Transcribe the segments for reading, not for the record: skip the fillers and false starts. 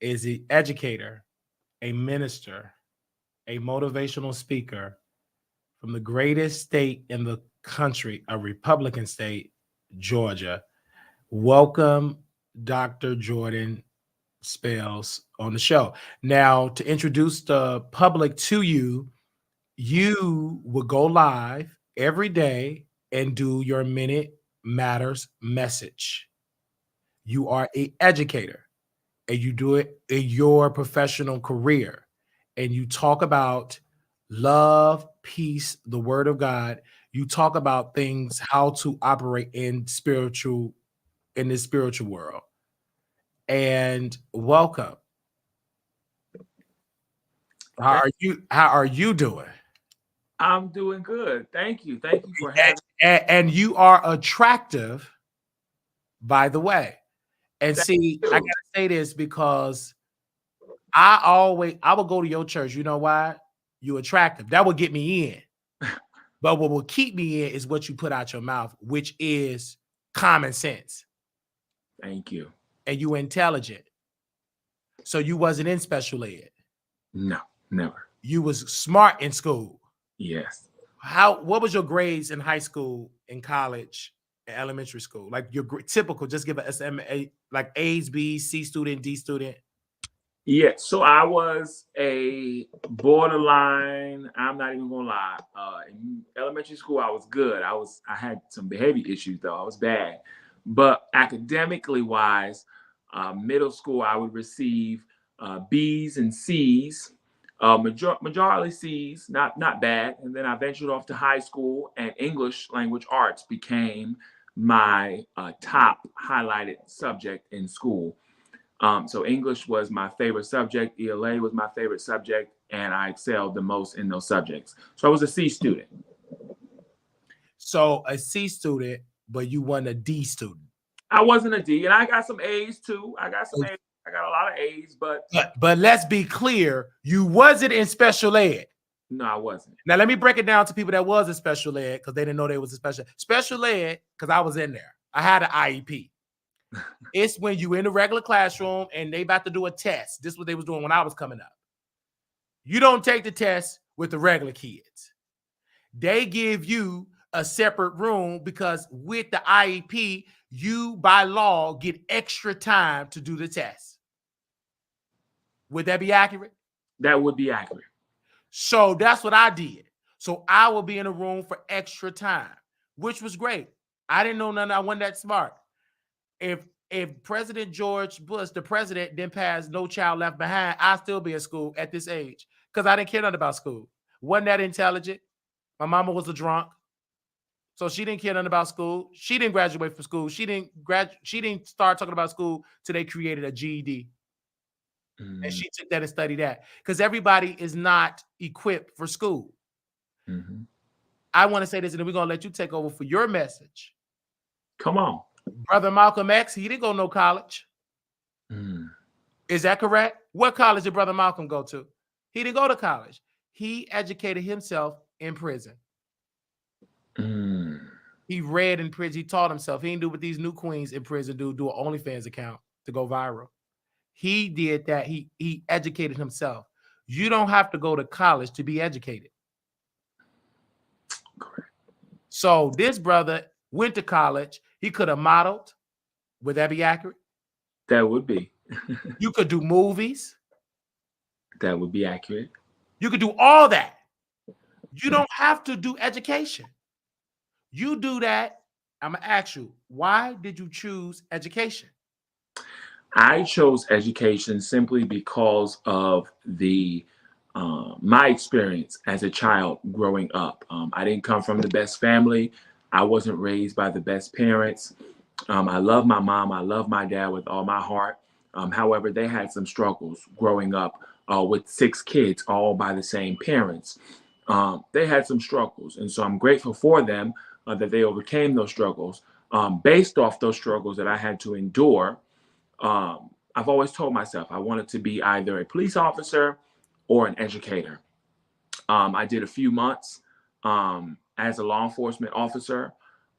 is an educator, a minister, a motivational speaker from the greatest state in the country, a Republican state, Georgia. Welcome, Dr. Jordan Spells, on the show. Now, to introduce the public to you, you will go live every day and do your Minute Matters message. You are an educator and you do it in your professional career. And you talk about love, peace, the word of God. You talk about things, how to operate in this spiritual world. And welcome. How are you doing? I'm doing good. Thank you. Thank you for having And you are attractive, by the way. And see, I gotta say this because I will go to your church. You know why? You attractive. That will get me in. But what will keep me in is what you put out your mouth, which is common sense. Thank you. And you intelligent. So you wasn't in special ed. No, never. You was smart in school. Yes. What was your grades in high school, in college, in elementary school? Like your typical, just give us like A's, B's, C student, D student. Yeah. So I was a borderline. I'm not even gonna lie. In elementary school, I was good. I had some behavior issues though. I was bad. But academically wise, middle school I would receive B's and C's. Majority C's, not bad. And then I ventured off to high school, and English language arts became my top highlighted subject in school. So English was my favorite subject, ELA was my favorite subject, and I excelled the most in those subjects. So I was a C student. So a C student, but you weren't a D student. I wasn't a D, and I got some A's too. I got some A's. I got a lot of A's, but let's be clear, you wasn't in special ed. No, I wasn't. Now let me break it down to people that was in special ed because they didn't know they was a special ed because I was in there. I had an IEP. It's when you in the regular classroom and they about to do a test. This is what they was doing when I was coming up. You don't take the test with the regular kids. They give you a separate room because with the IEP, you by law get extra time to do the test. Would that be accurate? That would be accurate. So that's what I did. So I will be in a room for extra time, which was great. I didn't know nothing. I wasn't that smart. If President George Bush, the president, didn't pass No Child Left Behind, I'd still be in school at this age because I didn't care nothing about school. Wasn't that intelligent. My mama was a drunk. So she didn't care nothing about school. She didn't graduate from school. She didn't start talking about school till they created a GED. And she took that and studied that because everybody is not equipped for school. I want to say this, and then we're going to let you take over for your message. Come on. Brother Malcolm X, he didn't go to no college. Is that correct? What college did Brother Malcolm go to? He didn't go to college. He educated himself in prison. He read in prison. He taught himself. He didn't do what these new queens in prison do an OnlyFans account to go viral. He did that. He educated himself. You don't have to go to college to be educated. Correct. So this brother went to college. He could have modeled. Would that be accurate? That would be. You could do movies. That would be accurate. You could do all that. You don't have to do education. You do that. I'm going to ask you, why did you choose education? I chose education simply because of my experience as a child growing up. I didn't come from the best family. I wasn't raised by the best parents. I love my mom. I love my dad with all my heart. However, they had some struggles growing up with 6 kids, all by the same parents. They had some struggles. And so I'm grateful for them that they overcame those struggles. Based off those struggles that I had to endure, I've always told myself I wanted to be either a police officer or an educator. I did a few months as a law enforcement officer,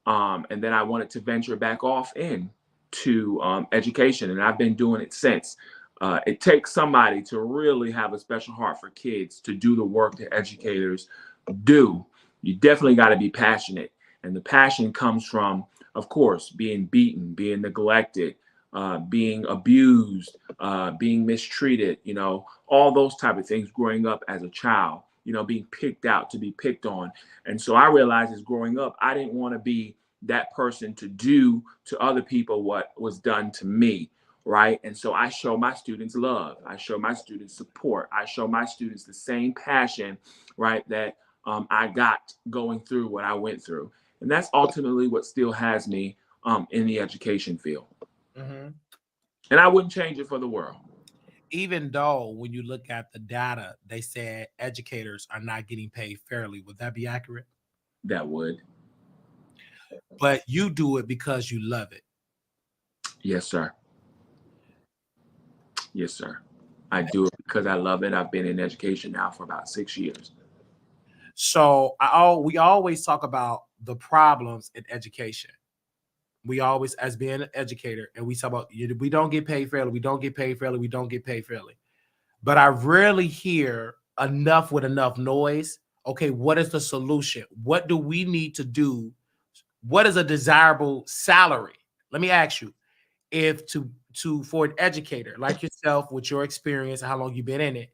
and then I wanted to venture back off into education, and I've been doing it since. It takes somebody to really have a special heart for kids to do the work that educators do. You definitely got to be passionate. And the passion comes from, of course, being beaten, being neglected, being abused, being mistreated, all those type of things growing up as a child, being picked out to be picked on. And so I realized as growing up, I didn't want to be that person to do to other people what was done to me. Right. And so I show my students love. I show my students support. I show my students the same passion, right, that I got going through what I went through. And that's ultimately what still has me in the education field. Mm-hmm. And I wouldn't change it for the world. Even though when you look at the data, they said educators are not getting paid fairly. Would that be accurate? That would. But you do it because you love it. Yes, sir. Yes, sir. I do it because I love it. I've been in education now for about 6 years. So we always talk about the problems in education. We always, as being an educator, and we talk about we don't get paid fairly, we don't get paid fairly, we don't get paid fairly. But I rarely hear enough with enough noise. Okay, what is the solution? What do we need to do? What is a desirable salary? Let me ask you, if for an educator like yourself with your experience, how long you've been in it,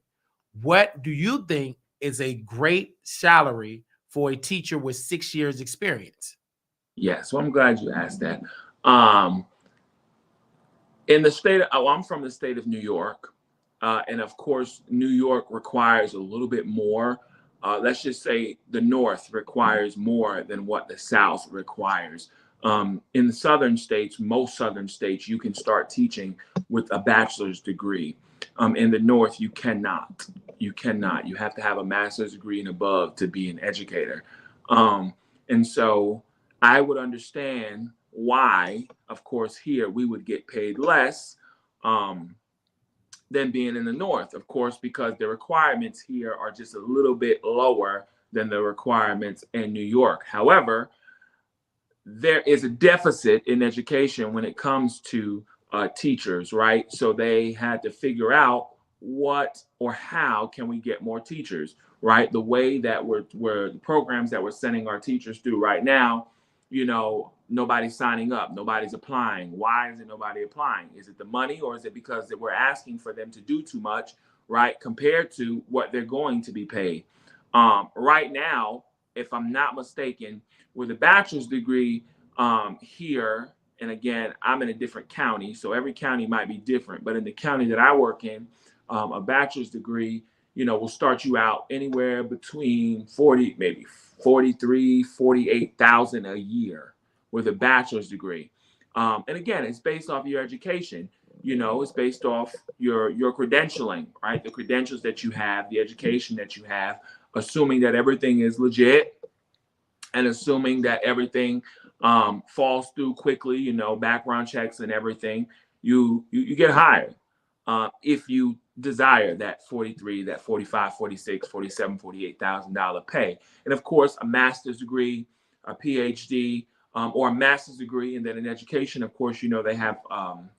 what do you think is a great salary for a teacher with 6 years experience? Yeah, so I'm glad you asked that. Um, in the state, I'm from the state of New York. And of course, New York requires a little bit more. Let's just say the North requires more than what the South requires. In the southern states, most southern states, you can start teaching with a bachelor's degree. In the North, you cannot. You cannot. You have to have a master's degree and above to be an educator. And so I would understand why, of course, here we would get paid less. Um, than being in the North, of course, because the requirements here are just a little bit lower than the requirements in New York. However, there is a deficit in education when it comes to teachers, right? So they had to figure out what or how can we get more teachers, right? The way that we're the programs that we're sending our teachers through right now, nobody's signing up, nobody's applying. Why is it nobody applying? Is it the money, or is it because that we're asking for them to do too much, right, compared to what they're going to be paid? Right now, if I'm not mistaken, with a bachelor's degree here, and again, I'm in a different county, so every county might be different, but in the county that I work in, a bachelor's degree, will start you out anywhere between 40, maybe 43, 48,000 a year with a bachelor's degree. And again, it's based off your education. It's based off your credentialing, right? The credentials that you have, the education that you have, assuming that everything is legit and assuming that everything falls through quickly, background checks and everything, you get hired. If you desire that 43, that 45, 46, 47, $48,000 pay. And of course, a master's degree, a PhD, or a master's degree, and then in education, of course, they have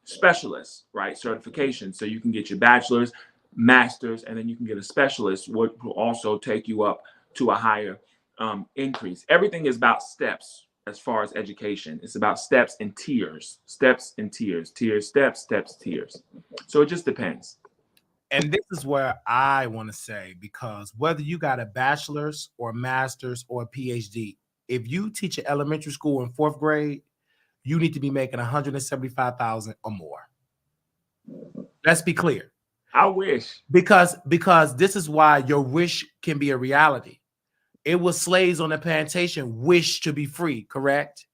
specialists, right? Certification. So you can get your bachelor's, master's, and then you can get a specialist, which will also take you up to a higher increase. Everything is about steps as far as education. It's about steps and tiers, tiers, steps, tiers. So it just depends. And this is where I want to say, because whether you got a bachelor's or a master's or a PhD, if you teach an elementary school in fourth grade, you need to be making 175,000 or more. Let's be clear. I wish. Because this is why your wish can be a reality. It was slaves on the plantation wish to be free, correct?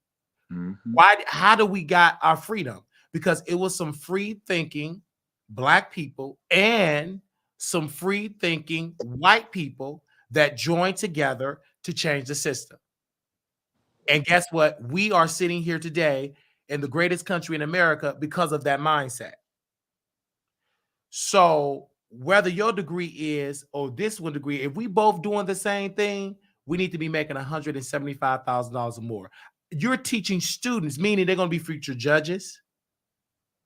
Mm-hmm. How do we got our freedom? Because it was some free thinking Black people and some free thinking white people that joined together to change the system. And guess what? We are sitting here today in the greatest country in America because of that mindset. So whether your degree is or this one degree, if we both doing the same thing, we need to be making $175,000 or more. You're teaching students, meaning they're going to be future judges,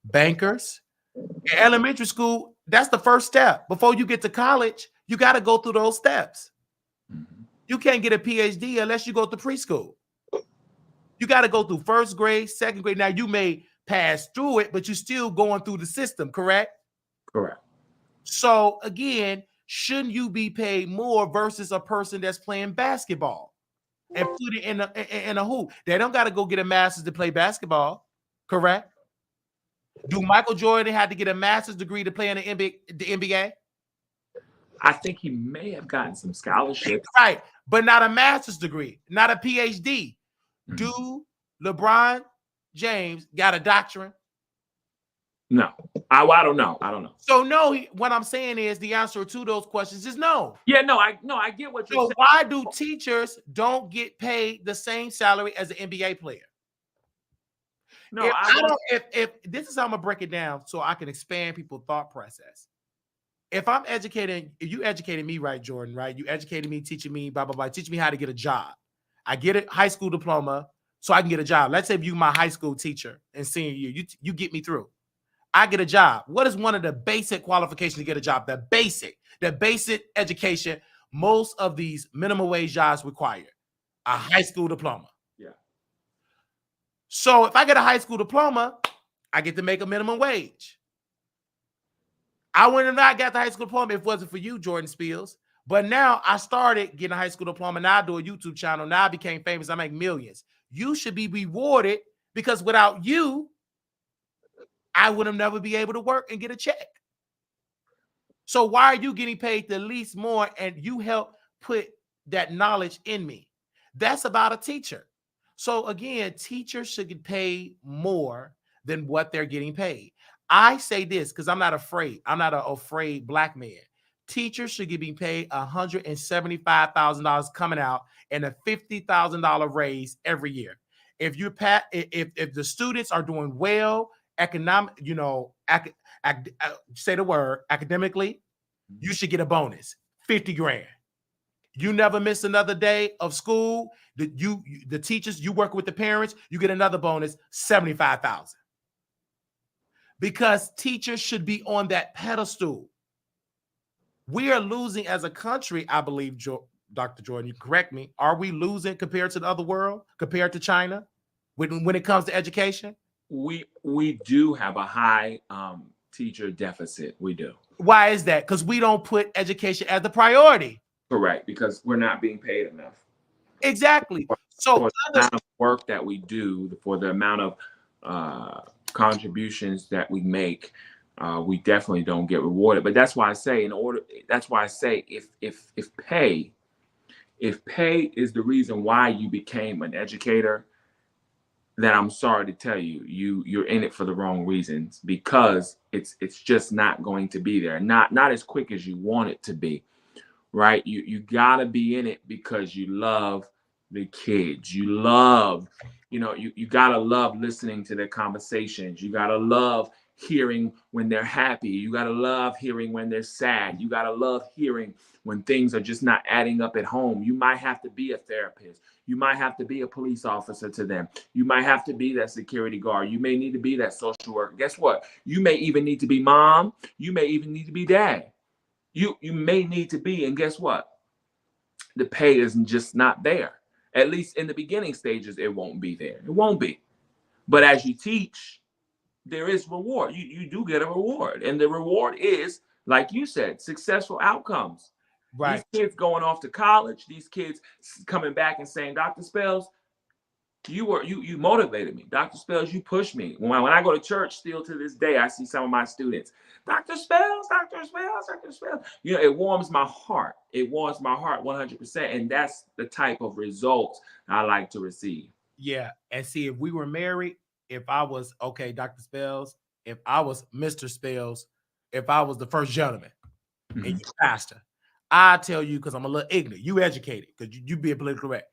bankers, In elementary school, that's the first step. Before you get to college, you got to go through those steps. Mhm. You can't get a PhD unless you go to preschool. You got to go through first grade, second grade. Now, you may pass through it, but you're still going through the system, correct? Correct. So, again, shouldn't you be paid more versus a person that's playing basketball and put it in a hoop? They don't got to go get a master's to play basketball, correct? Do Michael Jordan have to get a master's degree to play in the NBA? I think he may have gotten some scholarships. Right, but not a master's degree, not a PhD. Do LeBron James got a doctorate? No, I don't know. I don't know. So no. What I'm saying is the answer to those questions is no. Yeah, no, I get what you're So saying. why do teachers don't get paid the same salary as an NBA player? No, If I I want. don't, if this is how I'm gonna break it down so I can expand people's thought process. If I'm educating, if you educated me, right, Jordan, right? You educated me, teaching me, blah, blah, blah, teaching me how to get a job. I get a high school diploma so I can get a job. Let's say if you my high school teacher in senior year, you get me through. I get a job. What is one of the basic qualifications to get a job? The basic education most of these minimum wage jobs require a high school diploma. Yeah. So if I get a high school diploma, I get to make a minimum wage. I would have not got the high school diploma if it wasn't for you, Jordan Spiels. But now I started getting a high school diploma. Now I do a YouTube channel. Now I became famous. I make millions. You should be rewarded because without you, I would have never be able to work and get a check. So why are you getting paid the least more and you help put that knowledge in me? That's about a teacher. So again, teachers should get paid more than what they're getting paid. I say this because I'm not afraid. I'm not an afraid black man. Teachers should be paid $175,000 coming out and a $50,000 raise every year. If you if the students are doing well, economic, say the word academically, you should get a bonus, 50 grand. You never miss another day of school. The teachers, you work with the parents, you get another bonus, 75,000. Because teachers should be on that pedestal. We are losing as a country, I believe, Dr. Jordan, you correct me. Are we losing compared to the other world, compared to China, when it comes to education? We do have a high teacher deficit. We do. Why is that? Because we don't put education as the priority. Correct, because we're not being paid enough. Exactly. So for the amount of work that we do, for the amount of contributions that we make, we definitely don't get rewarded. But that's why I say, if pay is the reason why you became an educator, then I'm sorry to tell you, you're in it for the wrong reasons, because it's just not going to be there. Not as quick as you want it to be. Right? You gotta be in it because you love the kids. You love, you gotta love listening to their conversations. You gotta love hearing when they're happy. You gotta love hearing when they're sad. You gotta love hearing when things are just not adding up at home. You might have to be a therapist. You might have to be a police officer to them. You might have to be that security guard. You may need to be that social worker. Guess what? You may even need to be mom. You may even need to be dad. You may need to be, and guess what? The pay is just not there. At least in the beginning stages, it won't be there. It won't be. But as you teach, there is reward. You do get a reward. And the reward is, like you said, successful outcomes. right. These kids going off to college, these kids coming back and saying, Dr. Spells, you motivated me. Dr. Spells, you pushed me. When I go to church, still to this day, I see some of my students, Dr. Spells, Dr. Spells, Dr. Spells. It warms my heart. It warms my heart 100%. And that's the type of results I like to receive. Yeah. And see, if we were married, if I was, okay, Dr. Spells, if I was Mr. Spells, if I was the first gentleman and you pastor, I tell you, because I'm a little ignorant, you educated, because you being politically correct.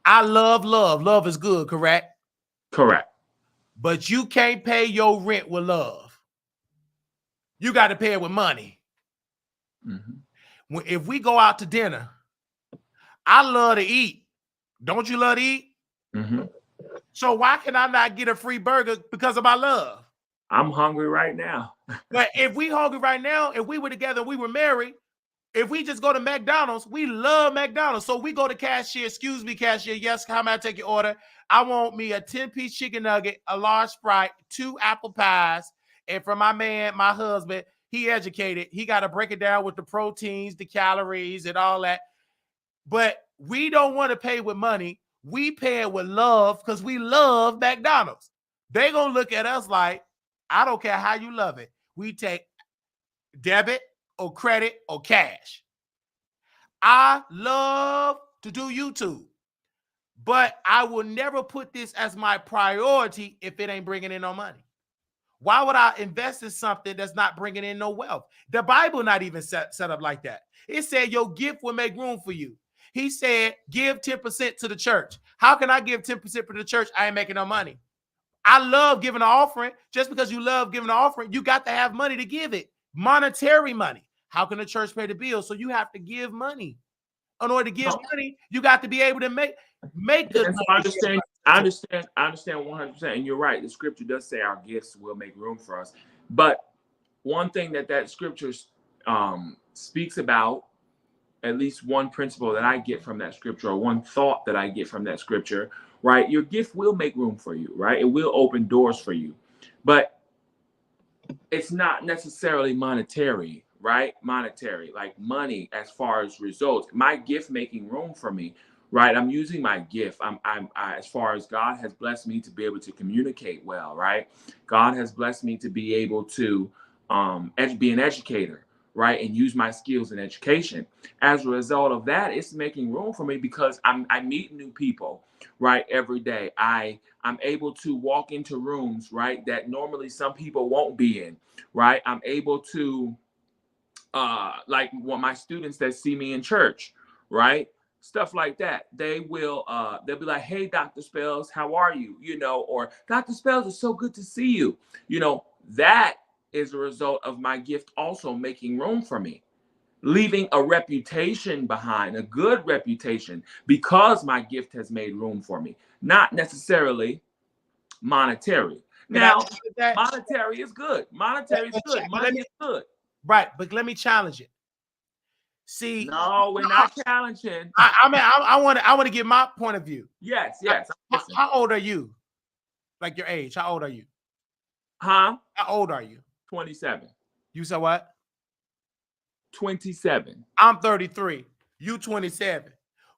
I love love. Love is good, correct? Correct. But you can't pay your rent with love. You got to pay it with money. If we go out to dinner, I love to eat. Don't you love to eat? So why can I not get a free burger because of my love? I'm hungry right now. But if we hungry right now, if we were together, we were married, if we just go to McDonald's, we love McDonald's. So we go to cashier, excuse me, cashier. Yes, how may I take your order? I want me a 10-piece chicken nugget, a large Sprite, 2 apple pies. And for my man, my husband, he educated. He got to break it down with the proteins, the calories, and all that. But we don't want to pay with money. We pay it with love because we love McDonald's. They going to look at us like, I don't care how you love it. We take debit or credit or cash. I love to do YouTube, but I will never put this as my priority if it ain't bringing in no money. Why would I invest in something that's not bringing in no wealth? The Bible not even set up like that. It said your gift will make room for you. He said, give 10% to the church. How can I give 10% for the church? I ain't making no money. I love giving an offering. Just because you love giving an offering, you got to have money to give it. Monetary money. How can the church pay the bills? So you have to give money. In order to give money, you got to be able to make good money. I understand 100%. And you're right. The scripture does say our gifts will make room for us. But one thing that scripture speaks about, at least one principle that I get from that scripture, or one thought that I get from that scripture, right? Your gift will make room for you, right? It will open doors for you. But it's not necessarily monetary, right? Monetary, like money as far as results. My gift making room for me, right? I'm using my gift. As far as God has blessed me to be able to communicate well, right? God has blessed me to be able to be an educator, right? And use my skills in education. As a result of that, it's making room for me because I meet new people, right? Every day. I'm able to walk into rooms, right, that normally some people won't be in, right? I'm able to, like my students that see me in church, right? Stuff like that. They'll be like, hey, Dr. Spells, how are you? You know, or Dr. Spells, it's so good to see you. You know, that is a result of my gift also making room for me, leaving a reputation behind, a good reputation, because my gift has made room for me, not necessarily monetary. Now, monetary is good. Monetary is good. Money is good. Right, but let me challenge it. See, no, we're not challenging. I want to give my point of view. Yes. How old are you? Like your age? How old are you? Huh? How old are you? 27. You said what? 27. I'm 33. You 27.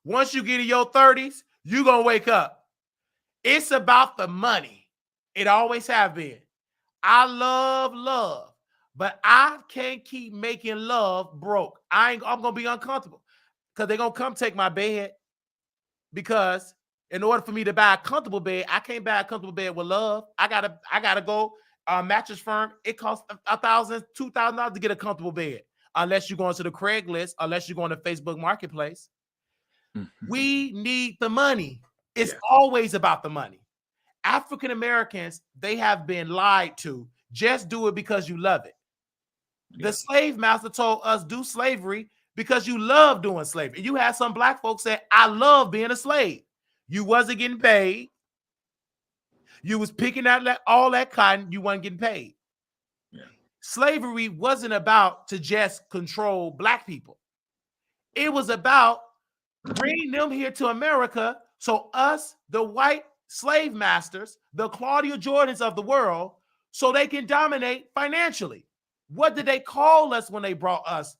Once you get in your 30s, you gonna wake up. It's about the money. It always have been. I love, but I can't keep making love broke. I'm gonna be uncomfortable because they're gonna come take my bed. Because in order for me to buy a comfortable bed, I can't buy a comfortable bed with love. I gotta go mattress firm. It costs $1,000, $2,000 to get a comfortable bed, unless you're going to the Craigslist, unless you're going to Facebook Marketplace. Mm-hmm. We need the money. It's always about the money. African Americans, they have been lied to. Just do it because you love it. The slave master told us do slavery because you love doing slavery. You had some black folks say, I love being a slave. You wasn't getting paid. You was picking out all that cotton. You weren't getting paid. Yeah. Slavery wasn't about to just control black people. It was about bringing them here to America so us, the white slave masters, the Claudia Jordans of the world, so they can dominate financially. What did they call us when they brought us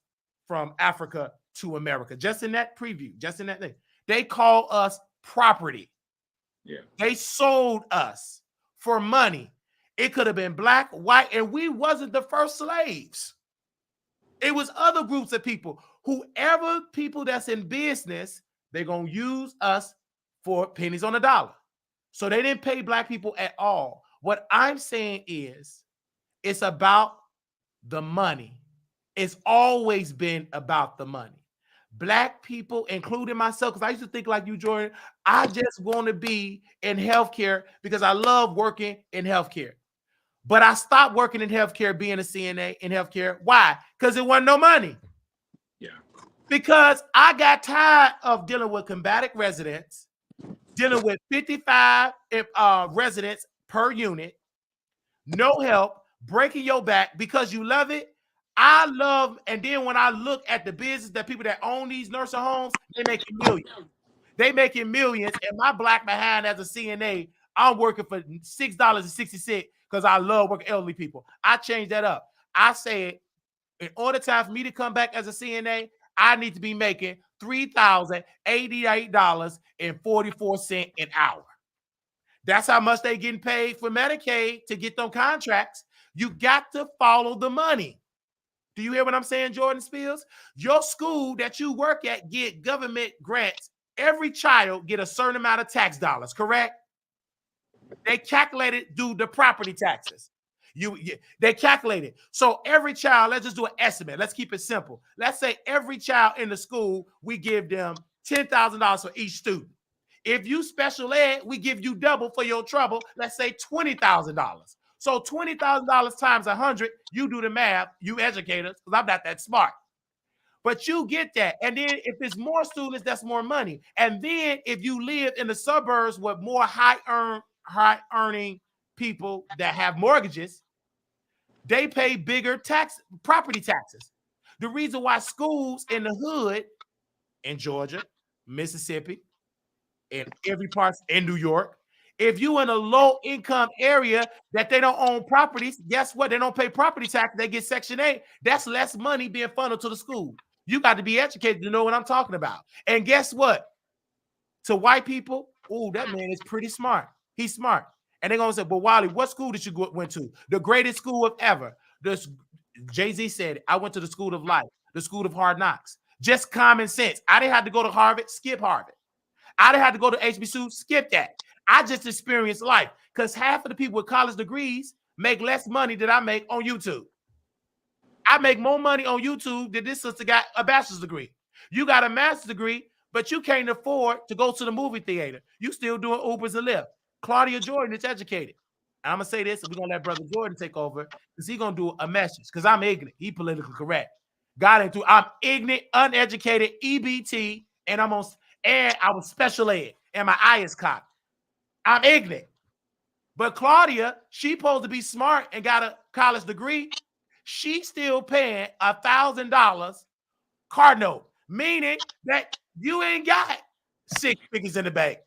from Africa to America? Just in that preview, just in that thing. They call us property. Yeah. They sold us for money. It could have been black, white, and we wasn't the first slaves. It was other groups of people. Whoever people that's in business, they're going to use us for pennies on the dollar. So they didn't pay black people at all. What I'm saying is it's about the money. It's always been about the money. Black people, including myself, because I used to think like you, Jordan, I just want to be in healthcare because I love working in healthcare. But I stopped working in healthcare, being a CNA in healthcare. Why? Because it wasn't no money. Yeah. Because I got tired of dealing with combative residents dealing with 55 residents per unit, no help, breaking your back because you love it. I love, and then when I look at the business that people that own these nursing homes, they making millions. They making millions, and my black behind as a CNA, I'm working for $6.60 because I love working elderly people. I changed that up. I said, in order time for me to come back as a CNA, I need to be making $3,088.44 an hour. That's how much they getting paid for Medicaid to get them contracts. You got to follow the money. Do you hear what I'm saying, Jordan Spears? Your school that you work at get government grants. Every child get a certain amount of tax dollars, correct? They calculate it due to property taxes. They calculate it. So every child, let's just do an estimate. Let's keep it simple. Let's say every child in the school, we give them $10,000 for each student. If you special ed, we give you double for your trouble. Let's say $20,000. So $20,000 times 100, you do the math, you educators, because I'm not that smart. But you get that. And then if it's more students, that's more money. And then if you live in the suburbs with more high earning people that have mortgages, they pay bigger property taxes. The reason why schools in the hood in Georgia, Mississippi, in every part in New York, if you in a low income area that they don't own properties, guess what? They don't pay property tax. They get Section 8. That's less money being funneled to the school. You got to be educated to know what I'm talking about. And guess what? To white people, oh, that man is pretty smart. He's smart. And they're going to say, well, Wally, what school did you went to? The greatest school of ever. Jay-Z said, I went to the school of life, the school of hard knocks. Just common sense. I didn't have to go to Harvard, skip Harvard. I didn't have to go to HBCU, skip that. I just experienced life because half of the people with college degrees make less money than I make on YouTube. I make more money on YouTube than this sister got a bachelor's degree. You got a master's degree, but you can't afford to go to the movie theater. You still doing Ubers and Lyft. Claudia Jordan is educated. I'm going to say this, and we're going to let Brother Jordan take over because he's going to do a message because I'm ignorant. He politically correct. Got into I'm ignorant, uneducated, EBT, and I was special ed, and my eye is cocked. I'm ignorant. But Claudia, she supposed to be smart and got a college degree. She's still paying $1,000 car note, meaning that you ain't got 6 figures in the bank.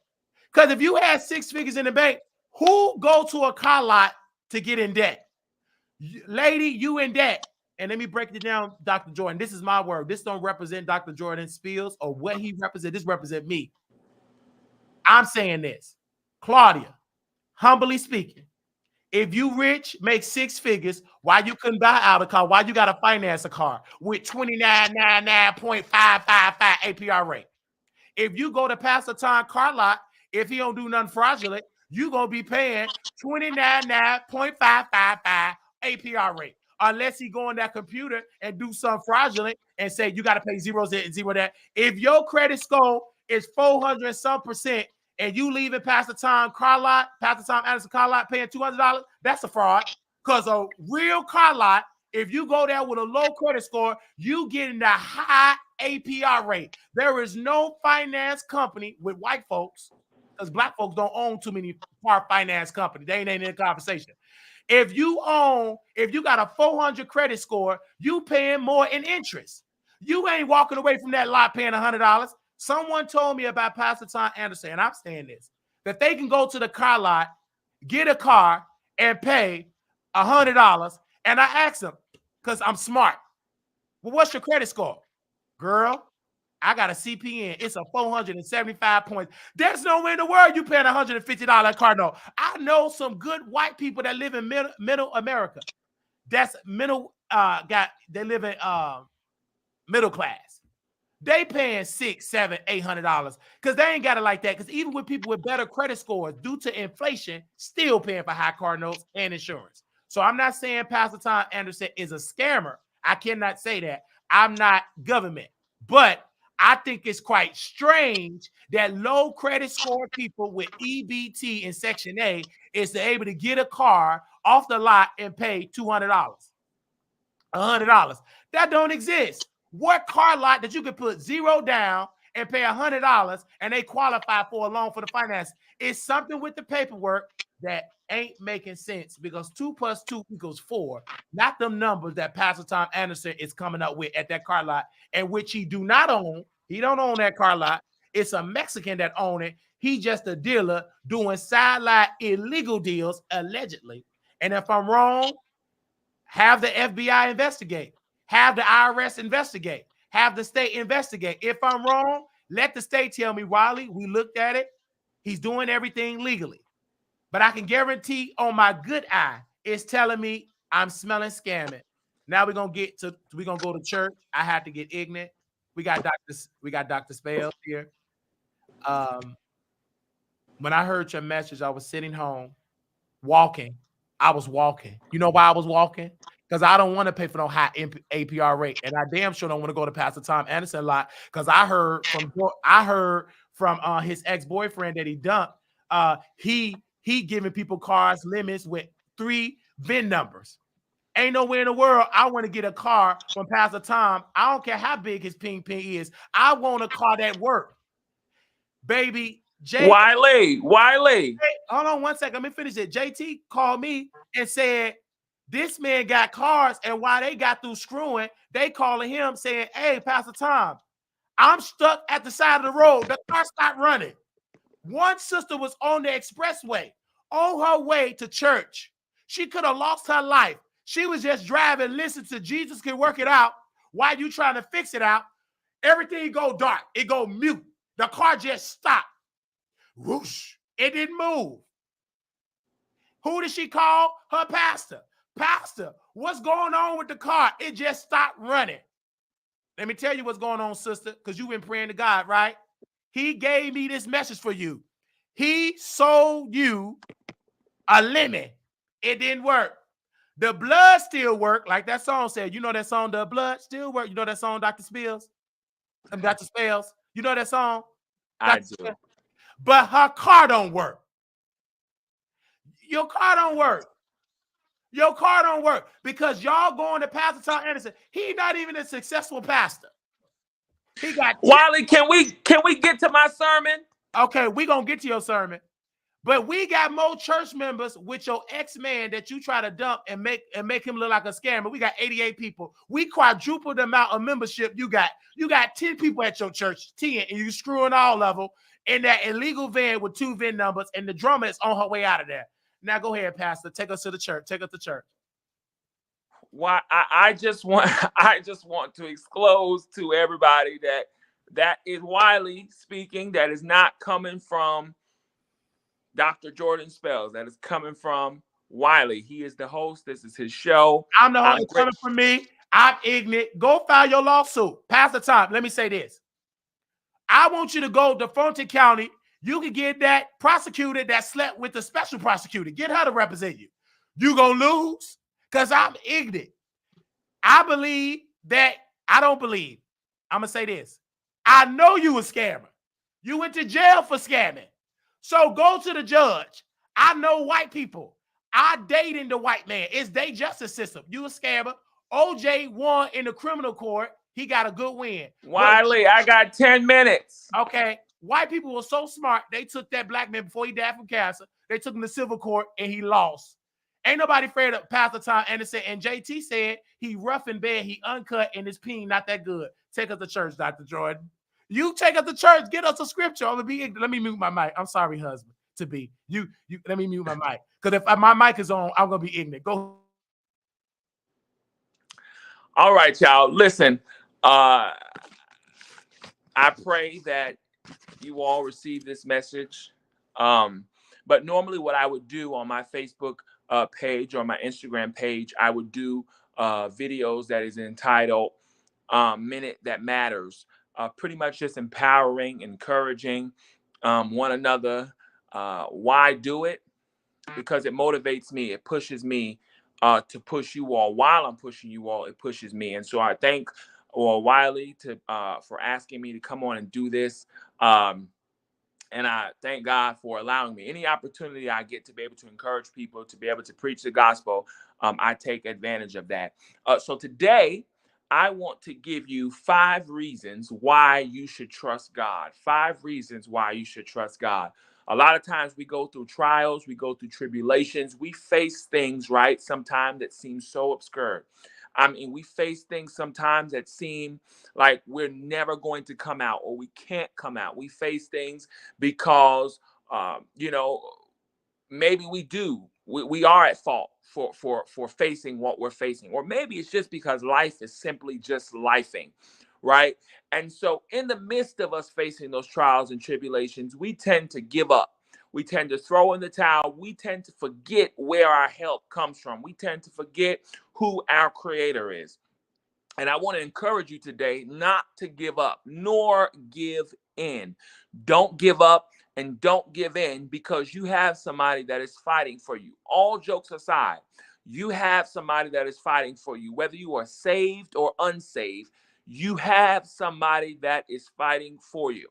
Because if you had 6 figures in the bank, who go to a car lot to get in debt? Lady, you in debt. And let me break it down, Dr. Jordan. This is my word. This don't represent Dr. Jordan Spears or what he represents. This represents me. I'm saying this. Claudia, humbly speaking, if you rich, make 6 figures, why you couldn't buy out a car? Why you got to finance a car with 29.555 APR rate? If you go to Pastor Tom car lot, if he don't do nothing fraudulent, you going to be paying 29.555 APR rate. Unless he go on that computer and do something fraudulent and say you got to pay zeros and zero that. If your credit score is 400 and some percent and you leaving Pastor Tom car lot, Pastor Tom Anderson car lot paying $200, that's a fraud. Because a real car lot, if you go there with a low credit score, you getting the high APR rate. There is no finance company with white folks, because black folks don't own too many car finance companies. They ain't in the conversation. If you got a 400 credit score, you paying more in interest. You ain't walking away from that lot paying $100. Someone told me about Pastor Tom Anderson, and I'm saying this, that they can go to the car lot, get a car, and pay $100. And I asked them, because I'm smart, well, what's your credit score? Girl, I got a CPN. It's a 475 points. There's no way in the world you paying $150 car note. I know some good white people that live in middle America. That's they live in middle class. They paying $600, $700, $800 because they ain't got it like that. Because even with people with better credit scores, due to inflation, still paying for high car notes and insurance. So I'm not saying Pastor Tom Anderson is a scammer. I cannot say that. I'm not government. But I think it's quite strange that low credit score people with EBT in Section A is able to get a car off the lot and pay $200, $100. That don't exist. What car lot that you can put zero down and pay $100 and they qualify for a loan for the finance. It's something with the paperwork that ain't making sense, because 2 + 2 = 4, not them numbers that Pastor Tom Anderson is coming up with at that car lot, and which he do not own. He don't own that car lot. It's a Mexican that own it. He just a dealer doing sideline illegal deals, allegedly. And if I'm wrong, have the FBI investigate, have the IRS investigate, have the state investigate. If I'm wrong, let the state tell me, Wiley, we looked at it. He's doing everything legally. But I can guarantee on my good eye, it's telling me I'm smelling scamming. Now we're gonna go to church. I had to get ignorant. We got Dr. Spales here. When I heard your message, I was sitting home walking. I was walking. You know why I was walking? Because I don't want to pay for no high APR rate, and I damn sure don't want to go to Pastor Tom Anderson a lot. Because I heard from his ex-boyfriend that he dumped. He giving people cars limits with 3 VIN numbers. Ain't nowhere in the world I want to get a car from Pastor Tom. I don't care how big his ping is. I want a car that works. Baby, Wiley. Hold on 1 second. Let me finish it. JT called me and said, this man got cars, and while they got through screwing, they calling him saying, hey, Pastor Tom, I'm stuck at the side of the road. The car stopped running. One sister was on the expressway on her way to church. She could have lost her life. She was just driving, listen to Jesus can work it out while you trying to fix it out. Everything go dark. It go mute. The car just stopped. Whoosh. It didn't move. Who did she call? Her pastor. Pastor, what's going on with the car? It just stopped running. Let me tell you what's going on, sister, because you've been praying to God, right? He gave me this message for you. He sold you a lemon. It didn't work. The blood still worked, like that song said. You know that song, The Blood Still Work? You know that song, Dr. Spells? Dr. Spells? You know that song? I do. Spells? But her car don't work. Your car don't work. Your car don't work because y'all going to Pastor Tom Anderson. He's not even a successful pastor. He got Wiley. Can we get to my sermon? Okay, we gonna get to your sermon, but we got more church members with your ex-man that you try to dump and make him look like a scammer. We got 88 people. We quadrupled the amount of membership you got. You got 10 people at your church, 10, and you screwing all of them in that illegal van with 2 VIN numbers, and the drummer is on her way out of there. Now go ahead, Pastor. Take us to the church. Take us to church. Why I just want to disclose to everybody that is Wiley speaking. That is not coming from Dr. Jordan Spells. That is coming from Wiley. He is the host. This is his show. I'm the host. It's coming from me. I'm ignorant. Go file your lawsuit. Pastor Tom, let me say this. I want you to go to Fulton County. You can get that prosecutor that slept with the special prosecutor. Get her to represent you. You gonna lose because I'm ignorant. I believe that I don't believe. I'm gonna say this. I know you a scammer. You went to jail for scamming. So go to the judge. I know white people. I dating the white man. It's their justice system. You a scammer. OJ won in the criminal court. He got a good win. Wiley, I got 10 minutes. Okay. White people were so smart. They took that black man before he died from cancer. They took him to civil court and he lost. Ain't nobody afraid of Pastor Tom Anderson. And JT said he rough in bed, he uncut, and his peen not that good. Take us to church, Dr. Jordan. You take us to church. Get us a scripture. Let me mute my mic. I'm sorry, husband. To be you. Let me mute my mic because if my mic is on, I'm gonna be ignorant. Go. All right, y'all. Listen. I pray that you all receive this message. But normally, what I would do on my Facebook page or my Instagram page, I would do videos that is entitled "Minute That Matters." Pretty much just empowering, encouraging one another. Why do it? Because it motivates me. It pushes me to push you all. While I'm pushing you all, it pushes me. And so I thank Wiley for asking me to come on and do this. And I thank God for allowing me. Any opportunity I get to be able to encourage people, to be able to preach the gospel, I take advantage of that. So today, I want to give you 5 reasons why you should trust God. 5 reasons why you should trust God. A lot of times we go through trials, we go through tribulations, we face things, right? Sometimes that seem so obscure. I mean, we face things sometimes that seem like we're never going to come out or we can't come out. We face things because, you know, maybe we are at fault for facing what we're facing, or maybe it's just because life is simply just lifing, right? And so in the midst of us facing those trials and tribulations, we tend to give up, we tend to throw in the towel, we tend to forget where our help comes from, we tend to forget who our creator is. And I want to encourage you today not to give up nor give in. Don't give up and don't give in, because you have somebody that is fighting for you. All jokes aside, you have somebody that is fighting for you. Whether you are saved or unsaved, you have somebody that is fighting for you.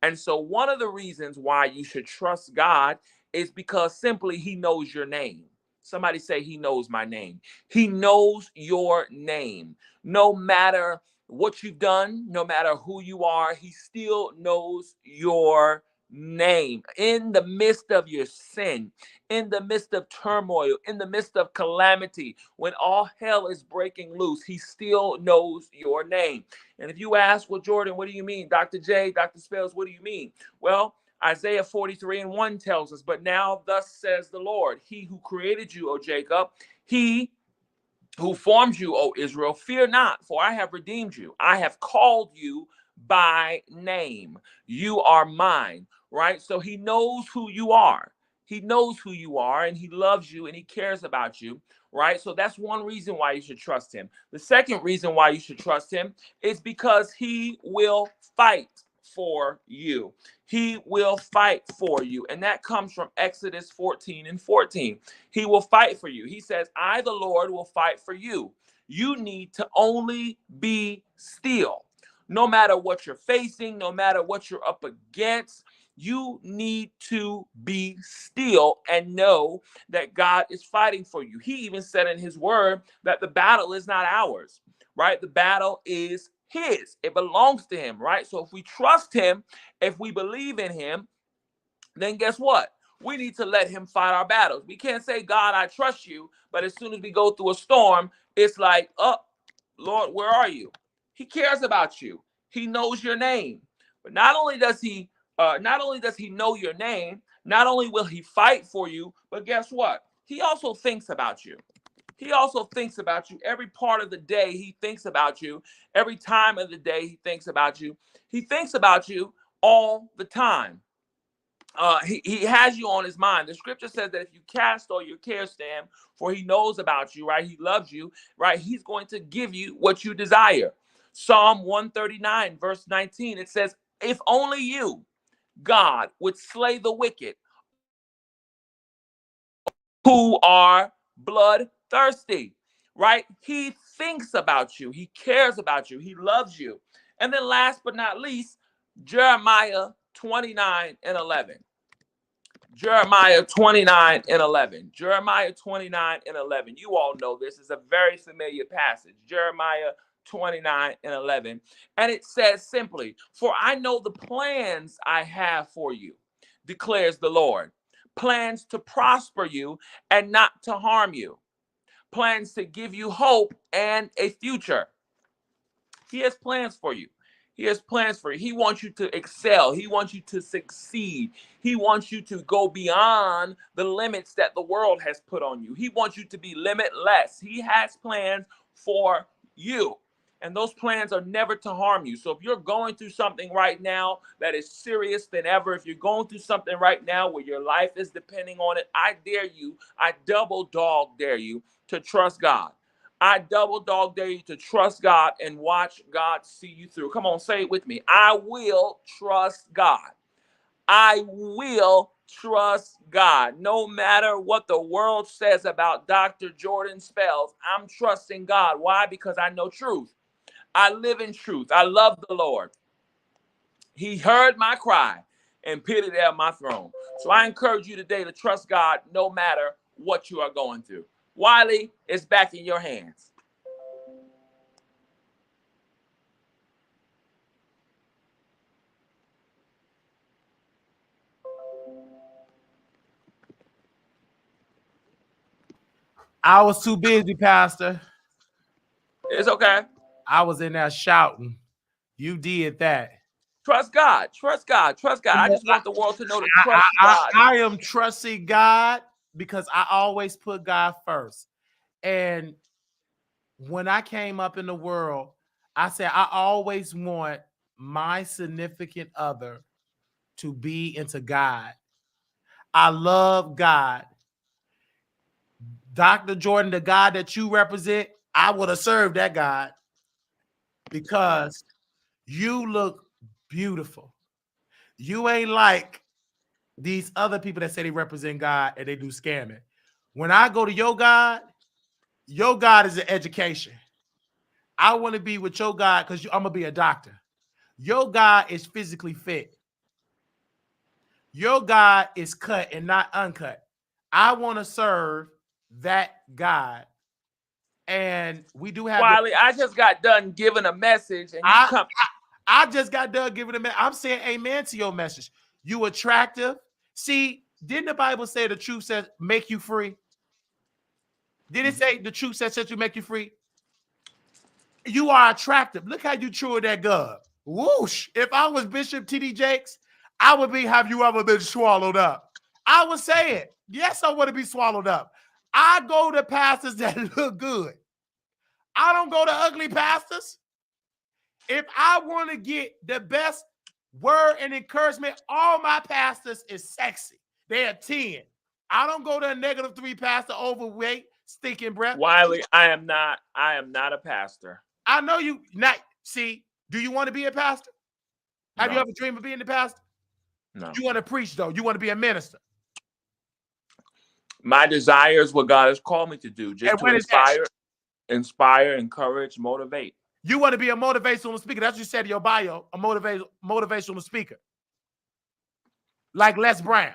And so, one of the reasons why you should trust God is because simply He knows your name. Somebody say, He knows my name. He knows your name. No matter what you've done, no matter who you are, He still knows your name. In the midst of your sin, in the midst of turmoil, in the midst of calamity, when all hell is breaking loose, He still knows your name. And if you ask, well, Jordan, what do you mean? Dr. J, Dr. Spells, what do you mean? Well, Isaiah 43:1 tells us, but now thus says the Lord, He who created you, O Jacob, He who formed you, O Israel, fear not, for I have redeemed you. I have called you by name. You are mine, right? So He knows who you are. He knows who you are, and He loves you, and He cares about you, right? So that's one reason why you should trust Him. The second reason why you should trust Him is because He will fight for you. He will fight for you. And that comes from Exodus 14:14. He will fight for you. He says, I, the Lord, will fight for you. You need to only be still. No matter what you're facing, no matter what you're up against, you need to be still and know that God is fighting for you. He even said in His word that the battle is not ours, right? The battle is His. It belongs to Him, right? So if we trust Him, if we believe in Him, then guess what? We need to let Him fight our battles. We can't say, God, I trust you, but as soon as we go through a storm, it's like, oh, Lord, where are you? He cares about you. He knows your name. But not only does He know your name, not only will He fight for you, but guess what? He also thinks about you. He also thinks about you every part of the day. He thinks about you every time of the day. He thinks about you. He thinks about you all the time. He has you on His mind. The scripture says that if you cast all your cares to Him, for He knows about you, right? He loves you, right? He's going to give you what you desire. Psalm 139, verse 19, it says, if only you, God, would slay the wicked who are bloodthirsty, right? He thinks about you. He cares about you. He loves you. And then last but not least, Jeremiah 29:11. Jeremiah 29:11. Jeremiah 29:11. You all know this is a very familiar passage. Jeremiah 29:11. And it says simply, for I know the plans I have for you, declares the Lord. Plans to prosper you and not to harm you. Plans to give you hope and a future. He has plans for you. He has plans for you. He wants you to excel. He wants you to succeed. He wants you to go beyond the limits that the world has put on you. He wants you to be limitless. He has plans for you. And those plans are never to harm you. So if you're going through something right now that is serious than ever, if you're going through something right now where your life is depending on it, I dare you, I double dog dare you to trust God. I double dog dare you to trust God and watch God see you through. Come on, say it with me. I will trust God. I will trust God. No matter what the world says about Dr. Jordan Spells, I'm trusting God. Why? Because I know truth. I live in truth. I love the Lord. He heard my cry and pitied at my throne. So I encourage you today to trust God no matter what you are going through. Wiley, it's back in your hands. I was too busy, Pastor. It's okay. I was in there shouting. You did that. Trust God. Trust God. Trust God. I just want the world to know to trust God. I am trusting God because I always put God first. And when I came up in the world, I said, I always want my significant other to be into God. I love God. Dr. Jordan, the God that you represent, I would have served that God because you look beautiful. You ain't like these other people that say they represent God and they do scamming. When I go to your God is an education. I want to be with your God because I'm going to be a doctor. Your God is physically fit. Your God is cut and not uncut. I want to serve that God. And we do have Wiley, I just got done giving a message and you I come. I just got done giving a message. I'm saying amen to your message. You attractive. See, didn't the Bible say the truth says make you free? Did it say the truth says you make you free? You are attractive. Look how you chew that gum. Whoosh. If I was Bishop T.D. Jakes, I would be, have you ever been swallowed up? I would say it. Yes, I want to be swallowed up. I go to pastors that look good. I don't go to ugly pastors. If I want to get the best word and encouragement, all my pastors is sexy. They're 10. I don't go to a -3 pastor, overweight, stinking breath. Wiley, I am not a pastor. I know you not. See, do you want to be a pastor? Have you ever dreamed of being the pastor? No. You want to preach, though. You want to be a minister. My desire is what God has called me to do, just to inspire, encourage, motivate. You want to be a motivational speaker. That's what you said in your bio, a motivational speaker. Like Les Brown.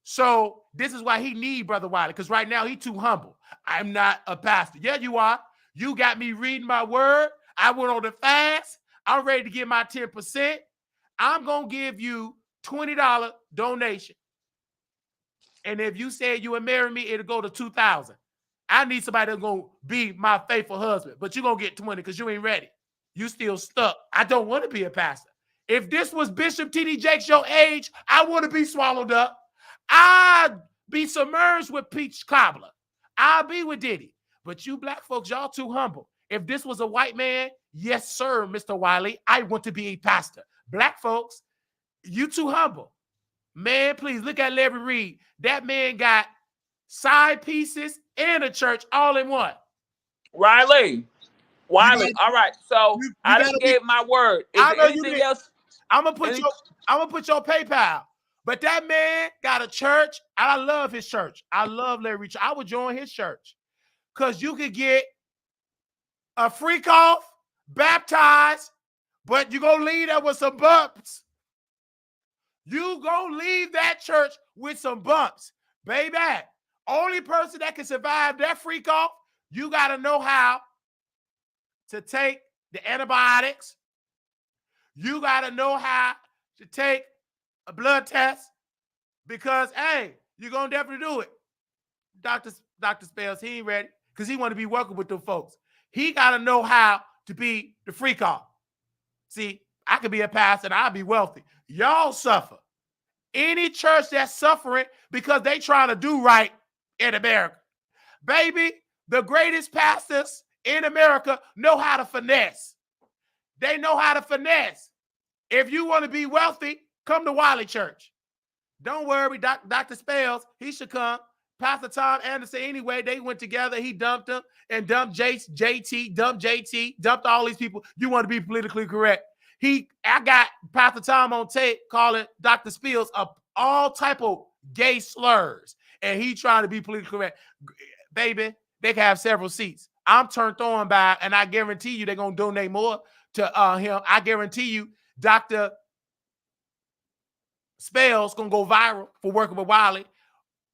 So this is why he need Brother Wiley, because right now he too humble. I'm not a pastor. Yeah, you are. You got me reading my word. I went on the fast. I'm ready to give my 10%. I'm going to give you $20 donation. And if you say you would marry me, it'll go to $2,000. I need somebody that's going to be my faithful husband, but you're going to get 20 because you ain't ready. You still stuck. I don't want to be a pastor. If this was Bishop T.D. Jakes your age, I want to be swallowed up. I'd be submerged with peach cobbler. I'll be with Diddy. But you black folks, y'all too humble. If this was a white man, yes, sir, Mr. Wiley, I want to be a pastor. Black folks, you too humble. Man, please look at Larry Reed. That man got side pieces and a church all in one. Wiley, all right. So I done gave my word. Is there anything else? I'm gonna put your PayPal. But that man got a church. I love his church. I love Larry Reed. I would join his church because you could get a free cough, baptized, but you're gonna leave there with some bumps. You gonna leave that church with some bumps, baby. Only person that can survive that freak off, you gotta know how to take the antibiotics. You gotta know how to take a blood test because, hey, you're gonna definitely do it. Dr. Spells, he ain't ready because he want to be working with them folks. He gotta know how to be the freak off. See, I could be a pastor and I'll be wealthy. Y'all suffer. Any church that's suffering because they trying to do right in America. Baby, the greatest pastors in America know how to finesse. They know how to finesse. If you want to be wealthy, come to Wiley Church. Don't worry, Dr. Spells, he should come. Pastor Tom Anderson, anyway, they went together. He dumped him and dumped JT, dumped all these people. You want to be politically correct. I got Pastor Tom on tape calling Dr. Spells up all type of gay slurs, and he trying to be politically correct. Baby, they can have several seats. I'm turned on by, and I guarantee you they're going to donate more to him. I guarantee you Dr. Spells going to go viral for working with Wiley.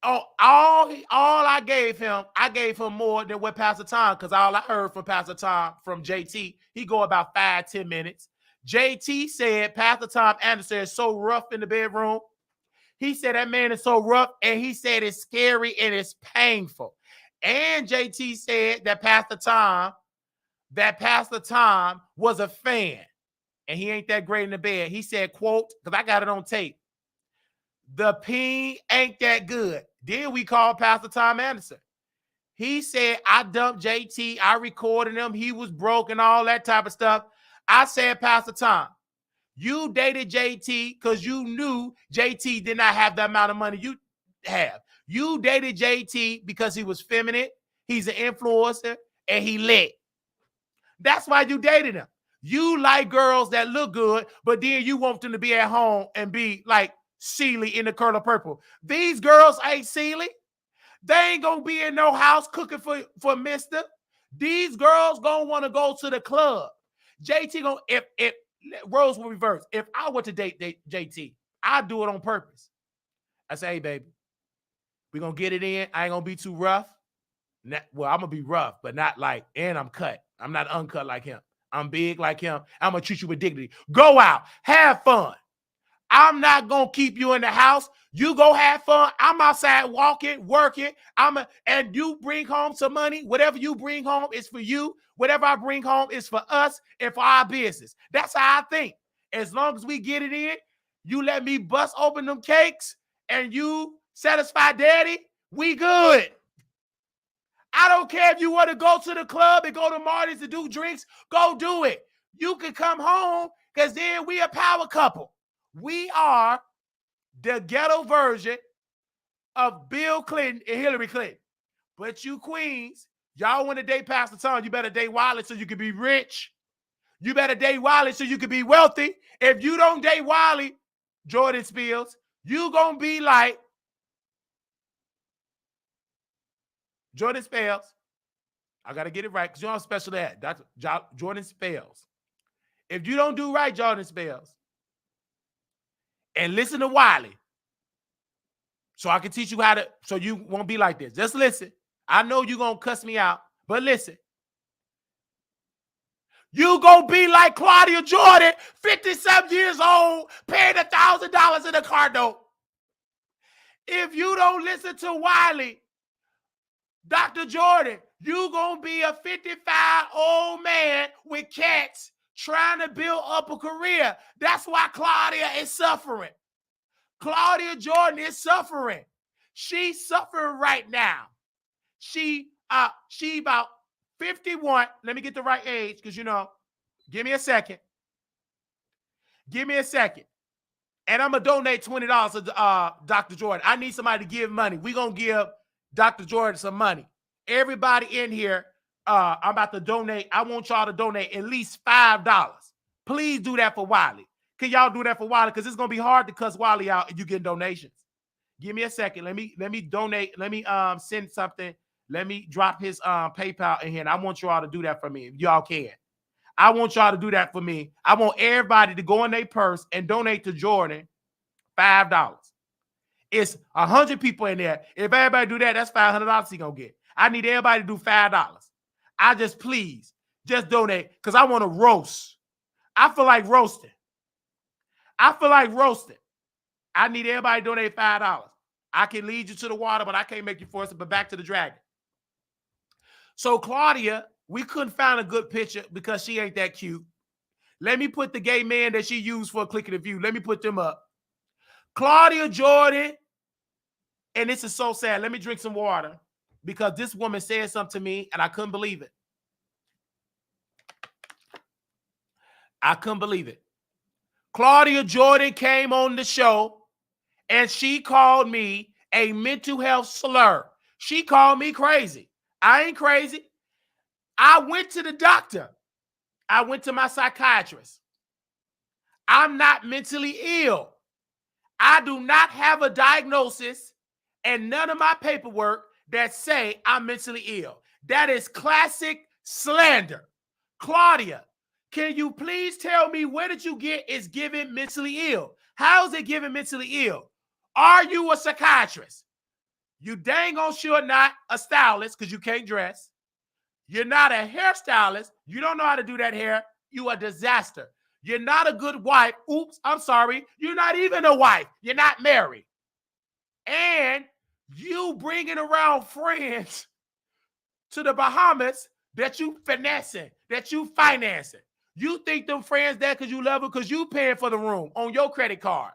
Oh, all I gave him more than what Pastor Tom, because all I heard from Pastor Tom from JT, he go about 5-10 minutes. JT said Pastor Tom Anderson is so rough in the bedroom. He said that man is so rough, and he said it's scary and it's painful. And JT said that Pastor Tom was a fan, and he ain't that great in the bed. He said, quote, because I got it on tape, the peen ain't that good. Then we called Pastor Tom Anderson. He said, I dumped JT. I recorded him. He was broke and all that type of stuff. I said, Pastor Tom, you dated JT because you knew JT did not have the amount of money you have. You dated JT because he was feminine, he's an influencer, and he lit. That's why you dated him. You like girls that look good, but then you want them to be at home and be like Celie in The Color Purple. These girls ain't Celie. They ain't gonna be in no house cooking for Mister. These girls gonna want to go to the club. JT gonna if roles will reverse. If I were to date JT, I'd do it on purpose. I say, hey baby, we gonna get it in. I ain't gonna be too rough. Well, I'm gonna be rough, but not like, and I'm cut. I'm not uncut like him. I'm big like him. I'm gonna treat you with dignity. Go out, have fun. I'm not gonna keep you in the house. You go have fun. I'm outside walking, working. And you bring home some money. Whatever you bring home is for you. Whatever I bring home is for us and for our business. That's how I think. As long as we get it in, you let me bust open them cakes and you satisfy daddy, we good. I don't care if you want to go to the club and go to Marty's to do drinks. Go do it. You can come home because then we a power couple. We are the ghetto version of Bill Clinton and Hillary Clinton. But you queens, y'all want to date Pastor Tom, you better date Wiley so you can be rich. You better date Wiley so you can be wealthy. If you don't date Wiley, Jordan Spills, you going to be like Jordan Spells. I got to get it right because you're on special ed. Dr. Jordan Spells. If you don't do right, Jordan Spells, and listen to Wiley, so I can teach you how to, so you won't be like this. Just listen. I know you're going to cuss me out, but listen. You going to be like Claudia Jordan, 50-some years old, paying $1,000 in a car note. If you don't listen to Wiley, Dr. Jordan, you going to be a 55-old man with cats trying to build up a career. That's why Claudia is suffering. Claudia Jordan is suffering. She's suffering right now. She about 51. Let me get the right age because, give me a second. Give me a second. And I'm going to donate $20 to Dr. Jordan. I need somebody to give money. We're going to give Dr. Jordan some money. Everybody in here, I'm about to donate. I want y'all to donate at least $5. Please do that for Wiley. Can y'all do that for Wiley? Because it's going to be hard to cuss Wiley out if you get donations. Give me a second. Let me donate. Let me send something. Let me drop his PayPal in here. And I want y'all to do that for me if y'all can. I want y'all to do that for me. I want everybody to go in their purse and donate to Jordan $5. It's 100 people in there. If everybody do that, that's $500 he going to get. I need everybody to do $5. I just donate because I want to roast. I feel like roasting. I need everybody to donate $5. I can lead you to the water, but I can't make you force it. But back to the dragon. So Claudia, we couldn't find a good picture because she ain't that cute. Let me put the gay man that she used for a click of the view. Let me put them up. Claudia Jordan, and this is so sad. Let me drink some water because this woman said something to me and I couldn't believe it. Claudia Jordan came on the show and she called me a mental health slur. She called me crazy. I ain't crazy. I went to the doctor. I went to my psychiatrist. I'm not mentally ill. I do not have a diagnosis and none of my paperwork that say I'm mentally ill. That is classic slander. Claudia, can you please tell me where did you get is given mentally ill? How is it given mentally ill? Are you a psychiatrist? You dang on sure not a stylist because you can't dress. You're not a hairstylist. You don't know how to do that hair. You a disaster. You're not a good wife. Oops, I'm sorry. You're not even a wife. You're not married. And you bringing around friends to the Bahamas that you finessing, that you financing. You think them friends there because you love them because you paying for the room on your credit card.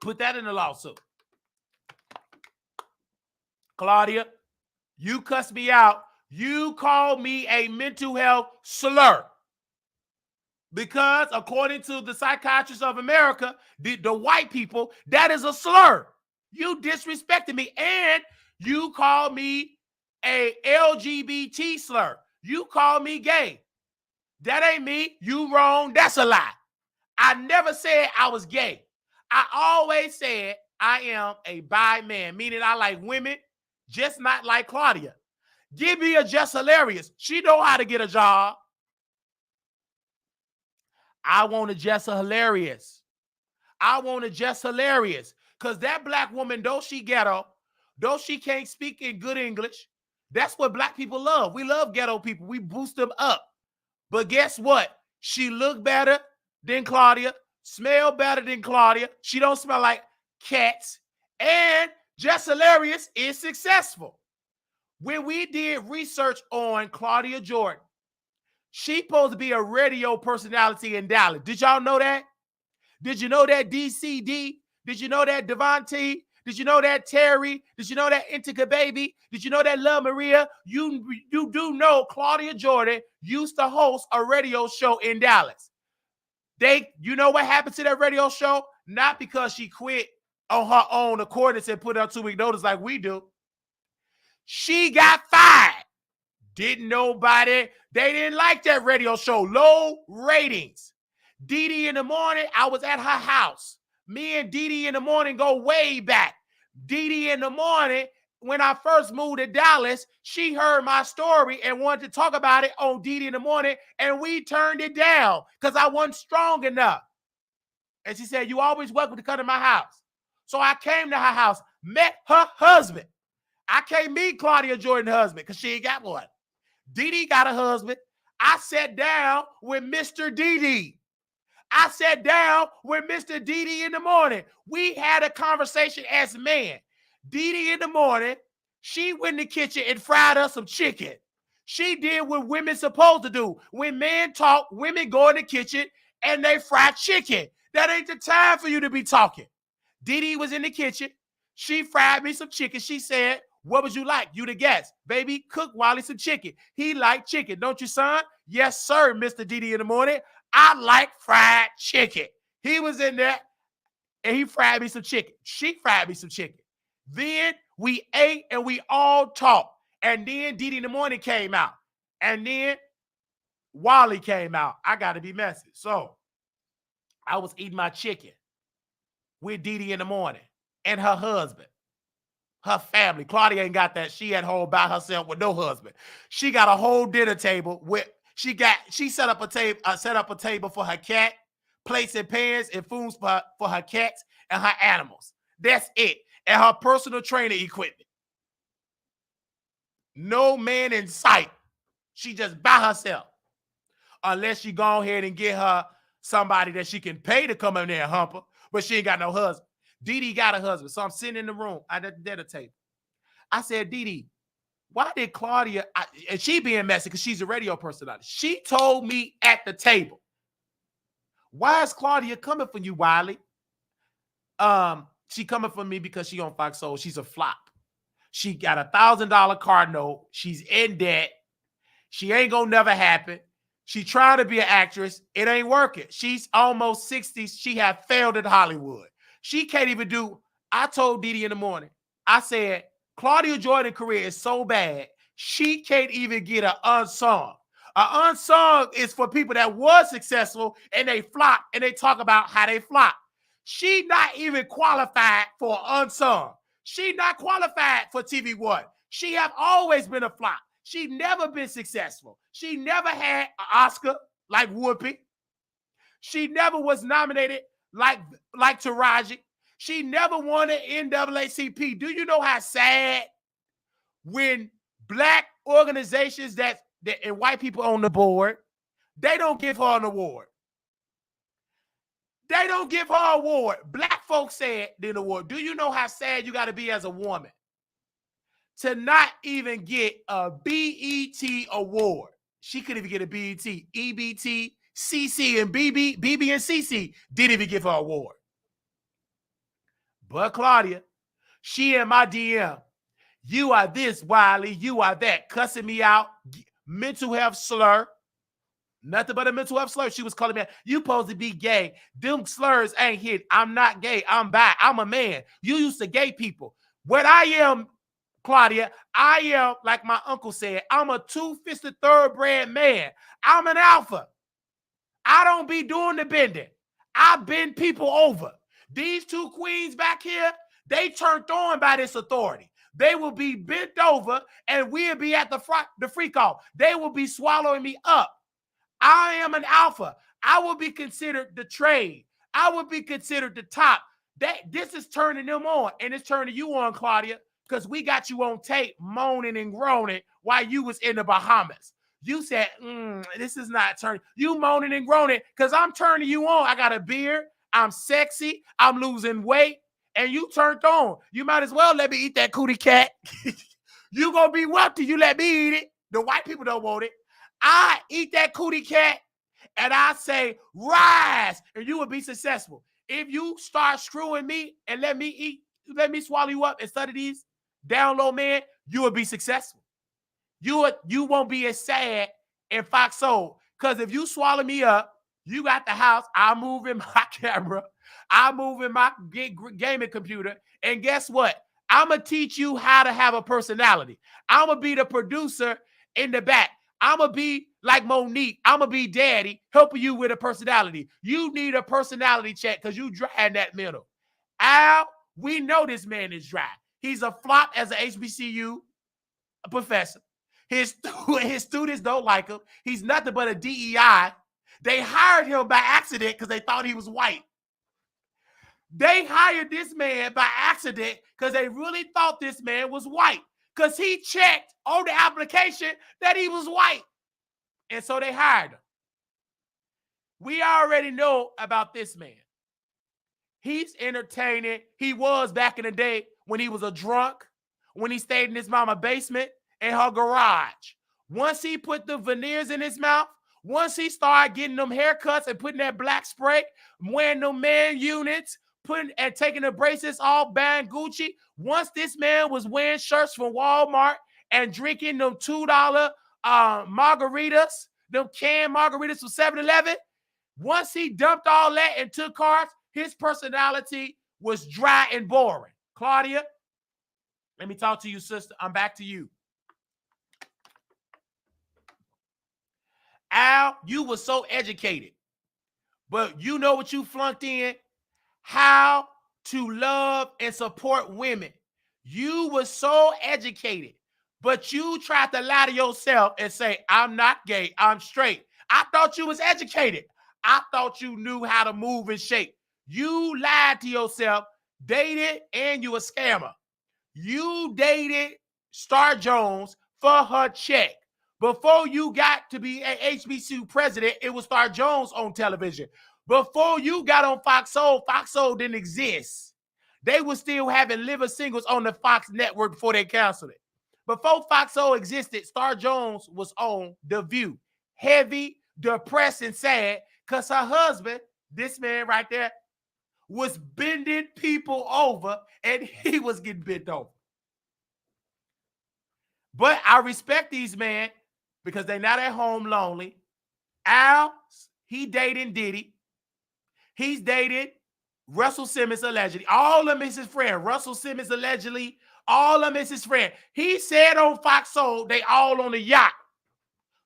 Put that in the lawsuit. Claudia, you cussed me out. You called me a mental health slur. Because according to the Psychiatrists of America, the white people, that is a slur. You disrespected me, and you called me a LGBT slur. You called me gay. That ain't me. You wrong. That's a lie. I never said I was gay. I always said I am a bi man, meaning I like women, just not like Claudia. Give me a Jess Hilarious. She know how to get a job. I want a Jess Hilarious. I want a Jess Hilarious. Because that black woman, though she ghetto, though she can't speak in good English, that's what black people love. We love ghetto people. We boost them up. But guess what? She look better than Claudia, smell better than Claudia. She don't smell like cats. And Jess Hilarious is successful. When we did research on Claudia Jordan, she supposed to be a radio personality in Dallas. Did y'all know that? Did you know that DCD? Did you know that Devontae? Did you know that Terry? Did you know that Intica Baby? Did you know that Love Maria? You do know Claudia Jordan used to host a radio show in Dallas. You know what happened to that radio show? Not because she quit on her own accord and said put out 2-week notice like we do. She got fired. Didn't nobody, they didn't like that radio show. Low ratings. Dee Dee in the morning, I was at her house. Me and Dee Dee in the morning go way back. Dee Dee in the morning, when I first moved to Dallas, she heard my story and wanted to talk about it on Dee Dee in the morning, and we turned it down because I wasn't strong enough. And she said, you always welcome to come to my house. So I came to her house, met her husband. I can't meet Claudia Jordan's husband because she ain't got one. Dee Dee got a husband. I sat down with Mr. Dee Dee. I sat down with Mr. Dee Dee in the morning. We had a conversation as men. Dee Dee in the morning, she went in the kitchen and fried us some chicken. She did what women supposed to do. When men talk, women go in the kitchen and they fry chicken. That ain't the time for you to be talking. Dee Dee was in the kitchen. She fried me some chicken. She said, what would you like? You the guest. Baby, cook Wally some chicken. He liked chicken, don't you, son? Yes, sir, Mr. Dee Dee in the morning. I like fried chicken. He was in there, and he fried me some chicken. She fried me some chicken. Then we ate, and we all talked. And then Dee Dee in the morning came out. And then Wally came out. I got to be messy. So I was eating my chicken with Dee Dee in the morning and her husband. Her family. Claudia ain't got that. She at home by herself with no husband. She got a whole dinner table with she set up a table for her cat, plates and pans and foods for her cats and her animals. That's it. And her personal training equipment. No man in sight. She just by herself. Unless she go ahead and get her somebody that she can pay to come in there and hump her, but she ain't got no husband. Dee Dee got a husband. So I'm sitting in the room at the dinner table. I said, Dee Dee, why did Claudia, and she being messy because she's a radio personality. She told me at the table, why is Claudia coming for you, Wiley? She coming for me because she on Fox Soul. She's a flop. She got a $1,000 car note. She's in debt. She ain't gonna never happen. She trying to be an actress. It ain't working. She's almost 60. She have failed in Hollywood. She can't even do. I told Dee Dee in the morning, I said, Claudia Jordan's career is so bad, she can't even get an unsung. An unsung is for people that was successful and they flop and they talk about how they flop. She not even qualified for unsung. She not qualified for TV One. She have always been a flop. She never been successful. She never had an Oscar like Whoopi. She never was nominated like Taraji. She never won an NAACP. Do you know how sad when black organizations and white people on the board, they don't give her an award. They don't give her an award. Black folks said the award. Do you know how sad you got to be as a woman to not even get a BET award. She couldn't even get a BET, EBT, CC, and BB and CC didn't even give her an award. But Claudia, she in my DM, you are this, Wiley, you are that, cussing me out, mental health slur. Nothing but a mental health slur. She was calling me, you supposed to be gay. Them slurs ain't hit. I'm not gay. I'm bi. I'm a man. You used to gay people. What I am, Claudia, I am, like my uncle said, I'm a two-fisted thoroughbred man. I'm an alpha. I don't be doing the bending. I bend people over. These two queens back here, they turned on by this authority. They will be bent over and we'll be at the freak off. They will be swallowing me up. I am an alpha. I will be considered the trade. I will be considered the top. This is turning them on, and it's turning you on, Claudia, because we got you on tape moaning and groaning while you was in the Bahamas. You said, this is not turning. You moaning and groaning because I'm turning you on. I got a beard. I'm sexy. I'm losing weight, and you turned on. You might as well let me eat that cootie cat. You gonna be wealthy. You let me eat it. The white people don't want it. I eat that cootie cat and I say, rise, and you will be successful. If you start screwing me and let me swallow you up instead of these down low men, you will be successful. You won't be as sad in Fox Soul. Because if you swallow me up, you got the house, I move in my camera, I move in my gaming computer, and guess what? I'm going to teach you how to have a personality. I'm going to be the producer in the back. I'm going to be like Monique. I'm going to be daddy, helping you with a personality. You need a personality check because you dry in that middle. Al, we know this man is dry. He's a flop as an HBCU professor. His students don't like him. He's nothing but a DEI. They hired him by accident because they thought he was white. They hired this man by accident because they really thought this man was white. Because he checked on the application that he was white. And so they hired him. We already know about this man. He's entertaining. He was back in the day when he was a drunk, when he stayed in his mama's basement and her garage. Once he put the veneers in his mouth, once he started getting them haircuts and putting that black spray, wearing them man units, putting and taking the bracelets all banned Gucci. Once this man was wearing shirts from Walmart and drinking them $2 margaritas, them canned margaritas from 7-Eleven. Once he dumped all that and took cars, his personality was dry and boring. Claudia, let me talk to you, sister. I'm back to you. Al, you were so educated, but you know what you flunked in? How to love and support women. You were so educated, but you tried to lie to yourself and say, I'm not gay, I'm straight. I thought you was educated. I thought you knew how to move and shake. You lied to yourself, dated, and you a scammer. You dated Star Jones for her check. Before you got to be a HBCU president, it was Star Jones on television. Before you got on Fox Soul didn't exist. They were still having liver singles on the Fox network before they canceled it. Before Fox Soul existed, Star Jones was on The View. Heavy, depressed, and sad because her husband, this man right there, was bending people over and he was getting bent over. But I respect these men because they're not at home lonely. Al, he dating Diddy. He's dated Russell Simmons allegedly. All of them is his friend. Russell Simmons allegedly. All of them is his friend. He said on Fox Soul, they all on the yacht.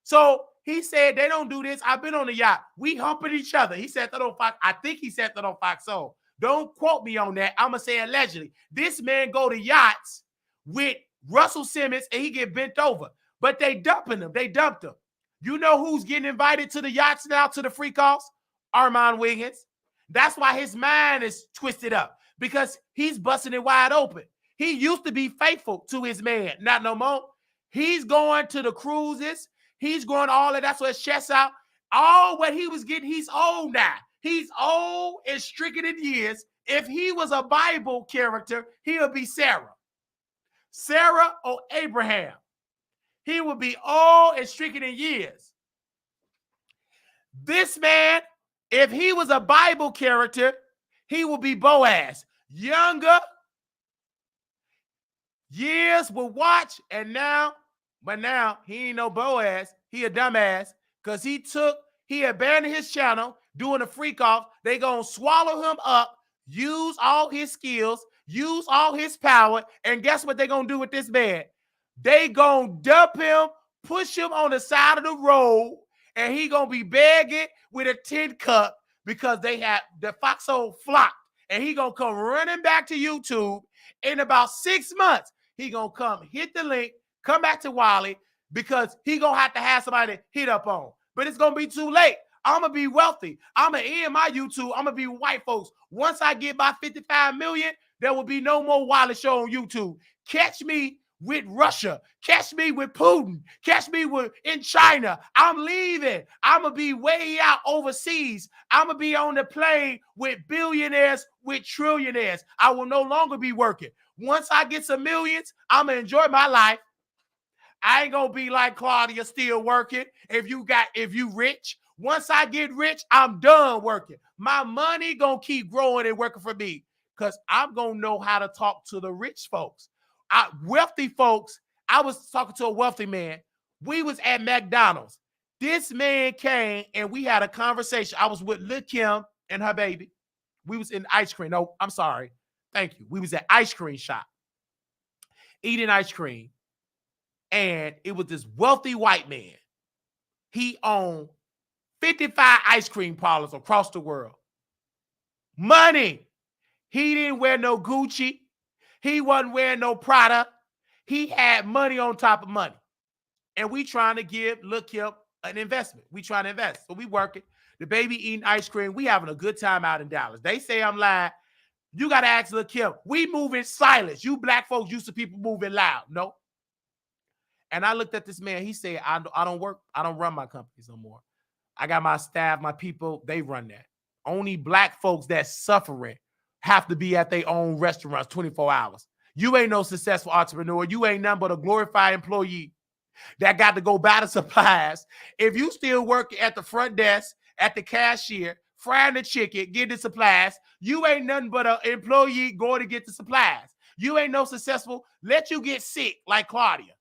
So he said, they don't do this. I've been on the yacht. We humping each other. He said that on Fox. I think he said that on Fox Soul. Don't quote me on that. I'm going to say allegedly. This man go to yachts with Russell Simmons and he get bent over. But they dumping him. They dumped him. You know who's getting invited to the yachts now, to the freak offs? Armand Wiggins. That's why his mind is twisted up, because he's busting it wide open. He used to be faithful to his man. Not no more. He's going to the cruises. He's going all of that's what chest out. All what he was getting, he's old now. He's old and stricken in years. If he was a Bible character, he'll be Sarah. Sarah or Abraham. He will be old and stricken in years. This man, if he was a Bible character, he will be Boaz. Younger, years will watch, and now, but now he ain't no Boaz. He a dumbass because he abandoned his channel doing a freak off. They gonna swallow him up, use all his skills, use all his power, and guess what they gonna do with this man? They gonna dump him, push him on the side of the road, and he gonna be begging with a tin cup because they have the Foxhole flocked, and he gonna come running back to YouTube in about 6 months. He gonna come hit the link, come back to Wally because he gonna have somebody to hit up on. But it's gonna be too late. I'm gonna be wealthy. I'm gonna end my YouTube. I'm gonna be white folks. Once I get my 55 million, there will be no more Wally show on YouTube. Catch me with Russia. Catch me with Putin. Catch me in China. I'm leaving. I'm gonna be way out overseas. I'm gonna be on the plane with billionaires, with trillionaires. I will no longer be working. Once I get some millions, I'm gonna enjoy my life. I ain't gonna be like Claudia, still working. If you rich, once I get rich, I'm done working. My money gonna keep growing and working for me because I'm gonna know how to talk to the rich folks. Wealthy folks. I was talking to a wealthy man. We was at McDonald's. This man came and we had a conversation. I was with Lil Kim and her baby. We was in ice cream. No, I'm sorry. Thank you. We was at ice cream shop eating ice cream. And it was this wealthy white man. He owned 55 ice cream parlors across the world. Money. He didn't wear no Gucci. He wasn't wearing no Prada. He had money on top of money. And we trying to give Lil Kim an investment. We trying to invest. So we working. The baby eating ice cream. We having a good time out in Dallas. They say I'm lying. You got to ask Lil Kim. We move in silence. You black folks used to people moving loud. No. And I looked at this man. He said, I don't work. I don't run my companies no more. I got my staff, my people. They run that. Only black folks that's suffering have to be at their own restaurants 24 hours. You ain't no successful entrepreneur. You ain't nothing but a glorified employee that got to go buy the supplies. If you still work at the front desk, at the cashier, frying the chicken, getting the supplies, you ain't nothing but an employee going to get the supplies. You ain't no successful. Let you get sick like Claudia.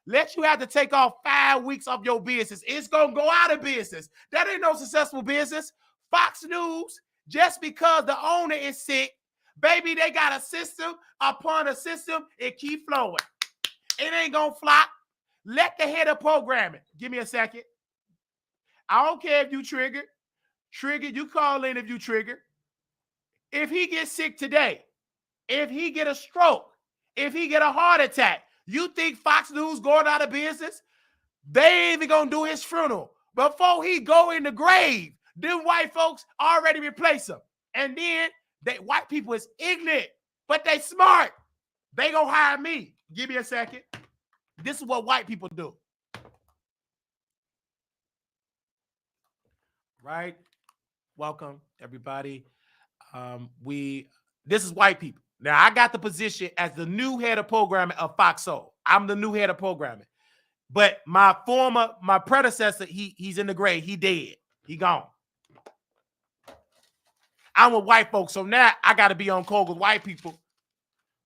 Let you have to take off 5 weeks of your business. It's going to go out of business. That ain't no successful business. Fox News, just because the owner is sick, baby, they got a system upon a system. It keep flowing. It ain't going to flop. Let the head of programming. Give me a second. I don't care if you triggered. You call in if you trigger. If he gets sick today, if he get a stroke, if he get a heart attack, you think Fox News going out of business? They ain't even gonna do his funeral. Before he go in the grave, them white folks already replace him. And then white people is ignorant, but they smart. They gonna hire me. Give me a second. This is what white people do. Right? Welcome, everybody. This is white people. Now, I got the position as the new head of programming of Foxhole. I'm the new head of programming. But my predecessor, he's in the grave. He dead. He gone. I'm with white folks, so now I got to be on call with white people.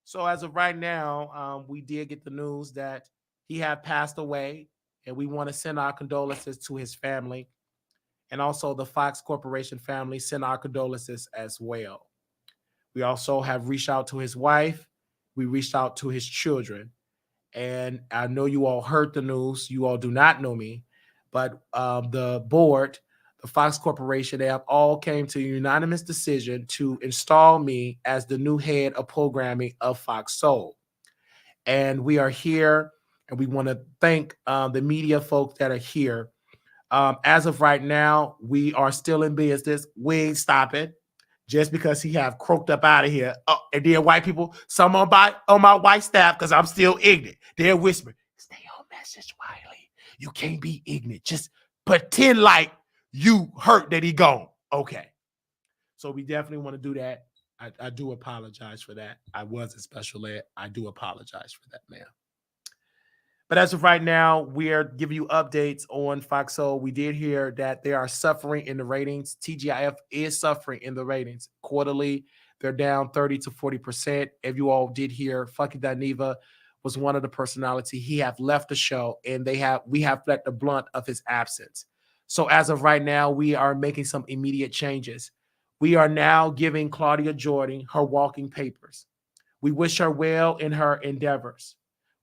So as of right now, we did get the news that he had passed away, and we want to send our condolences to his family. And also the Fox Corporation family, send our condolences as well. We also have reached out to his wife. We reached out to his children. And I know you all heard the news. You all do not know me. But the board, the Fox Corporation, they have all came to a unanimous decision to install me as the new head of programming of Fox Soul. And we are here, and we want to thank the media folks that are here. As of right now, we are still in business. We ain't stopping. Just because he have croaked up out of here. Oh, and then white people, some on my white staff, because I'm still ignorant, they'll whisper, stay on message, Wiley. You can't be ignorant. Just pretend like you hurt that he gone. Okay. So we definitely want to do that. I do apologize for that. I was in special ed. I do apologize for that, ma'am. But as of right now, we are giving you updates on Foxhole. We did hear that they are suffering in the ratings. TGIF is suffering in the ratings. Quarterly, they're down 30 to 40%. If you all did hear, Fucky Daniva was one of the personality. He have left the show, and we have felt the blunt of his absence. So as of right now, we are making some immediate changes. We are now giving Claudia Jordan her walking papers. We wish her well in her endeavors.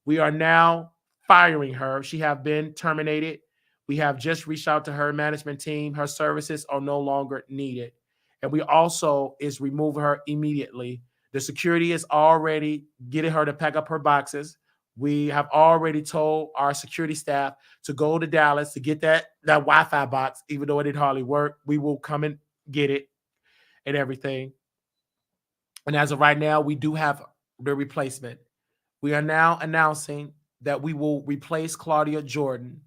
We are now firing her. She have been terminated. We have just reached out to her management team. Her services are no longer needed. And we also is removing her immediately. The security is already getting her to pack up her boxes. We have already told our security staff to go to Dallas to get that Wi-Fi box, even though it didn't hardly work. We will come and get it and everything. And as of right now, we do have the replacement. We are now announcing that we will replace Claudia Jordan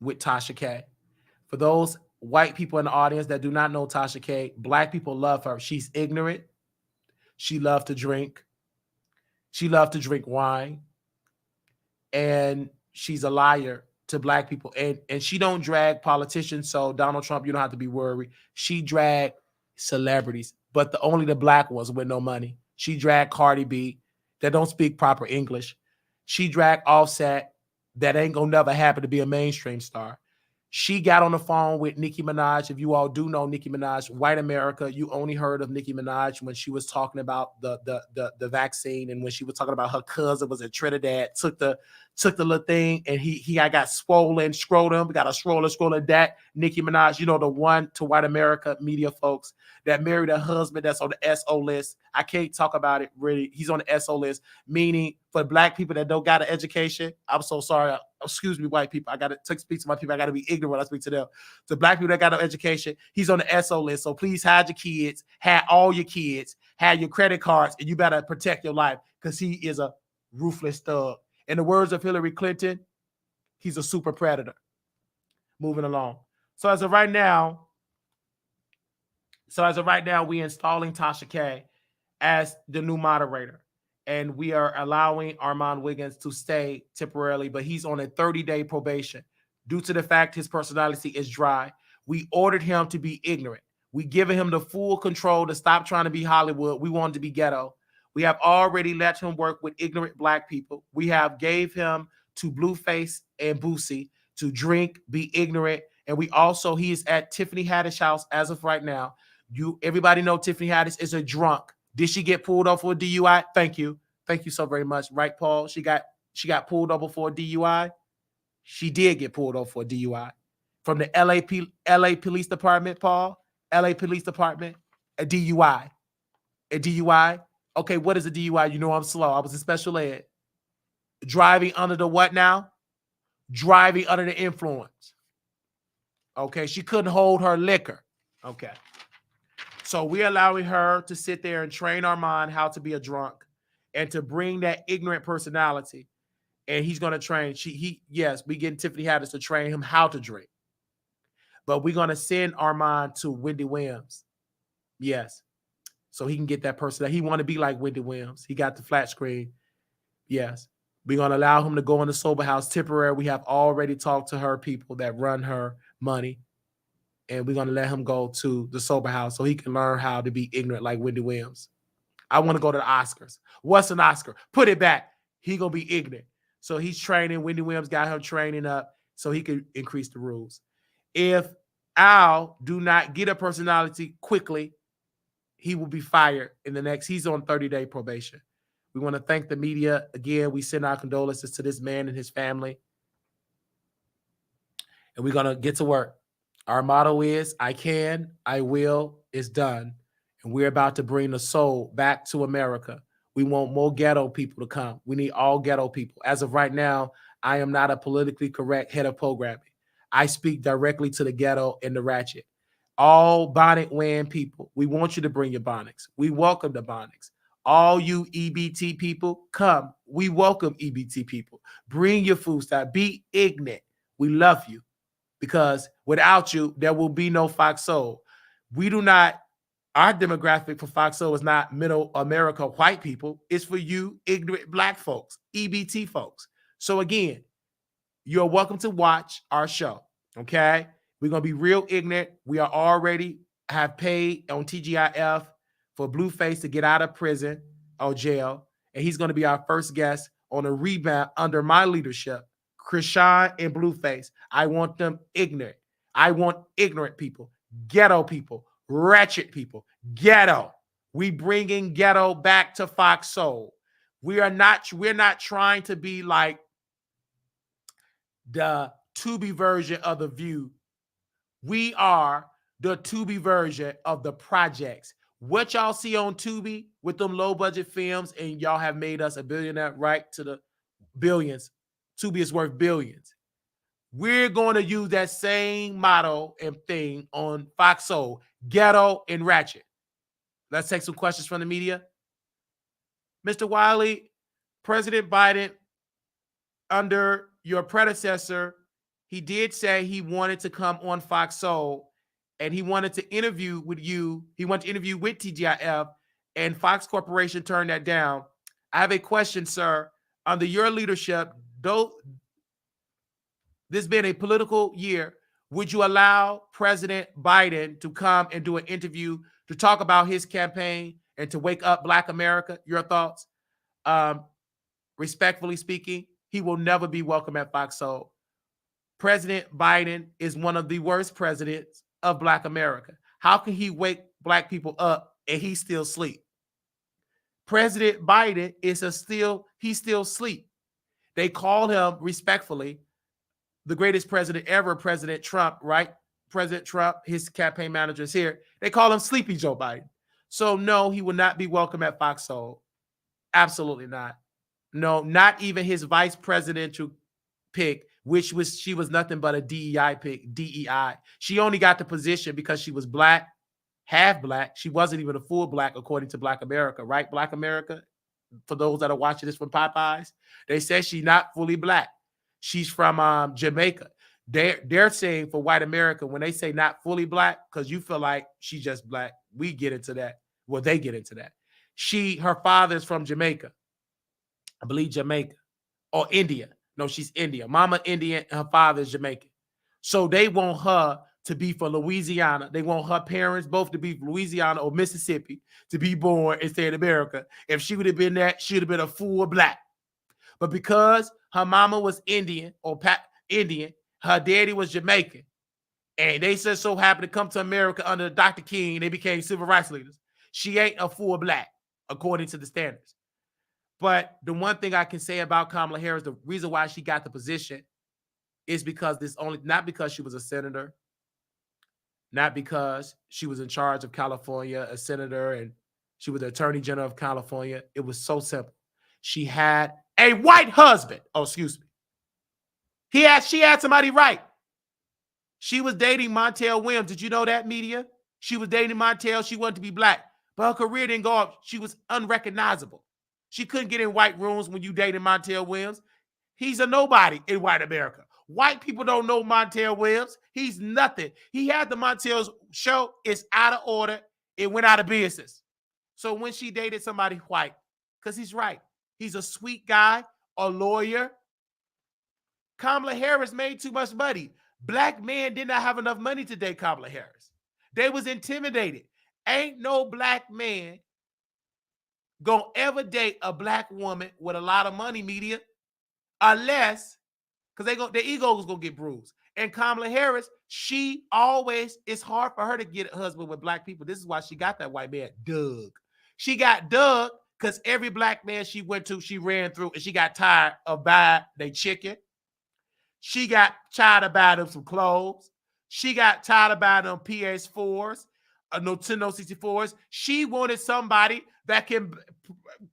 with Tasha K. For those white people in the audience that do not know Tasha K, black people love her. She's ignorant. She loves to drink. She loves to drink wine. And she's a liar to black people. And she don't drag politicians. So Donald Trump, you don't have to be worried. She drag celebrities, but only the black ones with no money. She drag Cardi B that don't speak proper English. She drag Offset that ain't gonna never happen to be a mainstream star. She got on the phone with Nicki Minaj. If you all do know Nicki Minaj, white America, you only heard of Nicki Minaj when she was talking about the vaccine, and when she was talking about her cousin was in Trinidad, took the little thing, and he got swollen scrotum, got a swollen that Nicki Minaj, you know, the one to white America media folks that married a husband that's on the SO list. I can't talk about it really. He's on the SO list, meaning for black people that don't got an education. I'm so sorry. Excuse me, white people. I got to speak to my people. I got to be ignorant when I speak to them. To black people that got no education, he's on the SO list. So please hide your kids, have all your kids, have your credit cards, and you better protect your life because he is a ruthless thug. In the words of Hillary Clinton, he's a super predator. Moving along. So as of right now, we installing Tasha K as the new moderator. And we are allowing Armand Wiggins to stay temporarily, but he's on a 30-day probation. Due to the fact his personality is dry, we ordered him to be ignorant. We given him the full control to stop trying to be Hollywood. We wanted to be ghetto. We have already let him work with ignorant black people. We have gave him to Blueface and Boosie to drink, be ignorant. And he is at Tiffany Haddish house as of right now. Everybody know Tiffany Haddish is a drunk. Did she get pulled over for a DUI? Thank you so very much. Right, Paul? She got pulled over for a DUI. She did get pulled over for a DUI from the LA Police Department. Paul, LA Police Department, a DUI. Okay, what is a DUI? You know I'm slow. I was in special ed. Driving under the what now? Driving under the influence. Okay, she couldn't hold her liquor. Okay. So we're allowing her to sit there and train Armand how to be a drunk and to bring that ignorant personality. And he's going to train. We getting Tiffany Haddish to train him how to drink. But we're going to send Armand to Wendy Williams. Yes. So he can get that person that he want to be like Wendy Williams. He got the flat screen. Yes. We're going to allow him to go in the sober house temporary. We have already talked to her people that run her money. And we're going to let him go to the sober house so he can learn how to be ignorant like Wendy Williams. I want to go to the Oscars. What's an Oscar? Put it back. He going to be ignorant. So he's training. Wendy Williams got him training up so he can increase the rules. If Al do not get a personality quickly, he will be fired he's on 30-day probation. We want to thank the media. Again, we send our condolences to this man and his family. And we're going to get to work. Our motto is, I can, I will, it's done. And we're about to bring the soul back to America. We want more ghetto people to come. We need all ghetto people. As of right now, I am not a politically correct head of programming. I speak directly to the ghetto and the ratchet. All bonnet wearing people, we want you to bring your bonnets. We welcome the bonnets. All you EBT people, come. We welcome EBT people. Bring your food stuff. Be ignorant. We love you. Because without you, there will be no Fox Soul. We do not Our demographic for Foxo is not middle America white people. It's for you ignorant black folks, EBT folks. So again, you're welcome to watch our show. Okay. We're going to be real ignorant. We are already have paid on TGIF for Blueface to get out of prison or jail. And he's going to be our first guest on a rebound under my leadership. Krishan and Blueface. I want them ignorant. I want ignorant people, ghetto people, wretched people, ghetto. We bringing ghetto back to Fox Soul. We're not trying to be like the Tubi version of The View. We are the Tubi version of the projects. What y'all see on Tubi with them low budget films, and y'all have made us a billionaire, right? To the billions. Tubi is worth billions. We're going to use that same motto and thing on Fox Soul, ghetto and ratchet. Let's take some questions from the media. Mr. Wiley, President Biden, under your predecessor, he did say he wanted to come on Fox Soul and he wanted to interview with you. He wanted to interview with TGIF, and Fox Corporation turned that down. I have a question, sir. Under your leadership, though this being a political year, would you allow President Biden to come and do an interview to talk about his campaign and to wake up Black America? Your thoughts? Respectfully speaking, he will never be welcome at Fox Soul. President Biden is one of the worst presidents of Black America. How can he wake Black people up and he still sleep? President Biden he still sleep. They call him respectfully the greatest president ever, President Trump, right? President Trump, his campaign manager is here. They call him Sleepy Joe Biden. So no, he will not be welcome at Fox Soul. Absolutely not. No, not even his vice presidential pick, she was nothing but a DEI pick, DEI. She only got the position because she was Black, half Black. She wasn't even a full Black according to Black America, right? Black America, for those that are watching this from Popeyes, they say she's not fully Black. She's from Jamaica. They're saying for white America, when they say not fully Black, because you feel like she's just Black, we get into that. Well, they get into that. Her father's from Jamaica. I believe Jamaica or India. No, she's India. Mama Indian, and her father is Jamaican. So they want her to be for Louisiana. They want her parents both to be Louisiana or Mississippi to be born and stay in America. If she would have been that, she would have been a full Black. But because her mama was Indian or Indian, her daddy was Jamaican, and they just so happened to come to America under Dr. King, they became civil rights leaders. She ain't a full Black according to the standards. But the one thing I can say about Kamala Harris, the reason why she got the position is because not because she was a senator, not because she was in charge of California, a senator, and she was the attorney general of California. It was so simple. She had a white husband. Oh, excuse me. She had somebody right. She was dating Montel Williams. Did you know that, media? She was dating Montel. She wanted to be Black, but her career didn't go up. She was unrecognizable. She couldn't get in white rooms when you dated Montel Williams. He's a nobody in white America. White people don't know Montel Williams. He's nothing. He had the Montel's show. It's out of order. It went out of business. So when she dated somebody white, because he's right, he's a sweet guy, a lawyer. Kamala Harris made too much money. Black men did not have enough money to date Kamala Harris. They was intimidated. Ain't no Black man gonna ever date a Black woman with a lot of money, media, unless because their ego is gonna get bruised. And Kamala Harris, it's hard for her to get a husband with Black people. This is why she got that white man, Doug. She got Doug because every Black man she went to, she ran through, and she got tired of buying their chicken. She got tired of buying them some clothes. She got tired of buying them PS4s, Nintendo 64s. She wanted somebody that can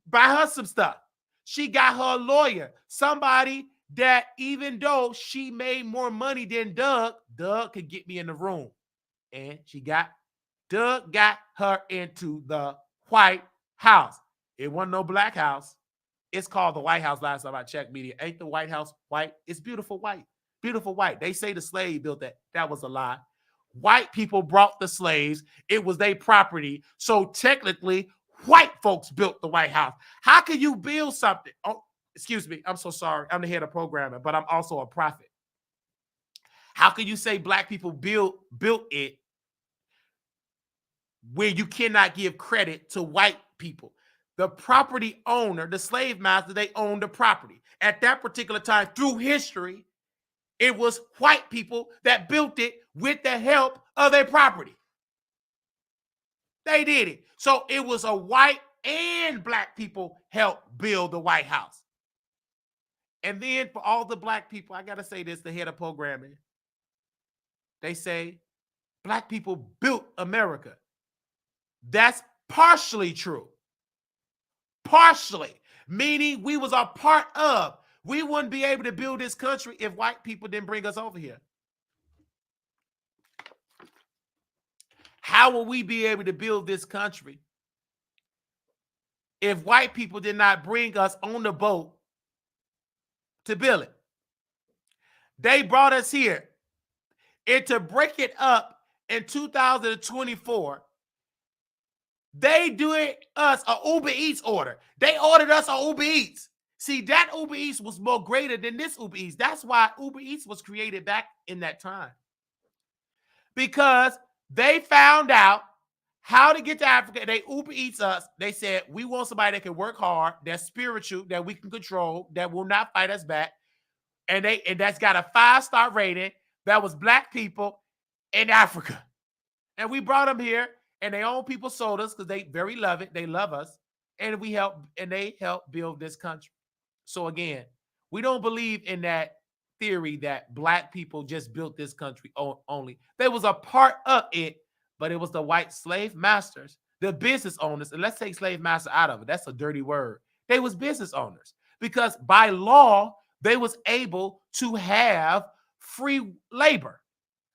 buy her some stuff. She got her a lawyer, somebody that even though she made more money than Doug could get me in the room. And Doug got her into the White House. It wasn't no Black house. It's called the White House last time I checked, media. Ain't the White House white? It's beautiful white. Beautiful white. They say the slave built that. That was a lie. White people brought the slaves. It was their property. So technically, white folks built the White House. How can you build something? Oh, excuse me. I'm so sorry. I'm the head of programming, but I'm also a prophet. How can you say black people built it where you cannot give credit to white people? The property owner, the slave master, they owned the property. At that particular time, through history, it was white people that built it with the help of their property. They did it. So it was a white and black people helped build the White House. And then for all the black people, I got to say this, the head of programming, they say black people built America. That's partially true. Partially, meaning we was a part of. We wouldn't be able to build this country if white people didn't bring us over here. How will we be able to build this country if white people did not bring us on the boat to build it? They brought us here. And to break it up in 2024, they do us an Uber Eats order. They ordered us an Uber Eats. See, that Uber Eats was more greater than this Uber Eats. That's why Uber Eats was created back in that time. Because they found out how to get to Africa. They Uber Eats us. They said, we want somebody that can work hard, that's spiritual, that we can control, that will not fight us back. And that's got a 5-star rating. That was black people in Africa. And we brought them here, and they own people sold us because they very love it. They love us. And they help build this country. So again, we don't believe in that theory that black people just built this country only. They was a part of it, but it was the white slave masters, the business owners. And let's take slave master out of it. That's a dirty word. They was business owners because by law, they was able to have free labor.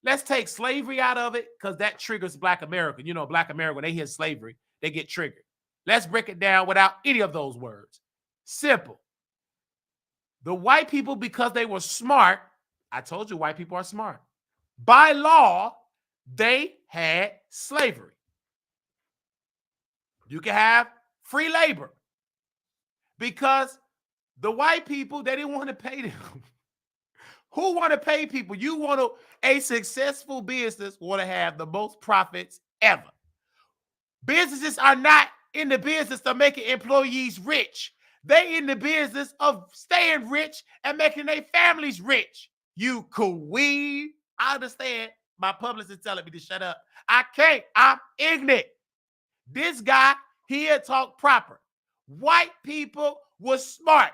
Let's take slavery out of it because that triggers black America. You know, black America, when they hear slavery, they get triggered. Let's break it down without any of those words. Simple. The white people, because they were smart, I told you white people are smart. By law, they had slavery. You can have free labor because the white people, they didn't want to pay them. Who want to pay people? You want a successful business want to have the most profits ever. Businesses are not in the business of making employees rich. They in the business of staying rich and making their families rich. You queen. I understand. My publicist is telling me to shut up. I can't. I'm ignorant. This guy, he had talked proper. White people were smart.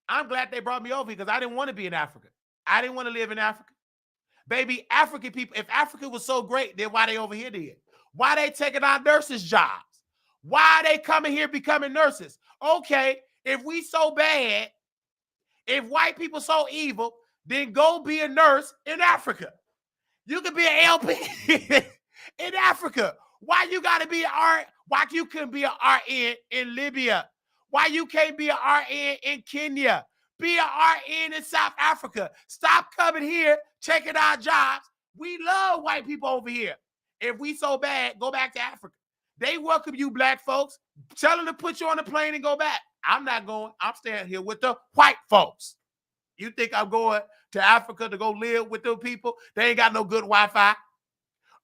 I'm glad they brought me over here because I didn't want to be in Africa. I didn't want to live in Africa. Baby, African people, if Africa was so great, then why they over here then? Why they taking our nurses' jobs? Why are they coming here becoming nurses? Okay, if we so bad, if white people so evil, then go be a nurse in Africa. You can be an LP in Africa. Why you got to be an RN? Why you couldn't be an RN in Libya? Why you can't be an RN in Kenya? Be an RN in South Africa. Stop coming here, taking our jobs. We love white people over here. If we so bad, go back to Africa. They welcome you, black folks. Tell them to put you on the plane and go back. I'm not going. I'm staying here with the white folks. You think I'm going to Africa to go live with them people? They ain't got no good Wi-Fi.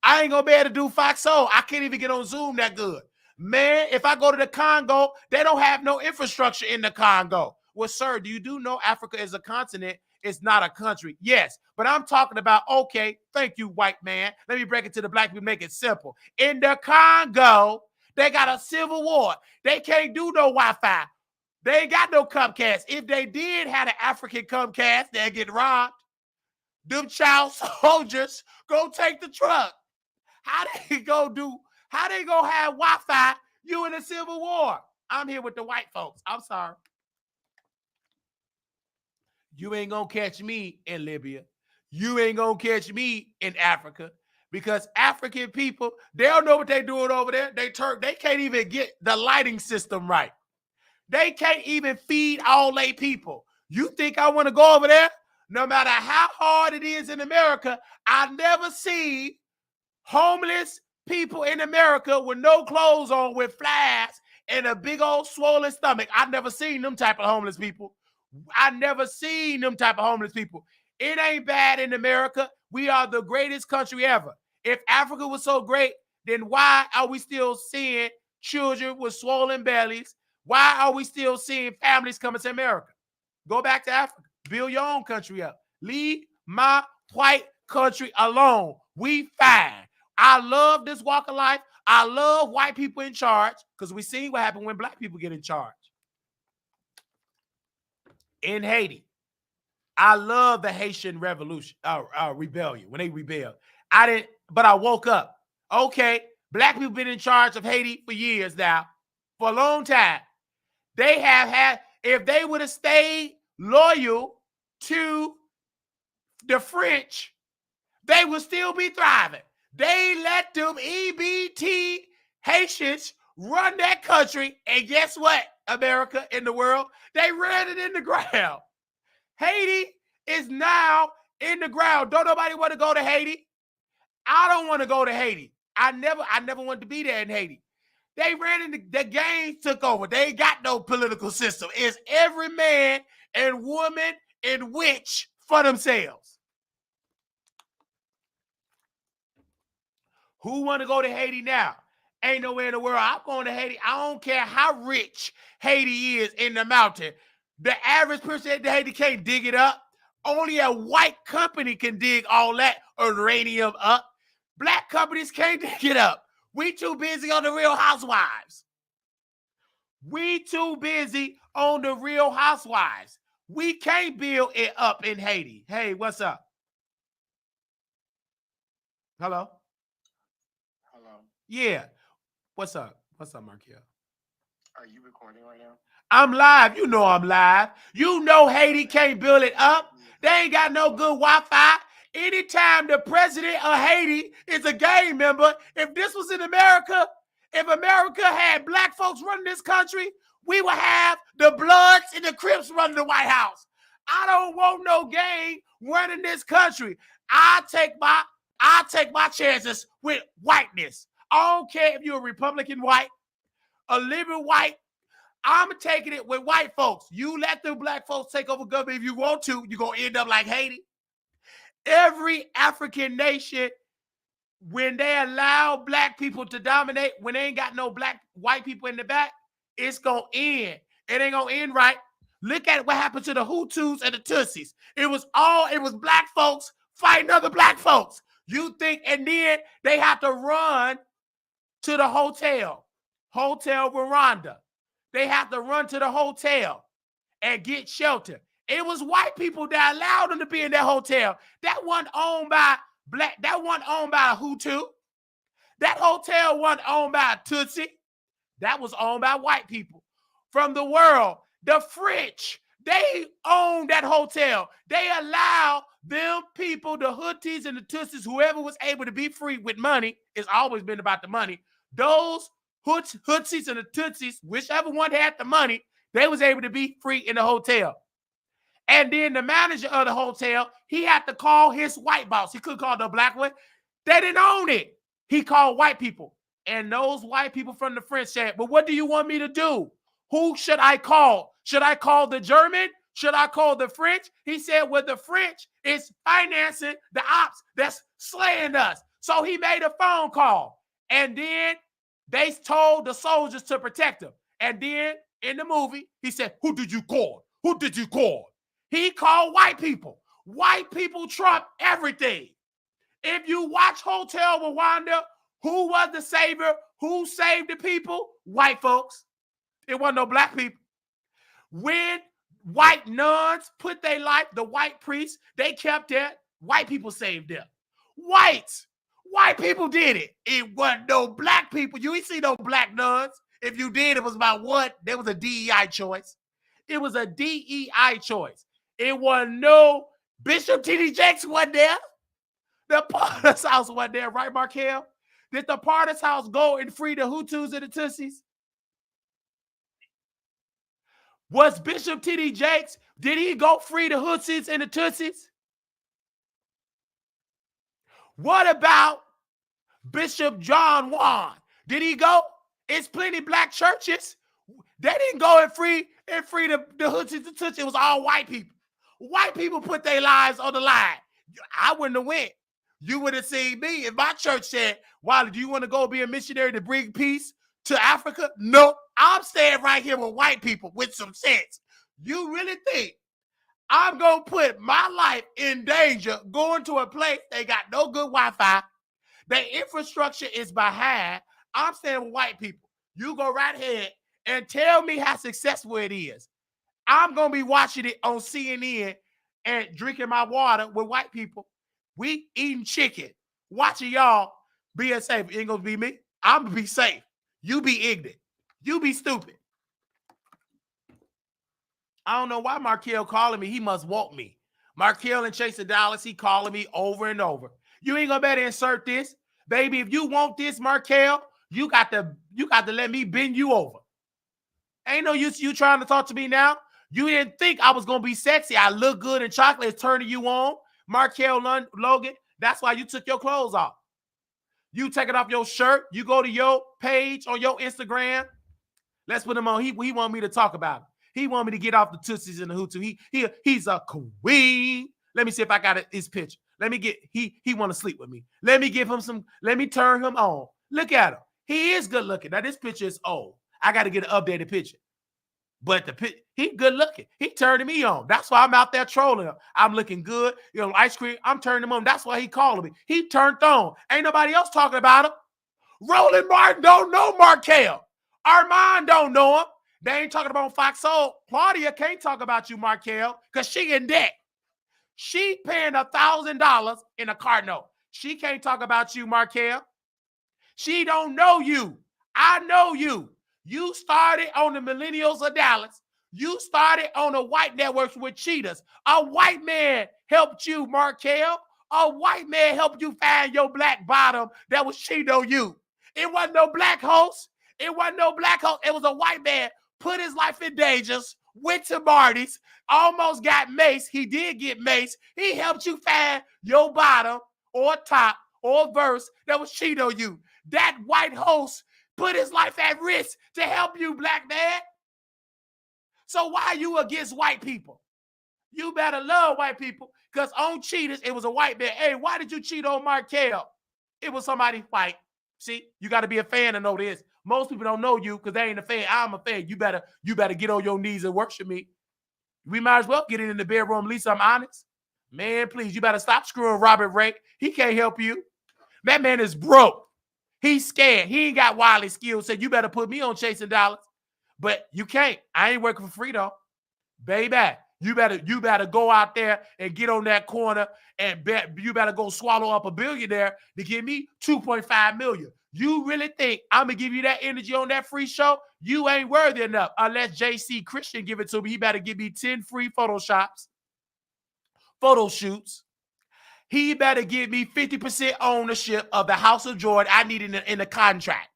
I ain't going to be able to do Foxhole. I can't even get on Zoom that good. Man, if I go to the Congo, they don't have no infrastructure in the Congo. Well, sir, do you know Africa is a continent? It's not a country. Yes, but I'm talking about, okay, thank you, white man. Let me break it to the black people, make it simple. In the Congo, they got a civil war. They can't do no Wi-Fi. They ain't got no Comcast. If they did have an African Comcast, they'd get robbed. Them child soldiers go take the truck. How they gonna have Wi-Fi? You in a civil war. I'm here with the white folks. I'm sorry. You ain't gonna catch me in Libya. You ain't gonna catch me in Africa because African people, they don't know what they're doing over there. They can't even get the lighting system right. They can't even feed all their people. You think I want to go over there? No matter how hard it is in America, I never see Homeless people in America with no clothes on, with flies and a big old swollen stomach. I've never seen them type of homeless people. I never seen them type of homeless people. It ain't bad in America. We are the greatest country ever. If Africa was so great, then why are we still seeing children with swollen bellies? Why are we still seeing families coming to America? Go back to Africa. Build your own country up. Leave my white country alone. We fine. I love this walk of life. I love white people in charge because we see what happened when black people get in charge. In Haiti, I love the Haitian revolution, rebellion, when they rebelled. But I woke up. Okay, black people been in charge of Haiti for years now, for a long time. They have had, if they would have stayed loyal to the French, they would still be thriving. They let them EBT Haitians run that country, and guess what, America and the world? They ran it in the ground. Haiti is now in the ground. Don't nobody want to go to Haiti. I don't want to go to Haiti. I never wanted to be there in Haiti. They ran in the gang took over. They ain't got no political system. It's every man and woman and witch for themselves. Who want to go to Haiti now? Ain't nowhere in the world. I'm going to Haiti. I don't care how rich Haiti is in the mountain. The average person in Haiti can't dig it up. Only a white company can dig all that uranium up. Black companies can't dig it up. We too busy on the Real Housewives. We too busy on the Real Housewives. We can't build it up in Haiti. Hey, what's up? Hello? Hello. Yeah. What's up? What's up, Markel? Are you recording right now? I'm live. You know I'm live. You know Haiti can't build it up. They ain't got no good Wi-Fi. Anytime the president of Haiti is a gang member, if this was in America, if America had black folks running this country, we would have the Bloods and the Crips running the White House. I don't want no gang running this country. I take my chances with whiteness. I don't care if you're a Republican white, a liberal white. I'm taking it with white folks. You let the black folks take over government if you want to, you're going to end up like Haiti. Every African nation, when they allow black people to dominate, when they ain't got no white people in the back, it's going to end. It ain't going to end right. Look at what happened to the Hutus and the Tutsis. It was black folks fighting other black folks. You think, and then they have to run to the Hotel Rwanda. They have to run to the hotel and get shelter. It was white people that allowed them to be in that hotel. That wasn't owned by black. That wasn't owned by a Hutu. That hotel wasn't owned by a Tutsi. That was owned by white people from the world. The French, they owned that hotel. They allowed them people, the Hutus and the Tutsis, whoever was able to be free with money, it's always been about the money. Those Hutsis and the Tutsis, whichever one had the money, they was able to be free in the hotel. And then the manager of the hotel, he had to call his white boss. He couldn't call the black one. They didn't own it. He called white people. And those white people from the French said, but what do you want me to do? Who should I call? Should I call the German? Should I call the French? He said, well, the French is financing the ops that's slaying us. So he made a phone call. And then they told the soldiers to protect him. And then in the movie, he said, who did you call? Who did you call? He called white people. White people trump everything. If you watch Hotel Rwanda, who was the savior? Who saved the people? White folks. It wasn't no black people. When white nuns put their life, the white priests, they kept that. White people saved them. White people did it. It wasn't no black people. You ain't see no black nuns. If you did, it was about what? There was a DEI choice. It was a DEI choice. It wasn't no Bishop T.D. Jakes wasn't there. The Potter's house wasn't there, right, Markel? Did the Potter's house go and free the Hutus and the Tutsis? Was Bishop T.D. Jakes, did he go free the Hutus and the Tutsis? What about Bishop John Juan. Did he go? It's plenty black churches. They didn't go and free the hoochies and toochies. It was all white people. White people put their lives on the line. I wouldn't have went. You would have seen me if my church said, Wiley, do you want to go be a missionary to bring peace to Africa? No, I'm staying right here with white people with some sense. You really think I'm going to put my life in danger going to a place they got no good Wi-Fi? Their infrastructure is behind. I'm staying with white people. You go right ahead and tell me how successful it is. I'm going to be watching it on CNN and drinking my water with white people. We eating chicken, watching y'all being safe. It ain't going to be me. I'm going to be safe. You be ignorant. You be stupid. I don't know why Markel calling me. He must want me. Markel and Chase Dallas, he calling me over and over. You ain't going to better insert this. Baby, if you want this, Markel, you got to let me bend you over. Ain't no use you trying to talk to me now. You didn't think I was going to be sexy. I look good and chocolate is turning you on. Markel Logan, that's why you took your clothes off. You take it off your shirt. You go to your page on your Instagram. Let's put him on. He want me to talk about it. He want me to get off the Tootsies and the Hutu. He's a queen. Let me see if I got his picture. Let me get, he want to sleep with me. Let me give him some, let me turn him on. Look at him. He is good looking. Now this picture is old. I got to get an updated picture. But he good looking. He turning me on. That's why I'm out there trolling him. I'm looking good. You know, ice cream. I'm turning him on. That's why he calling me. He turned on. Ain't nobody else talking about him. Roland Martin don't know Markel. Armand don't know him. They ain't talking about Fox Soul. Claudia can't talk about you, Markel, because she in debt. She paying $1,000 in a car note. She can't talk about you, Markel. She don't know you. I know you. You started on the Millennials of Dallas. You started on the white networks with cheaters. A white man helped you, Markel. A white man helped you find your black bottom that was cheating on you. It wasn't no black host. It wasn't no black host. It was a white man put his life in danger, went to Marty's, almost got maced. He did get maced. He helped you find your bottom or top or verse that was cheating on you. That white host put his life at risk to help you, black man. So why are you against white people? You better love white people, because on cheaters, it was a white man. Hey, why did you cheat on Markel? It was somebody white. See, you got to be a fan to know this. Most people don't know you because they ain't a fan. I'm a fan. You better get on your knees and worship me. We might as well get it in the bedroom. At least I'm honest. Man, please, you better stop screwing Robert Ray. He can't help you. That man is broke. He's scared. He ain't got wily skills. Said, you better put me on chasing dollars. But you can't. I ain't working for free, though. Baby, you better go out there and get on that corner and bet you better go swallow up a billionaire to give me $2.5 million. You really think I'm going to give you that energy on that free show? You ain't worthy enough. Unless JC Christian give it to me, he better give me 10 free photo shoots. He better give me 50% ownership of the House of Jordan I need in the contract.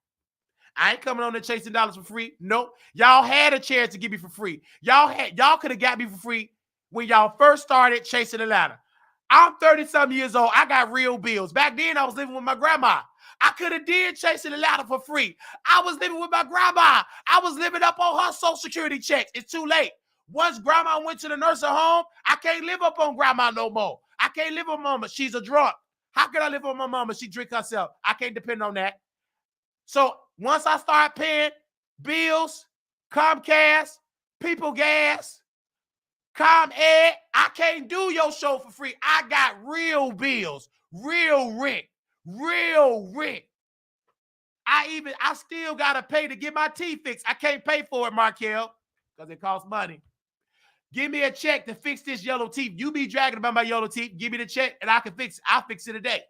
I ain't coming on there chasing dollars for free. Nope. Y'all had a chance to give me for free. Y'all could have got me for free when y'all first started chasing Atlanta. I'm 30-something years old. I got real bills. Back then, I was living with my grandma. I could have did chasing Atlanta for free. I was living with my grandma. I was living up on her Social Security checks. It's too late. Once grandma went to the nursing home, I can't live up on grandma no more. I can't live on mama. She's a drunk. How can I live on my mama? She drink herself. I can't depend on that. So once I start paying bills, Comcast, People Gas, ComEd, I can't do your show for free. I got real bills, real rent. I still got to pay to get my teeth fixed. I can't pay for it, Markel, because it costs money. Give me a check to fix this yellow teeth. You be dragging about my yellow teeth. Give me the check and I can fix it. I'll fix it today.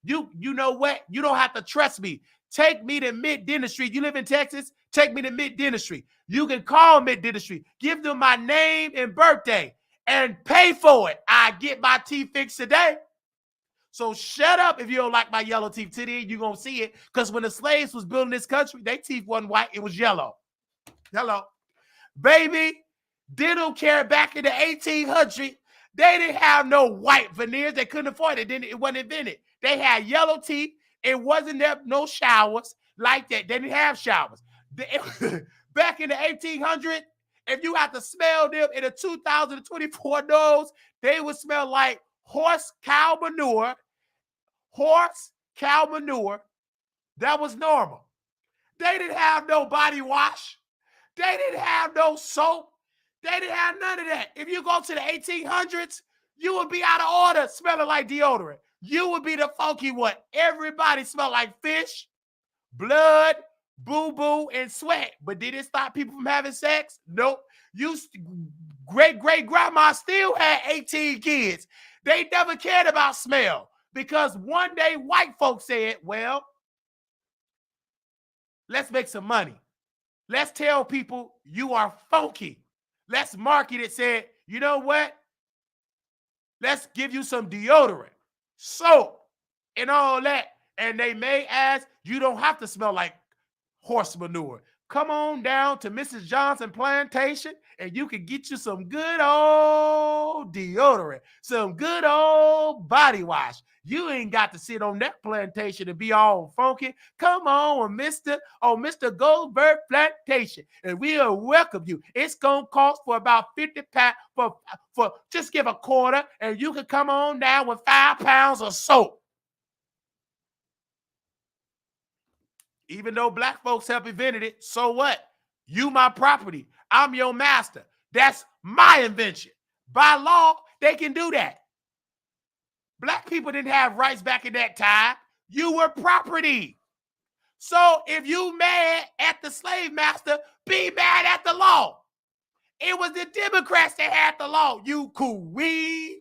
You know what? You don't have to trust me. Take me to Mid Dentistry. You live in Texas? Take me to Mid Dentistry. You can call Mid Dentistry. Give them my name and birthday and pay for it. I get my teeth fixed today. So shut up if you don't like my yellow teeth. Today you're going to see it, because when the slaves was building this country, their teeth wasn't white. It was yellow. Hello. Baby, dental care back in the 1800s, they didn't have no white veneers. They couldn't afford it. It wasn't invented. They had yellow teeth. It wasn't there no showers like that. They didn't have showers. Back in the 1800s, if you had to smell them in the 2024 nose, they would smell like horse cow manure. Horse cow manure. That was normal. They didn't have no body wash. They didn't have no soap. They didn't have none of that. If you go to the 1800s, you would be out of order smelling like deodorant. You would be the funky one. Everybody smelled like fish, blood, boo-boo, and sweat. But did it stop people from having sex? Nope. Great-great-grandma still had 18 kids. They never cared about smell because one day white folks said, well, let's make some money. Let's tell people you are funky. Let's market it, said, you know what? Let's give you some deodorant, soap, and all that. And they may ask, you don't have to smell like horse manure. Come on down to Mrs. Johnson Plantation and you can get you some good old deodorant, some good old body wash. You ain't got to sit on that plantation and be all funky. Come on, Mr. Goldberg Plantation, and we'll welcome you. It's gonna cost for about 50 pounds for just give a quarter, and you can come on down with 5 pounds of soap. Even though black folks have invented it, so what? You my property. I'm your master. That's my invention. By law, they can do that. Black people didn't have rights back in that time. You were property. So if you mad at the slave master, be mad at the law. It was the Democrats that had the law. You queen.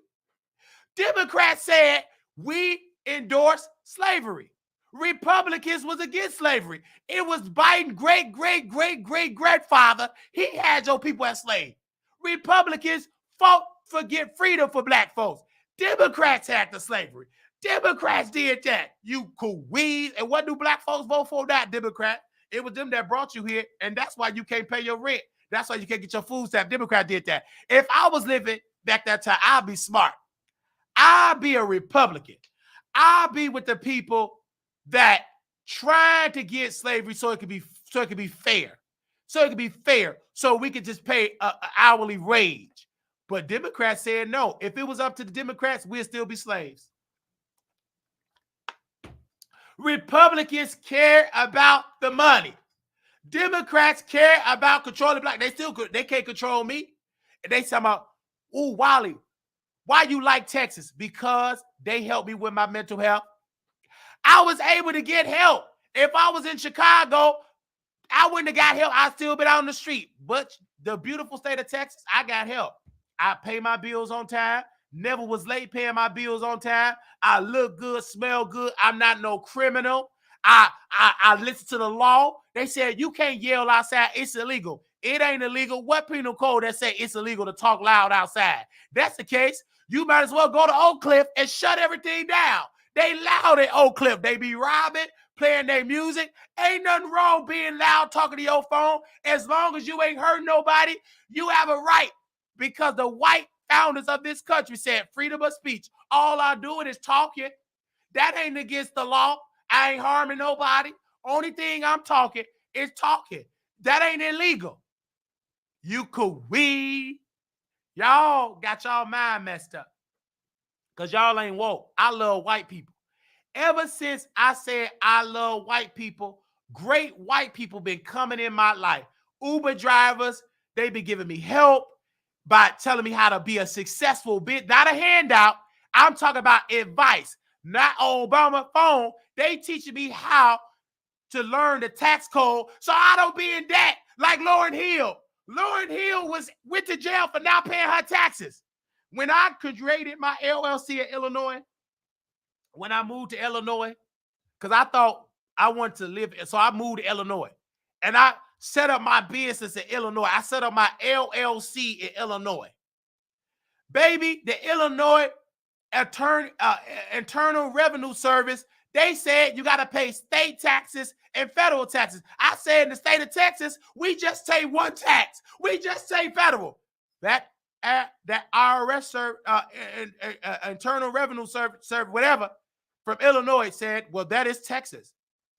Democrats said we endorse slavery. Republicans was against slavery. It was Biden's great-great-great-great-grandfather. He had your people as slaves. Republicans fought for get freedom for black folks. Democrats had the slavery. Democrats did that. You queens. And what do black folks vote for? Not Democrat. It was them that brought you here, and that's why you can't pay your rent. That's why you can't get your food stamp. Democrat did that. If I was living back that time, I'd be smart. I'll be a Republican. I'll be with the people that tried to get slavery so it could be fair. So it could be fair. So we could just pay an hourly wage. But Democrats said no. If it was up to the Democrats, we'd still be slaves. Republicans care about the money. Democrats care about controlling black. They can't control me. And they say about, ooh, Wally, why you like Texas? Because they helped me with my mental health. I was able to get help. If I was in Chicago, I wouldn't have got help. I'd still been out on the street. But the beautiful state of Texas, I got help. I pay my bills on time. Never was late paying my bills on time. I look good, smell good. I'm not no criminal. I listen to the law. They said you can't yell outside. It's illegal. It ain't illegal. What penal code that say it's illegal to talk loud outside? That's the case. You might as well go to Oak Cliff and shut everything down. They loud at Oak Cliff. They be robbing, playing their music. Ain't nothing wrong being loud, talking to your phone. As long as you ain't hurting nobody, you have a right. Because the white founders of this country said freedom of speech. All I do is talking. That ain't against the law. I ain't harming nobody. Only thing I'm talking is talking. That ain't illegal. You could weed. Y'all got y'all mind messed up. Because y'all ain't woke. I love white people. Ever since I said I love white people, great white people been coming in my life. Uber drivers, they been giving me help by telling me how to be a successful bit, not a handout. I'm talking about advice, not Obama phone. They teaching me how to learn the tax code so I don't be in debt like Lauryn Hill. Lauryn Hill went to jail for not paying her taxes. When I created my LLC in Illinois, when I moved to Illinois, because I thought I wanted to live, so I moved to Illinois. And I set up my business in Illinois. I set up my LLC in Illinois. Baby, the Illinois Internal Revenue Service, they said you got to pay state taxes and federal taxes. I said in the state of Texas, we just say one tax. We just say federal. That IRS Internal Revenue Service, whatever, from Illinois said, well, that is Texas.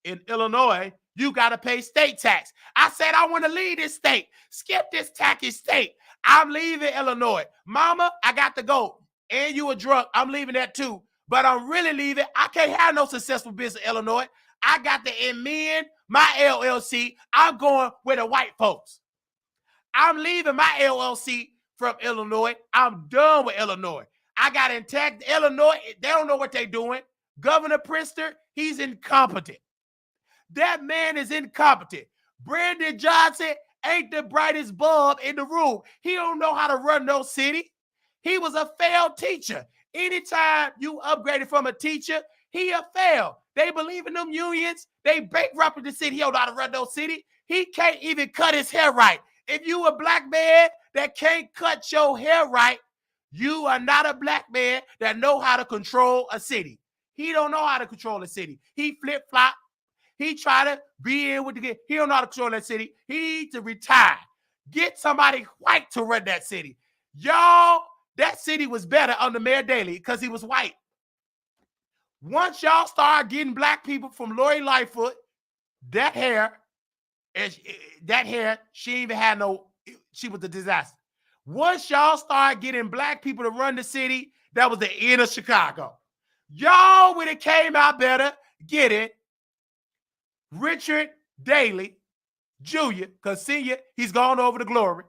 In Illinois, you got to pay state tax. I said, I want to leave this state. Skip this tacky state. I'm leaving Illinois. Mama, I got to go. And you a drunk. I'm leaving that too. But I'm really leaving. I can't have no successful business in Illinois. I got to amend my LLC. I'm going with the white folks. I'm leaving my LLC from Illinois. I'm done with Illinois. I got intact Illinois. They don't know what they're doing. Governor Priester, he's incompetent. That man is incompetent. Brandon Johnson ain't the brightest bulb in the room. He don't know how to run no city. He was a failed teacher. Anytime you upgraded from a teacher, he a fail. They believe in them unions. They bankrupted the city. He don't know how to run no city. He can't even cut his hair right. If you a black man that can't cut your hair right, you are not a black man that know how to control a city. He don't know how to control a city. He flip-flop. He try to be in with the game. He don't know how to control that city. He needs to retire. Get somebody white to run that city. Y'all, that city was better under Mayor Daley because he was white. Once y'all start getting black people from Lori Lightfoot, that hair, she even had no, she was a disaster. Once y'all start getting black people to run the city, that was the end of Chicago. Y'all, when it came out better, get it. Richard Daley Jr., because senior, he's gone over to glory.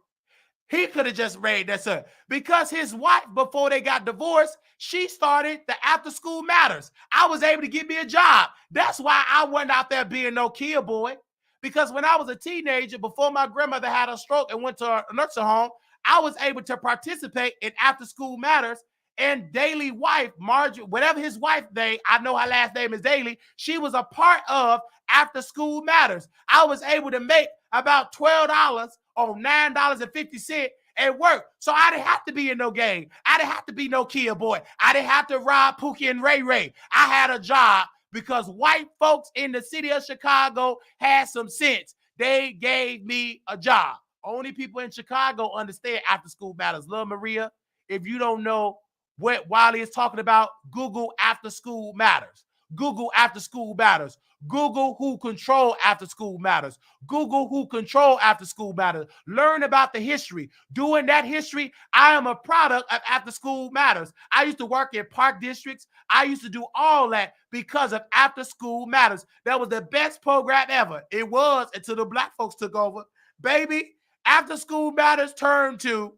He could have just raised that son. Because his wife, before they got divorced, she started the After School Matters. I was able to get me a job. That's why I wasn't out there being no kid boy. Because when I was a teenager, before my grandmother had a stroke and went to a nursing home, I was able to participate in After School Matters. And Daley wife, Marjorie, whatever his wife name, I know her last name is Daley, she was a part of After School Matters. I was able to make about $12 on $9.50 at work. So I didn't have to be in no game. I didn't have to be no kid boy. I didn't have to rob Pookie and Ray Ray. I had a job because white folks in the city of Chicago had some sense. They gave me a job. Only people in Chicago understand After School Matters. Lil Maria, if you don't know what Wiley is talking about, Google After School Matters. Google After School Matters. Google who control After School Matters. Google who control After School Matters. Learn about the history. Doing that history, I am a product of After School Matters. I used to work in park districts. I used to do all that because of After School Matters. That was the best program ever. It was until the black folks took over. Baby, After School Matters turned to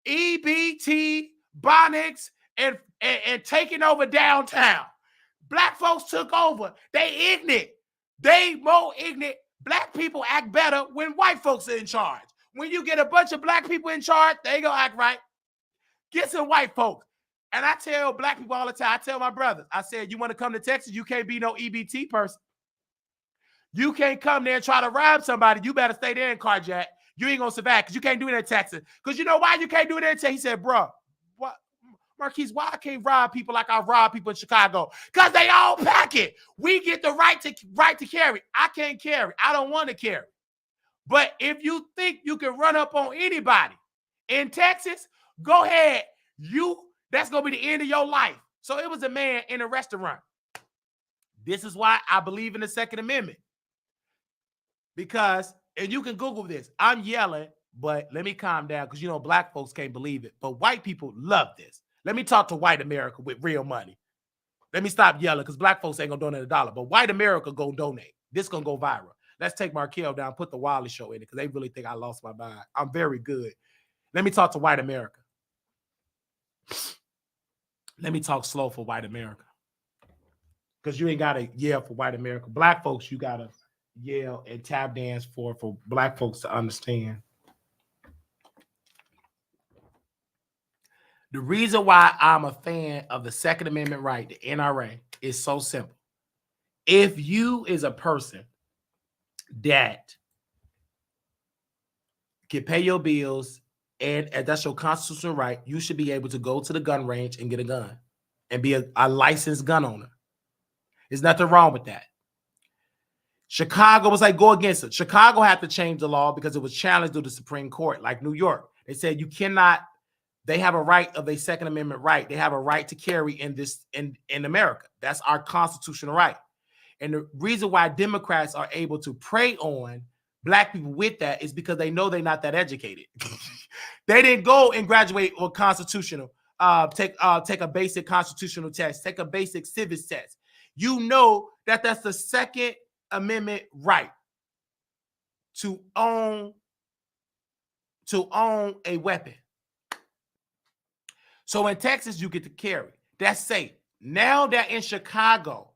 EBT, Bonics, and taking over downtown. Black folks took over. They ignorant. They more ignorant. Black people act better when white folks are in charge. When you get a bunch of black people in charge, they gonna act right. Get some white folks. And I tell black people all the time, I tell my brothers, I said, you want to come to Texas, you can't be no EBT person. You can't come there and try to rob somebody. You better stay there and carjack. You ain't gonna survive because you can't do it in Texas. Because you know why you can't do it in Texas? He said, bro, what? Marquise, why I can't rob people like I rob people in Chicago? Because they all pack it. We get the right to carry. I can't carry. I don't want to carry. But if you think you can run up on anybody in Texas, go ahead. That's going to be the end of your life. So it was a man in a restaurant. This is why I believe in the Second Amendment. Because, and you can Google this, I'm yelling, but let me calm down because, you know, black folks can't believe it. But white people love this. Let me talk to white America with real money. Let me stop yelling because black folks ain't going to donate $1. But white America going to donate. This going to go viral. Let's take Markel down, put the Wiley Show in it because they really think I lost my mind. I'm very good. Let me talk to white America. Let me talk slow for white America. Because you ain't got to yell for white America. Black folks, you got to yell and tap dance for black folks to understand. The reason why I'm a fan of the Second Amendment right, the NRA, is so simple. If you is a person that can pay your bills and that's your constitutional right, you should be able to go to the gun range and get a gun and be a licensed gun owner. There's nothing wrong with that. Chicago was like, go against it. Chicago had to change the law because it was challenged through the Supreme Court, like New York. They said you cannot They have a right of a Second Amendment right. They have a right to carry in America. That's our constitutional right. And the reason why Democrats are able to prey on black people with that is because they know they're not that educated. They didn't go and graduate on constitutional, take a basic constitutional test, take a basic civics test. You know that that's the Second Amendment right to own a weapon. So in Texas, you get to carry. That's safe. Now that in Chicago,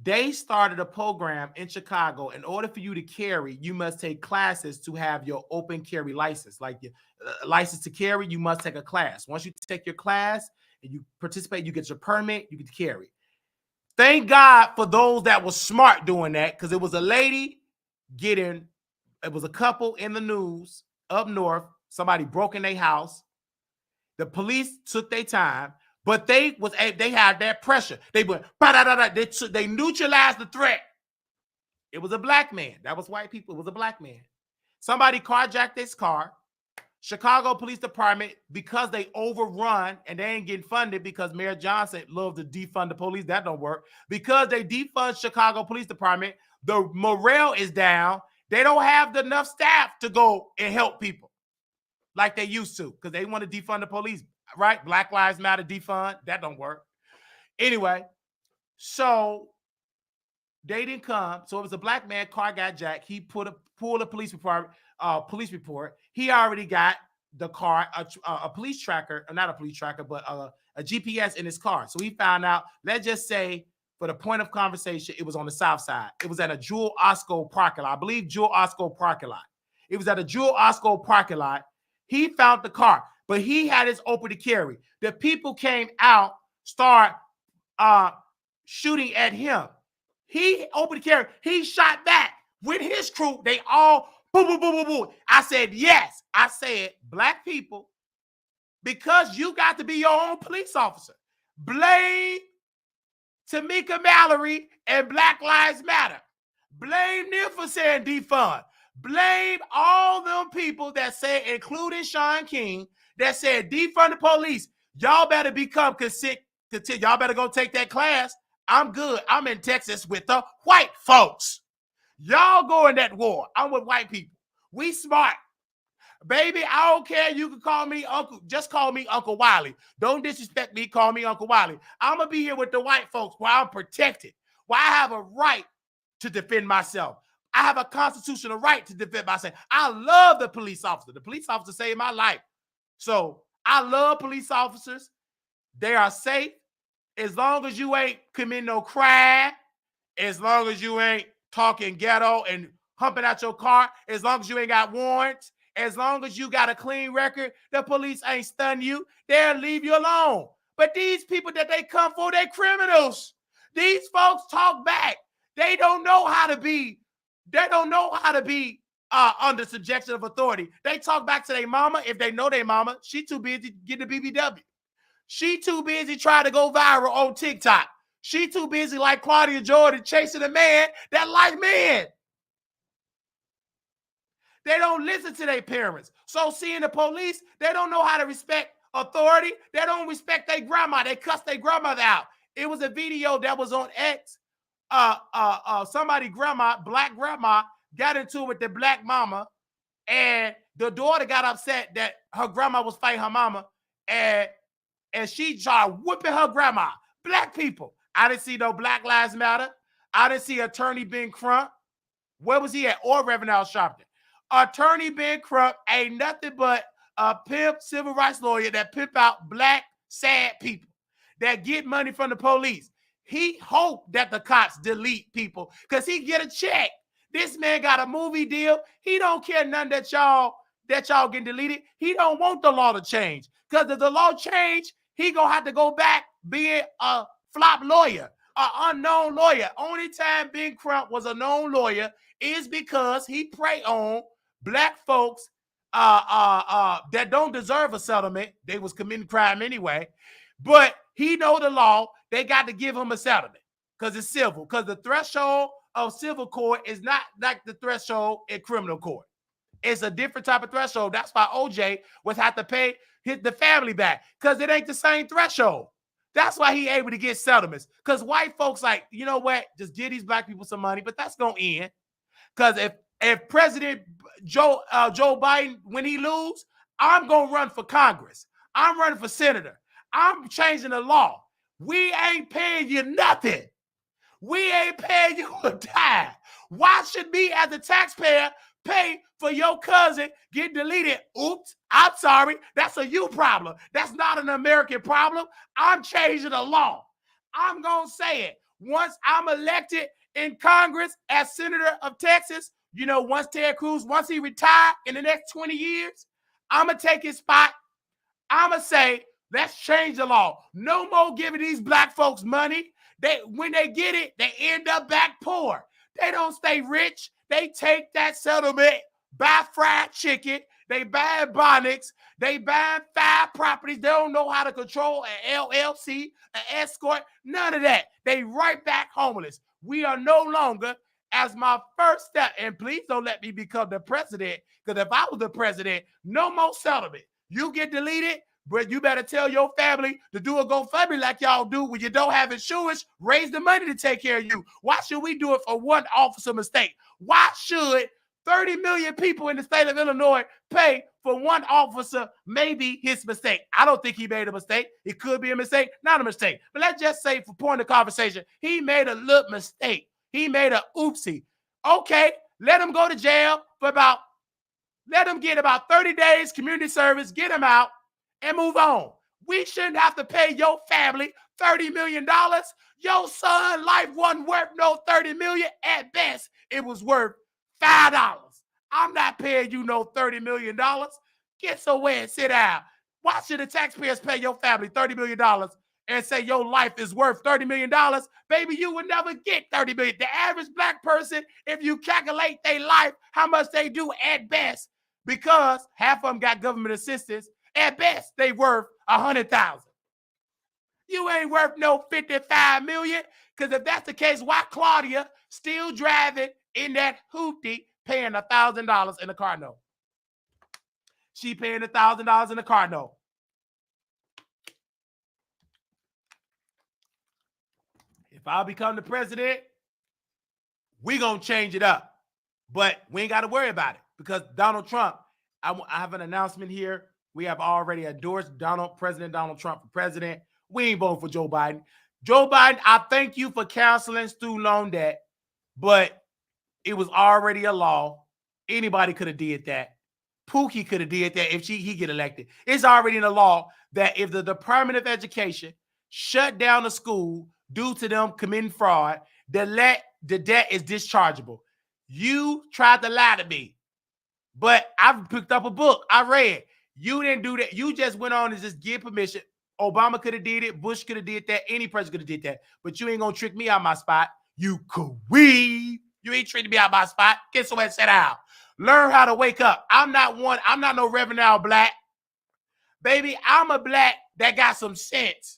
they started a program in Chicago. In order for you to carry, you must take classes to have your open carry license. Like your license to carry, you must take a class. Once you take your class and you participate, you get your permit, you get to carry. Thank God for those that were smart doing that, because it was a lady it was a couple in the news up north. Somebody broke in their house. The police took their time, but they had that pressure. They went, they neutralized the threat. It was a black man. That was white people. It was a black man. Somebody carjacked this car. Chicago Police Department, because they overrun and they ain't getting funded because Mayor Johnson loved to defund the police. That don't work. Because they defund Chicago Police Department, the morale is down. They don't have enough staff to go and help people like they used to, because they want to defund the police, right? Black Lives Matter defund. That don't work. Anyway, so they didn't come. So it was a black man, car got jacked. He pulled a police report. He already got the car, a police tracker, not a police tracker, but a GPS in his car. So he found out, let's just say, for the point of conversation, it was on the south side. It was at a Jewel Osco parking lot. I believe Jewel Osco parking lot. It was at a Jewel Osco parking lot. He found the car, but he had his open to carry. The people came out, start shooting at him. He opened the carry. He shot back with his crew. They all boom, boom, boom, boom, boom. I said, yes. I said, black people, because you got to be your own police officer. Blame Tamika Mallory and Black Lives Matter. Blame them for saying defund. Blame all them people that said, including Sean King, that said defund the police. Y'all better become consent. Y'all better go take that class. I'm good. I'm in Texas with the white folks. Y'all go in that war. I'm with white people. We smart. Baby, I don't care. You can call me Uncle. Just call me Uncle Wiley. Don't disrespect me. Call me Uncle Wiley. I'm going to be here with the white folks where I'm protected, where I have a right to defend myself. I have a constitutional right to defend myself. I love the police officer. The police officer saved my life. So I love police officers. They are safe. As long as you ain't committing no crime, as long as you ain't talking ghetto and humping out your car, as long as you ain't got warrants, as long as you got a clean record, the police ain't stun you. They'll leave you alone. But these people that they come for, they're criminals. These folks talk back. They don't know how to be. They don't know how to be under subjection of authority. They talk back to their mama. If they know their mama, she too busy getting the BBW. She too busy trying to go viral on TikTok. She too busy like Claudia Jordan chasing a man that like men. They don't listen to their parents. So seeing the police, they don't know how to respect authority. They don't respect their grandma. They cuss their grandmother out. It was a video that was on X. Somebody grandma, black grandma, got into it with the black mama, and the daughter got upset that her grandma was fighting her mama, and she started whooping her grandma. Black people. I didn't see no Black Lives Matter. I didn't see Attorney Ben Crump. Where was he at? Or Reverend Al Sharpton. Attorney Ben Crump ain't nothing but a pimp civil rights lawyer that pimp out black, sad people that get money from the police. He hoped that the cops delete people because he get a check. This man got a movie deal. He don't care none that y'all get deleted. He don't want the law to change, because if the law change, he gonna have to go back being a flop lawyer, an unknown lawyer. Only time Ben Crump was a known lawyer is because he prey on black folks that don't deserve a settlement. They was committing crime anyway, but he know the law. They got to give him a settlement because it's civil, because the threshold of civil court is not like the threshold in criminal court. It's a different type of threshold. That's why OJ was have to pay the family back, because it ain't the same threshold. That's why he able to get settlements. Because white folks like, you know what, just give these black people some money, but that's gonna end. Because if President Joe Biden, when he lose, I'm gonna run for Congress. I'm running for senator. I'm changing the law. We ain't paying you nothing. We ain't paying you a dime. Why should me as a taxpayer pay for your cousin get deleted? Oops, I'm sorry. That's a you problem. That's not an American problem. I'm changing the law. I'm going to say it. Once I'm elected in Congress as Senator of Texas, you know, once Ted Cruz, once he retired in the next 20 years, I'm going to take his spot. I'm going to say, let's change the law. No more giving these black folks money. When they get it, they end up back poor. They don't stay rich. They take that settlement, buy fried chicken. They buy Bonics. They buy 5 properties. They don't know how to control an LLC, an escort, none of that. They right back homeless. We are no longer, as my first step, and please don't let me become the president, because if I was the president, no more settlement. You get deleted, but you better tell your family to do a GoFundMe like y'all do when you don't have insurance. Raise the money to take care of you. Why should we do it for one officer mistake? Why should 30 million people in the state of Illinois pay for one officer, maybe his mistake? I don't think he made a mistake. It could be a mistake, not a mistake. But let's just say, for point of conversation, he made a little mistake. He made a oopsie. Okay, let him go to jail for let him get about 30 days community service, get him out, and move on. We shouldn't have to pay your family $30 million. Your son's life wasn't worth no $30 million. At best, it was worth $5. I'm not paying you no $30 million. Get somewhere and sit down. Why should the taxpayers pay your family $30 million and say your life is worth $30 million? Baby, you would never get $30 million. The average black person, if you calculate their life, how much they do at best, because half of them got government assistance, at best, they worth $100,000. You ain't worth no $55 million, because if that's the case, why Claudia still driving in that hoopty paying $1,000 in the car note? She paying $1,000 in the car note. If I become the president, we gonna change it up. But we ain't got to worry about it, because Donald Trump, I have an announcement here. We have already endorsed President Donald Trump for president. We ain't voting for Joe Biden. Joe Biden, I thank you for canceling student loan debt, but it was already a law. Anybody could have did that. Pookie could have did that if he get elected. It's already in the law that if the Department of Education shut down a school due to them committing fraud, the debt is dischargeable. You tried to lie to me, but I picked up a book. I read. You didn't do that. You just went on and just give permission. Obama could have did it. Bush could have did that. Any president could have did that. But you ain't going to trick me out my spot. You queen. You ain't treating me out my spot. Get somewhere and sit down. Learn how to wake up. I'm not no Reverend Al Black. Baby, I'm a black that got some sense.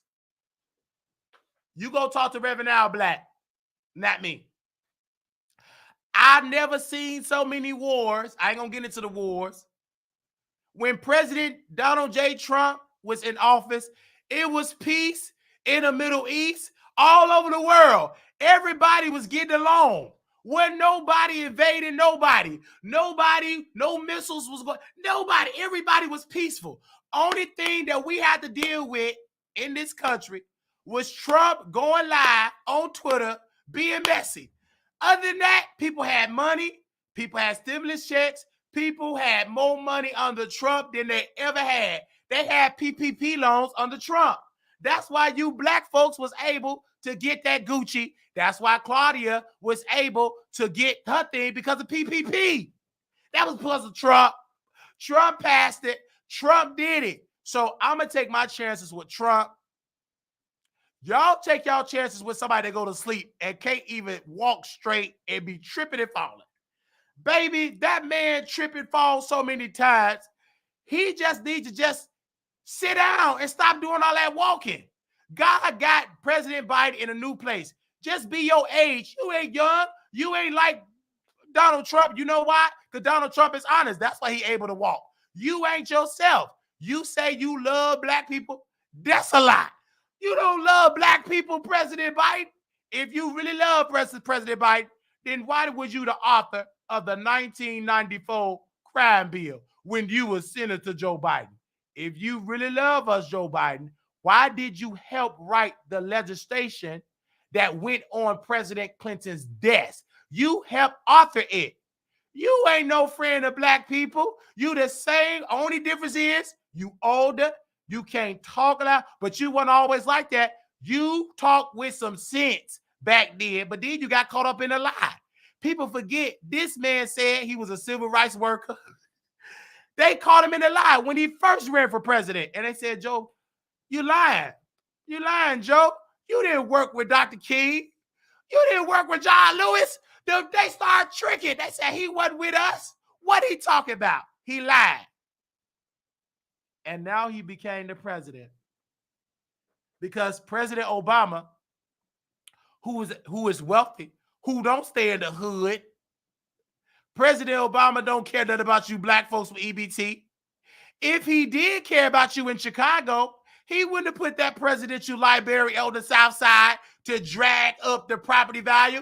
You go talk to Reverend Al Black, not me. I've never seen so many wars. I ain't gonna get into the wars. When President Donald J. Trump was in office, it was peace in the Middle East, all over the world. Everybody was getting along. Wasn't nobody invading nobody. Nobody, no missiles was going. Nobody, everybody was peaceful. Only thing that we had to deal with in this country was Trump going live on Twitter, being messy. Other than that, people had money. People had stimulus checks. People had more money under Trump than they ever had. They had PPP loans under Trump. That's why you black folks was able to get that Gucci. That's why Claudia was able to get her thing, because of PPP. That was because of Trump. Trump passed it. Trump did it. So I'm going to take my chances with Trump. Y'all take y'all chances with somebody that go to sleep and can't even walk straight and be tripping and falling. Baby, that man trip and fall so many times. He just needs to just sit down and stop doing all that walking. God got President Biden in a new place. Just be your age. You ain't young. You ain't like Donald Trump. You know why? Because Donald Trump is honest. That's why he able to walk. You ain't yourself. You say you love black people. That's a lie. You don't love black people, President Biden. If you really love President Biden, then why was you the author of the 1994 crime bill when you were Senator Joe Biden? If you really love us, Joe Biden, why did you help write the legislation that went on President Clinton's desk? You helped author it. You ain't no friend of black people. You the same. Only difference is you older. You can't talk a lot, but you weren't always like that. You talk with some sense back then, but then you got caught up in a lie. People forget this man said he was a civil rights worker. They caught him in a lie when he first ran for president. And they said, Joe, you lying. You lying, Joe. You didn't work with Dr. King. You didn't work with John Lewis. They started tricking. They said he wasn't with us. What he talking about? He lied. And now he became the president. Because President Obama, who is wealthy, who don't stay in the hood, President Obama don't care nothing about you black folks with EBT. If he did care about you in Chicago, he wouldn't have put that presidential library on the South Side to drag up the property value.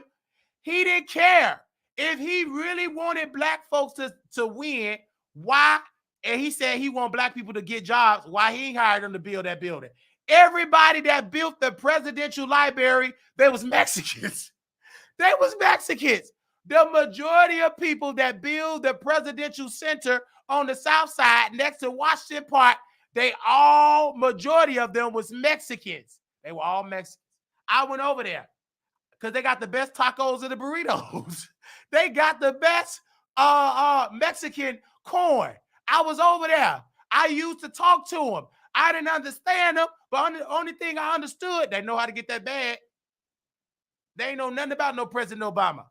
He didn't care. If he really wanted black folks to win, why? And he said he want black people to get jobs. Why he ain't hired them to build that building? Everybody that built the presidential library, they was Mexicans. They was Mexicans. The majority of people that build the presidential center on the South Side next to Washington Park, majority of them was Mexicans. They were all Mexicans. I went over there because they got the best tacos and the burritos. They got the best Mexican corn. I was over there. I used to talk to them. I didn't understand them, but the only thing I understood, they know how to get that bag. They ain't know nothing about no President Obama.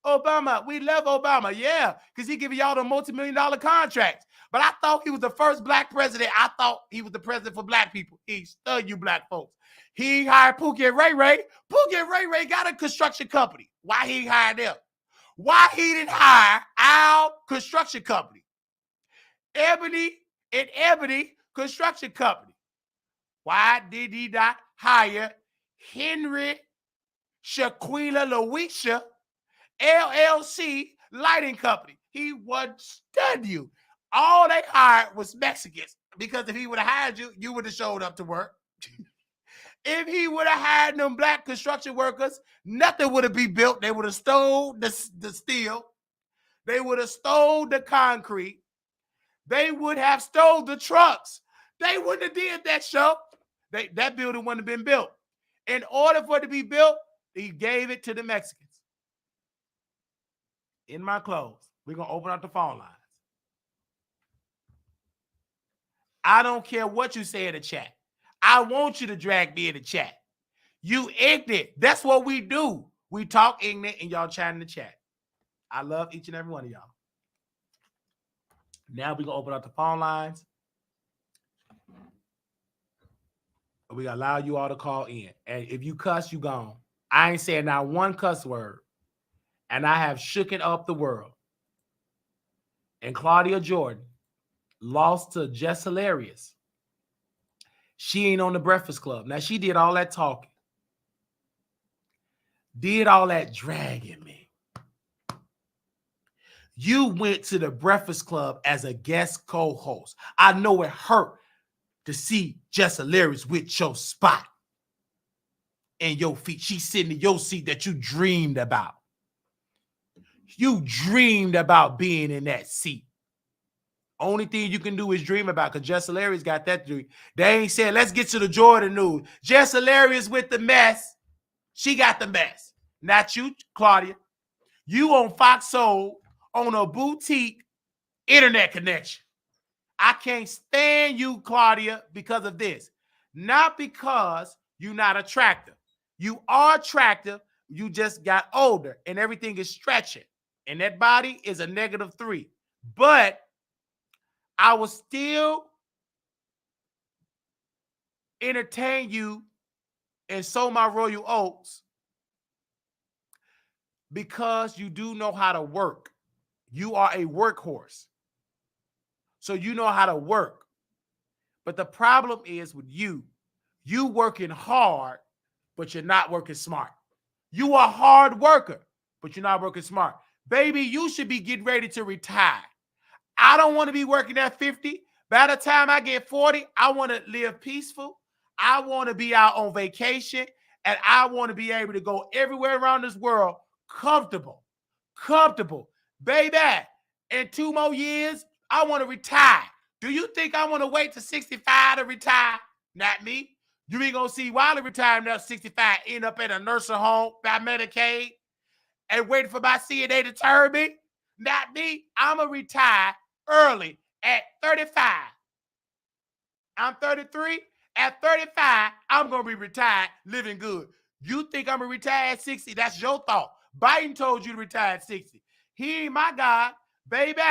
Obama, we love Obama, yeah, because he giving y'all the multi-million-dollar contracts. But I thought he was the first black president. I thought he was the president for black people. He studied you black folks. He hired Pookie and Ray Ray. Pookie and Ray Ray got a construction company. Why he hired them? Why he didn't hire our construction company? Ebony Construction Company. Why did he not hire Henry Shaquilla Louisa LLC Lighting Company? He would stud you. All they hired was Mexicans, because if he would have hired you, you would have showed up to work. If he would have hired them black construction workers, nothing would have been built. They would have stole the steel. They would have stole the concrete. They would have stole the trucks. They wouldn't have did that show. That building wouldn't have been built. In order for it to be built, he gave it to the Mexicans. In my clothes, we're going to open up the phone lines. I don't care what you say in the chat. I want you to drag me in the chat. You ignorant. That's what we do. We talk ignorant and y'all chat in the chat. I love each and every one of y'all. Now we're going to open up the phone lines. We going to allow you all to call in. And if you cuss, you gone. I ain't saying not one cuss word. And I have shooken up the world. And Claudia Jordan lost to Jess Hilarious. She ain't on the Breakfast Club. Now, she did all that talking. Did all that dragging me. You went to the Breakfast Club as a guest co-host. I know it hurt to see Jess Hilarious with your spot and your feet. She's sitting in your seat that you dreamed about. You dreamed about being in that seat. Only thing you can do is dream about, because Jess Hilarious got that dream. They ain't said, let's get to the Jordan news. Jess Hilarious with the mess. She got the mess. Not you, Claudia. You on Fox Soul on a boutique internet connection. I can't stand you, Claudia, because of this. Not because you're not attractive. You are attractive. You just got older and everything is stretching. And that body is a -3. But I will still entertain you and sow my royal oats because you do know how to work. You are a workhorse. So you know how to work. But the problem is with you working hard, but you're not working smart. You are a hard worker, but you're not working smart. Baby, you should be getting ready to retire. I don't want to be working at 50. By the time I get 40, I want to live peaceful. I want to be out on vacation, and I want to be able to go everywhere around this world comfortable. Comfortable. Baby, in 2 more years, I want to retire. Do you think I want to wait to 65 to retire? Not me. You ain't going to see Wiley retire now 65, end up in a nursing home by Medicaid and waiting for my CNA to turn me. Not me. I'm going to retire early at 35. I'm 33. At 35, I'm going to be retired living good. You think I'm going to retire at 60? That's your thought. Biden told you to retire at 60. He ain't my God. Baby,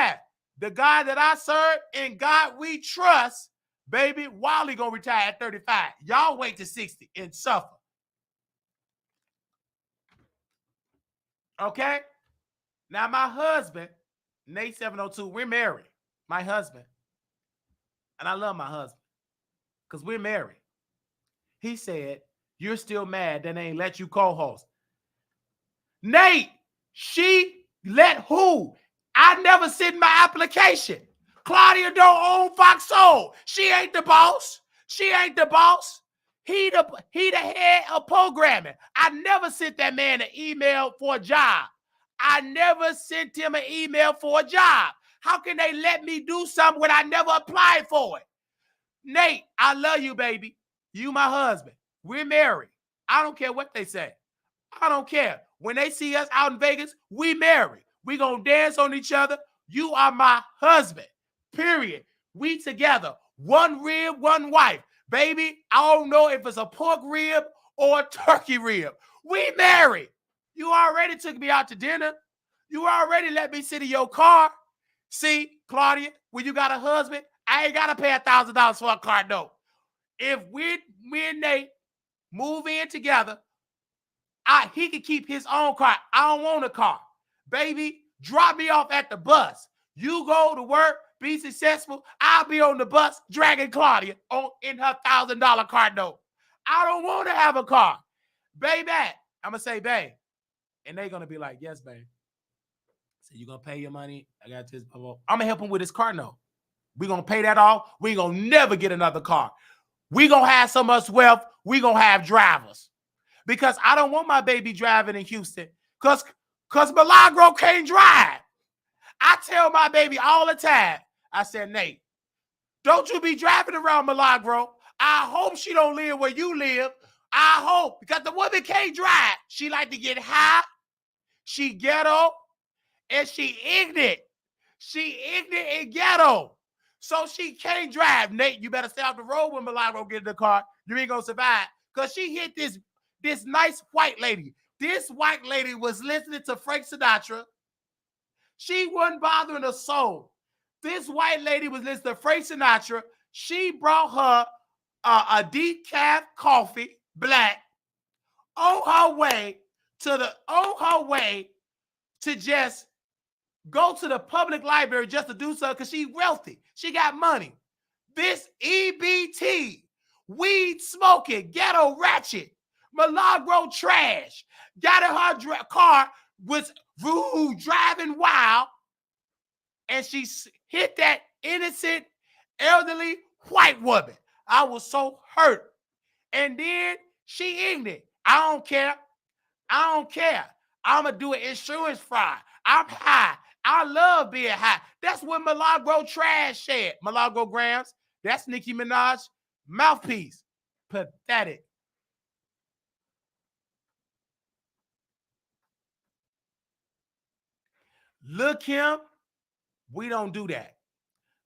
the God that I serve and God we trust, baby, Wally going to retire at 35. Y'all wait to 60 and suffer. Okay? Now, my husband, Nate 702, we're married. My husband. And I love my husband because we're married. He said, you're still mad that they ain't let you co-host. Nate, she let who? I never sent my application. Claudia don't own Fox Soul. She ain't the boss. She ain't the boss. He the head of programming. I never sent that man an email for a job. I never sent him an email for a job. How can they let me do something when I never applied for it? Nate, I love you, baby. You my husband. We're married. I don't care what they say. I don't care. When they see us out in Vegas, we married. We gonna dance on each other. You are my husband. Period. We together. One rib, one wife. Baby, I don't know if it's a pork rib or a turkey rib. We married. You already took me out to dinner. You already let me sit in your car. See, Claudia, when you got a husband, I ain't got to pay $1,000 for a car note. If me and Nate move in together, he can keep his own car. I don't want a car. Baby, drop me off at the bus. You go to work, be successful. I'll be on the bus dragging Claudia in her $1,000 car note. I don't want to have a car. Baby, I'm going to say, babe. And they're going to be like, yes, babe. So you going to pay your money? I got this. I'm going to help him with his car note. We're going to pay that off. We ain't going to never get another car. We're going to have so much wealth. We're going to have drivers. Because I don't want my baby driving in Houston. Because Milagro can't drive. I tell my baby all the time. I said, Nate, don't you be driving around Milagro. I hope she don't live where you live. I hope. Because the woman can't drive. She like to get high. She ghetto. And she ignorant. She ignorant and ghetto. So she can't drive. Nate, you better stay off the road when Milagro get in the car. You ain't going to survive. Because she hit this nice white lady. This white lady was listening to Frank Sinatra. She wasn't bothering her soul. This white lady was listening to Frank Sinatra. She brought her a decaf coffee, black, on her way to just go to the public library just to do something because she's wealthy. She got money. This EBT, weed smoking, ghetto ratchet, Milagro trash, got in her car, was rude, driving wild, and she hit that innocent, elderly white woman. I was so hurt. And then she ignorant. I don't care. I don't care. I'm going to do an insurance fraud. I'm high. I love being high. That's what Milagro trash said. Milagro Grams. That's Nicki Minaj mouthpiece. Pathetic. Lil' Kim, we don't do that.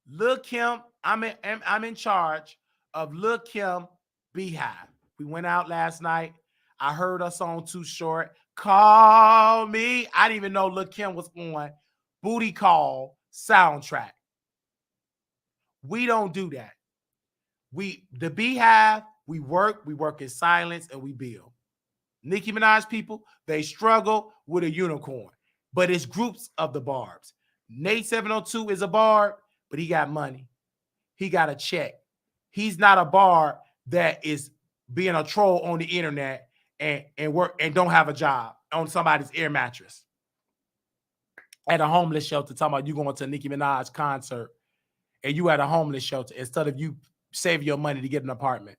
Lil' Kim, I'm in charge of Lil' Kim Beehive. We went out last night. I heard her song Too Short. Call me. I didn't even know Lil' Kim was on Booty Call soundtrack. We don't do that. The Beehive, we work in silence, and we build. Nicki Minaj people, they struggle with a unicorn, but it's groups of the barbs. Nate 702 is a barb, but he got money. He got a check. He's not a barb that is being a troll on the internet and work and don't have a job on somebody's air mattress at a homeless shelter. Talking about you going to a Nicki Minaj concert and you at a homeless shelter instead of you save your money to get an apartment.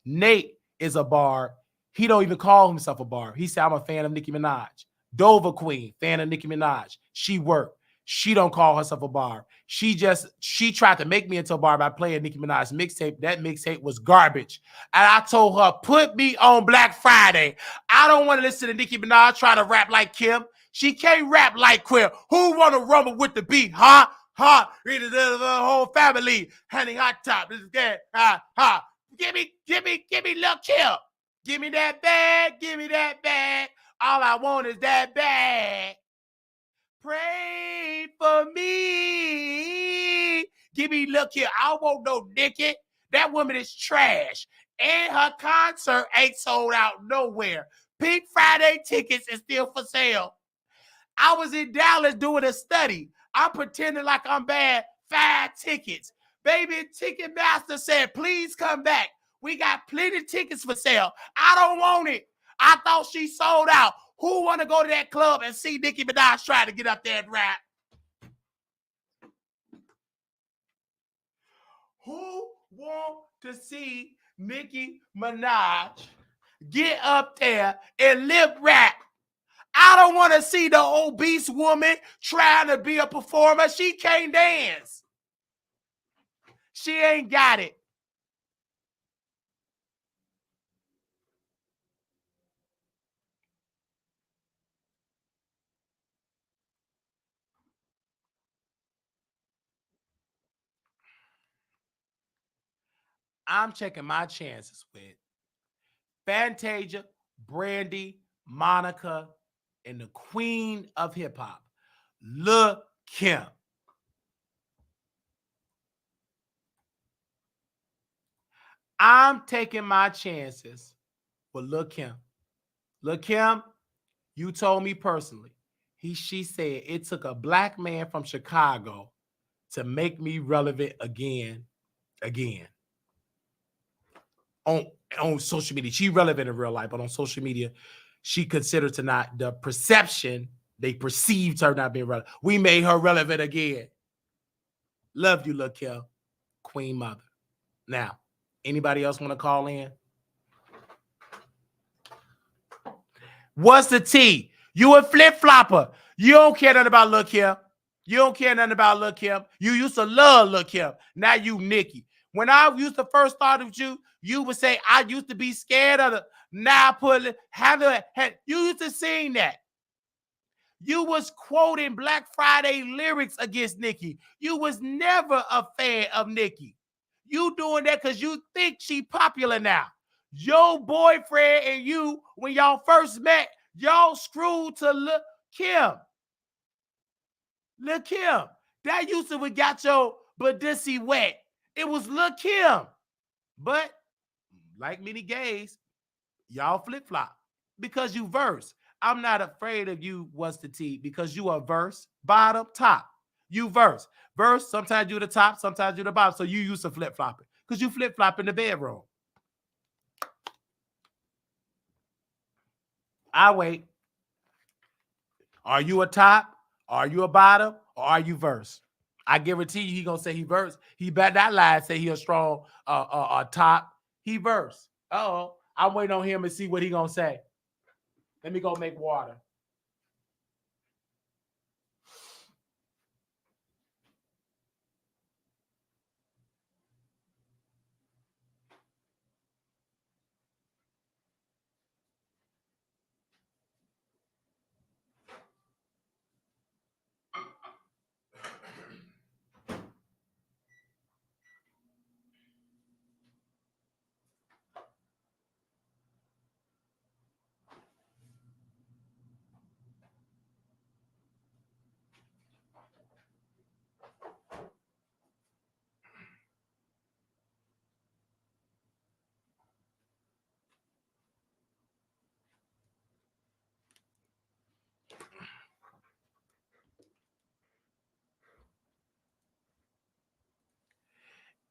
Nate is a barb. He don't even call himself a barb. He said, I'm a fan of Nicki Minaj. Dover Queen, fan of Nicki Minaj. She worked. She don't call herself a barb. She tried to make me into a barb by playing Nicki Minaj's mixtape. That mixtape was garbage. And I told her, put me on Black Friday. I don't want to listen to Nicki Minaj try to rap like Kim. She can't rap like Kim. Who want to rumble with the beat, huh? Huh? The whole family. Honey, hot top. This is good. Ha, ha. Give me Lil' Kim. Give me that bag. Give me that bag. All I want is that bag. Pray for me. Give me Lil' Kim. I don't want no Nicki. That woman is trash. And her concert ain't sold out nowhere. Pink Friday tickets is still for sale. I was in Dallas doing a study. I'm pretending like I'm bad. 5 tickets. Baby, Ticketmaster said, please come back. We got plenty of tickets for sale. I don't want it. I thought she sold out. Who want to go to that club and see Nicki Minaj try to get up there and rap? Who want to see Nicki Minaj get up there and lip rap? I don't want to see the obese woman trying to be a performer. She can't dance. She ain't got it. I'm checking my chances with Fantasia, Brandy, Monica, and the queen of hip hop, Lil' Kim. I'm taking my chances with Lil' Kim. Lil' Kim, you told me personally. She said it took a black man from Chicago to make me relevant again. On social media. She relevant in real life, but on social media, she considered to not the perception they perceived her not being relevant. We made her relevant again. Love you, Lil' Kim, Queen Mother. Now, anybody else want to call in? What's the T? You a flip-flopper. You don't care nothing about Lil' Kim. You don't care nothing about Lil' Kim. You used to love Lil' Kim. Now you Nicki. When I used to first start with you, you would say, I used to be scared of the now put have you used to sing that. You was quoting Black Friday lyrics against Nicki. You was never a fan of Nicki. You doing that because you think she popular now. Your boyfriend and you, when y'all first met, y'all screwed to Lil' Kim. Lil' Kim. That used to have got your badissy wet. It was Lil' Kim. But like many gays, y'all flip-flop because you verse. I'm not afraid of you, what's the T, because you are verse, bottom, top. You verse. Verse, sometimes you the top, sometimes you the bottom. So you used to flip-flopping because you flip-flop in the bedroom. I wait. Are you a top? Are you a bottom? Or are you verse? I guarantee you he gonna say he verse. He bet that lie say he a strong top. He verse. Uh-oh. I'm waiting on him to see what he gonna say. Let me go make water.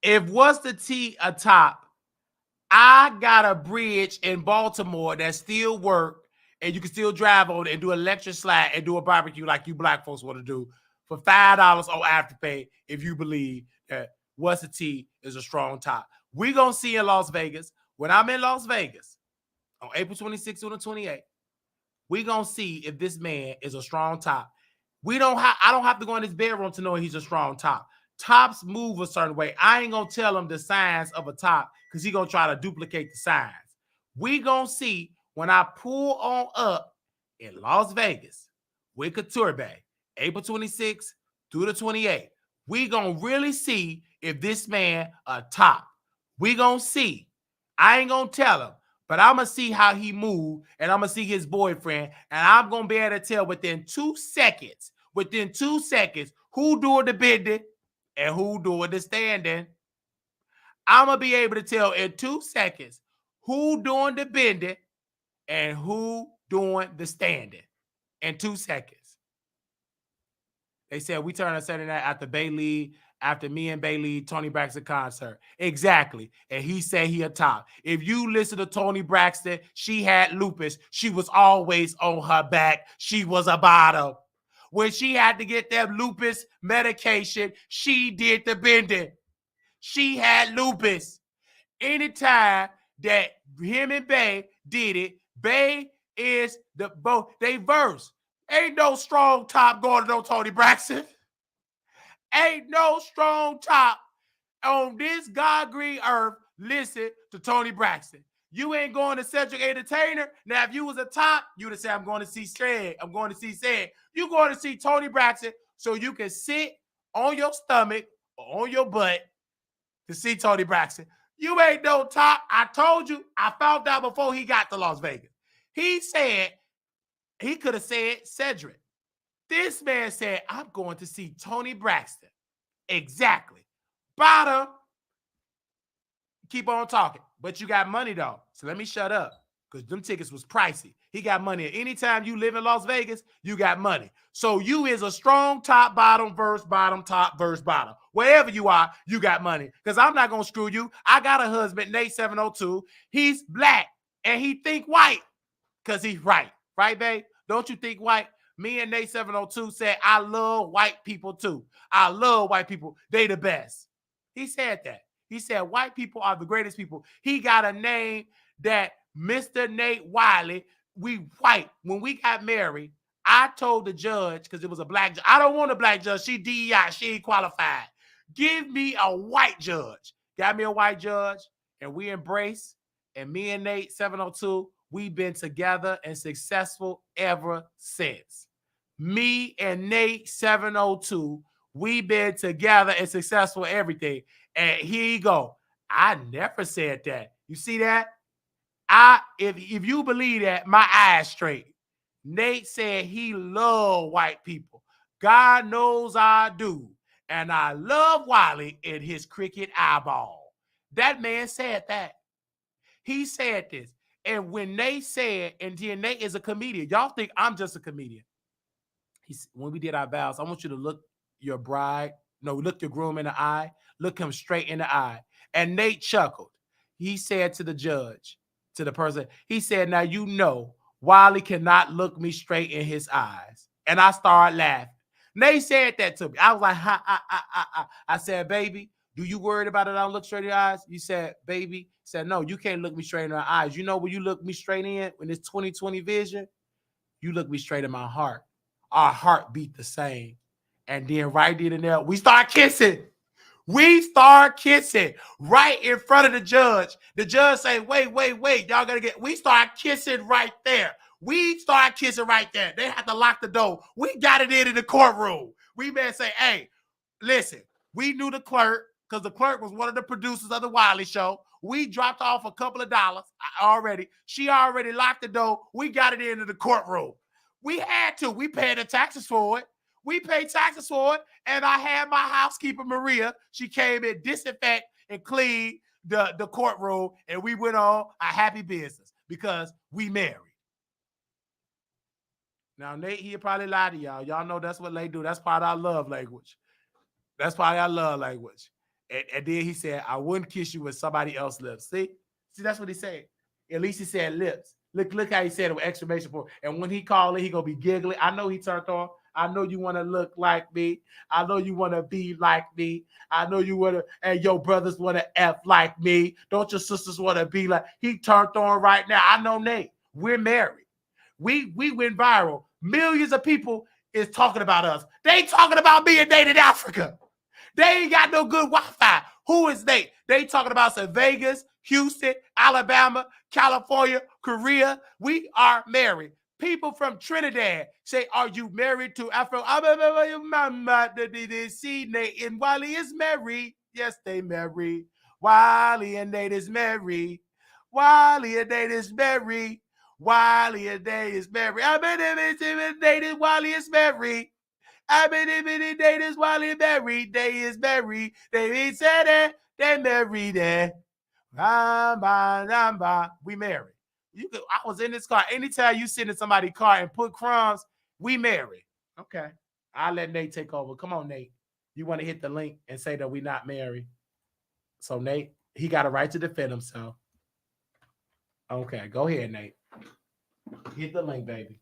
If what's the T a top, I got a bridge in Baltimore that still work, and you can still drive on it and do an electric slide and do a barbecue like you black folks want to do for $5 on Afterpay if you believe that what's the T is a strong top. We gonna see in Las Vegas. When I'm in Las Vegas on April 26th to the 28th, we gonna see if this man is a strong top. I don't have to go in his bedroom to know he's a strong top. Tops move a certain way. I ain't gonna tell him the signs of a top because he gonna try to duplicate the signs. We gonna see when I pull on up in Las Vegas with Couture Bay, April 26th through the 28th. We gonna really see if this man a top. We gonna see. I ain't gonna tell him, but I'm gonna see how he move, and I'm gonna see his boyfriend, and I'm gonna be able to tell within 2 seconds, who doing the bending and who doing the standing. I'm gonna be able to tell in 2 seconds who doing the bending and who doing the standing in 2 seconds. They said we turn on Saturday night after Bailey, after me and Bailey, Tony Braxton concert. Exactly. And he said he a top. If you listen to Tony Braxton, she had lupus. She was always on her back. She was a bottom. When she had to get that lupus medication, she did the bending. She had lupus. Anytime that him and Bay did it, Bay is the both. They verse. Ain't no strong top going to no Tony Braxton. Ain't no strong top on this God green earth. Listen to Tony Braxton. You ain't going to Cedric Entertainer. Now, if you was a top, you'd have said, I'm going to see Sred. I'm going to see Sred. You're going to see Tony Braxton so you can sit on your stomach or on your butt to see Tony Braxton. You ain't no top. I told you. I found out before he got to Las Vegas. He said, he could have said Cedric. This man said, I'm going to see Tony Braxton. Exactly. Bottom. Keep on talking. But you got money, though. So let me shut up. Because them tickets was pricey. He got money. Anytime you live in Las Vegas, you got money. So you is a strong top, bottom, verse, bottom, top, verse, bottom. Wherever you are, you got money. Because I'm not going to screw you. I got a husband, Nate 702. He's black. And he think white. Because he's right. Right, babe? Don't you think white? Me and Nate 702 said, I love white people too. I love white people. They the best. He said that. He said white people are the greatest people. He got a name that Mr. Nate Wiley, we white. When we got married, I told the judge, because it was a black judge, I don't want a black judge. She DEI. She ain't qualified. Give me a white judge. Got me a white judge, and we embrace. And me and Nate 702, we've been together and successful ever since. Me and Nate 702, we've been together and successful everything. And here you go. I never said that. You see that? If you believe that, my eyes straight. Nate said he loved white people. God knows I do. And I love Wiley in his cricket eyeball. That man said that. He said this. And when Nate said, and then Nate is a comedian. Y'all think I'm just a comedian. When we did our vows, I want you to look your look your groom in the eye, look him straight in the eye. And Nate chuckled. He said to the judge, to the person, he said, now you know, Wiley cannot look me straight in his eyes. And I started laughing. Nate said that to me. I was like, I said, baby, do you worried about it? I don't look straight in your eyes? You said, baby, said, no, you can't look me straight in my eyes. You know when you look me straight in, when it's 20/20 vision, you look me straight in my heart. Our heart beat the same. And then right then and there, we start kissing. We start kissing right in front of the judge. The judge say, wait. Y'all gotta we start kissing right there. We start kissing right there. They have to lock the door. We got it in the courtroom. We man say, hey, listen, we knew the clerk because the clerk was one of the producers of the Wiley Show. We dropped off a couple of dollars already. She already locked the door. We got it into the courtroom. We had to. We paid the taxes for it. We paid taxes for it. And I had my housekeeper, Maria. She came in, disinfect, and clean the courtroom. And we went on a happy business because we married. Now, Nate, he'll probably lie to y'all. Y'all know that's what they do. That's part of our love language. That's part of our love language. And then he said, I wouldn't kiss you with somebody else's lips. See, that's what he said. At least he said lips. Look how he said it with exclamation point. And when he called it, he gonna be giggling. I know he turned on. I know you want to look like me. I know you want to be like me. I know you want to, and your brothers want to F like me. Don't your sisters want to be like? He turned on right now. I know Nate. We're married. We went viral. Millions of people is talking about us. They talking about me and Nate in Africa. They ain't got no good Wi-Fi. Who is they? They talking about some Vegas, Houston, Alabama, California, Korea. We are married. People from Trinidad say, are you married to Afro? See, Nate and Wiley is married. Yes, they married. Wiley and Nate is married. Wiley and Nate is married. Wiley and Nate is married. Nate and Wiley is married. I been day is Wiley married. They is married. They said it. They married it. We married. I was in this car. Anytime you sit in somebody's car and put crumbs, we married. Okay. I'll let Nate take over. Come on, Nate. You want to hit the link and say that we not married. So Nate, he got a right to defend himself. Okay, go ahead, Nate. Hit the link, baby.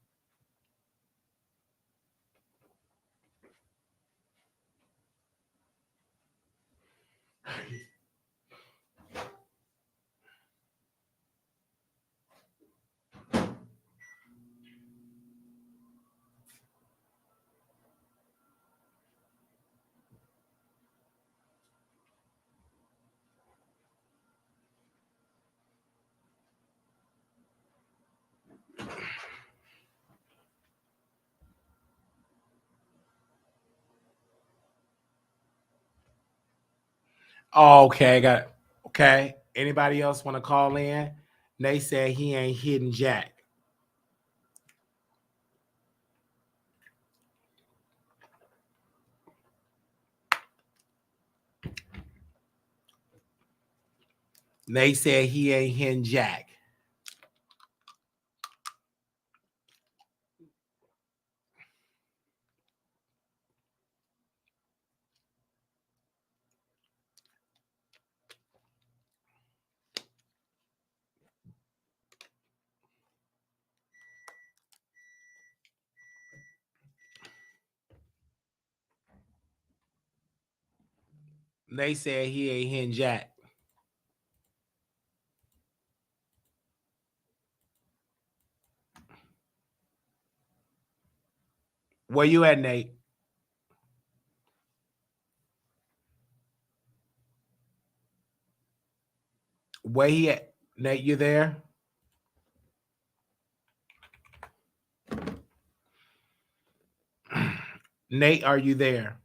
Okay, got it. Okay. Anybody else want to call in? Nate said he ain't hitting Jack. Nate said he ain't hitting Jack. Nate said he ain't hitting Jack. Where you at, Nate? Where he at? Nate, you there? Nate, are you there?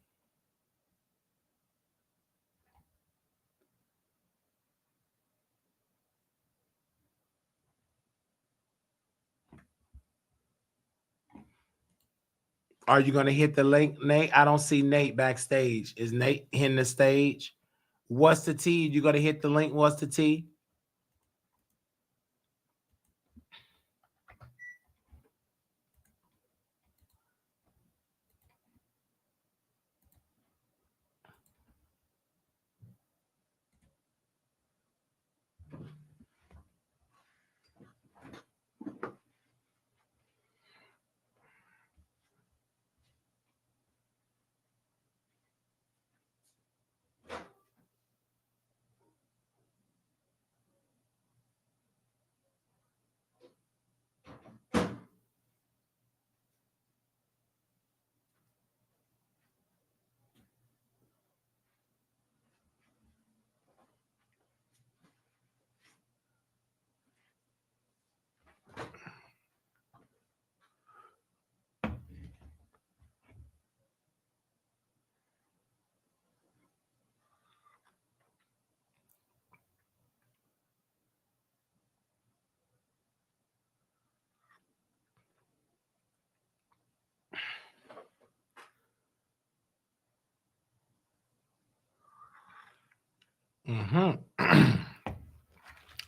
Are you going to hit the link, Nate? I don't see Nate backstage. Is Nate hitting the stage? What's the T? You going to hit the link? What's the T?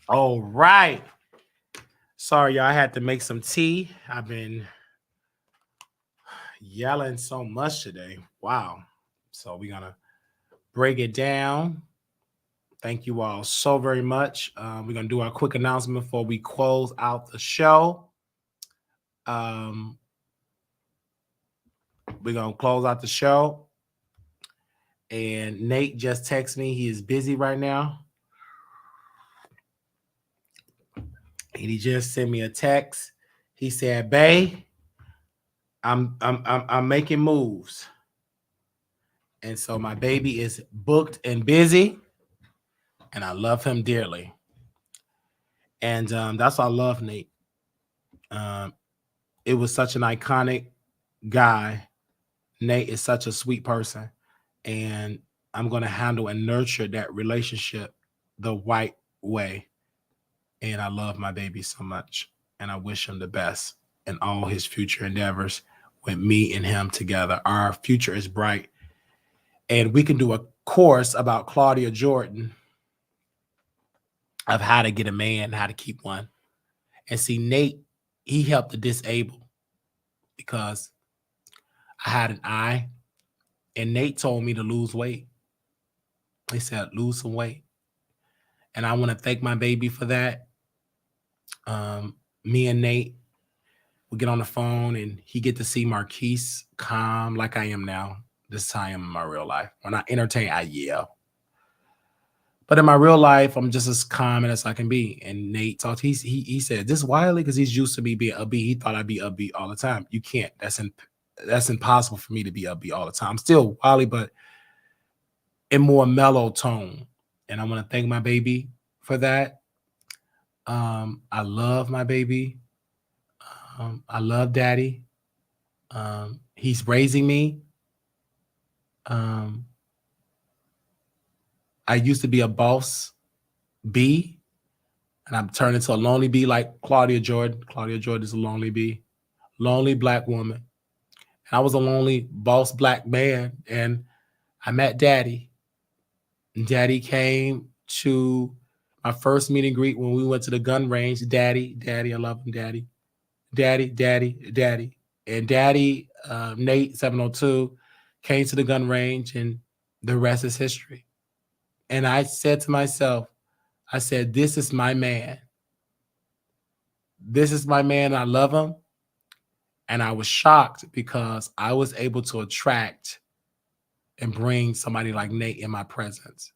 All right. Sorry, y'all. I had to make some tea. I've been yelling so much today. Wow. So we're gonna break it down. Thank you all so very much. We're going to do our quick announcement before we close out the show. We're going to close out the show. And Nate just texted me. He is busy right now. And he just sent me a text. He said, "Bae, I'm making moves." And so my baby is booked and busy. And I love him dearly. And that's why I love Nate. It was such an iconic guy. Nate is such a sweet person. And I'm going to handle and nurture that relationship the right way. And I love my baby so much. And I wish him the best in all his future endeavors with me and him together. Our future is bright. And we can do a course about Claudia Jordan of how to get a man, how to keep one. And see, Nate, he helped the disabled because I had an eye, and Nate told me to lose weight. He said, lose some weight. And I want to thank my baby for that. Me and Nate, we get on the phone, and he get to see Marquise calm like I am now. This time in my real life. When I entertain, I yell. But in my real life, I'm just as calm as I can be. And Nate talked. He said, "This Wiley, because he's used to me being upbeat. He thought I'd be upbeat all the time. You can't. That's impossible for me to be upbeat all the time. I'm still Wiley, but in more mellow tone." And I want to thank my baby for that. I love my baby. I love Daddy. He's raising me. I used to be a boss bee, and I'm turning into a lonely bee like Claudia Jordan. Claudia Jordan is a lonely bee, lonely Black woman. And I was a lonely boss Black man, and I met Daddy. And Daddy came to my first meet and greet when we went to the gun range. Daddy, I love him, Daddy. Daddy. And Daddy, Nate 702, came to the gun range, and the rest is history. And I said to myself, I said, this is my man. This is my man. I love him. And I was shocked because I was able to attract and bring somebody like Nate in my presence.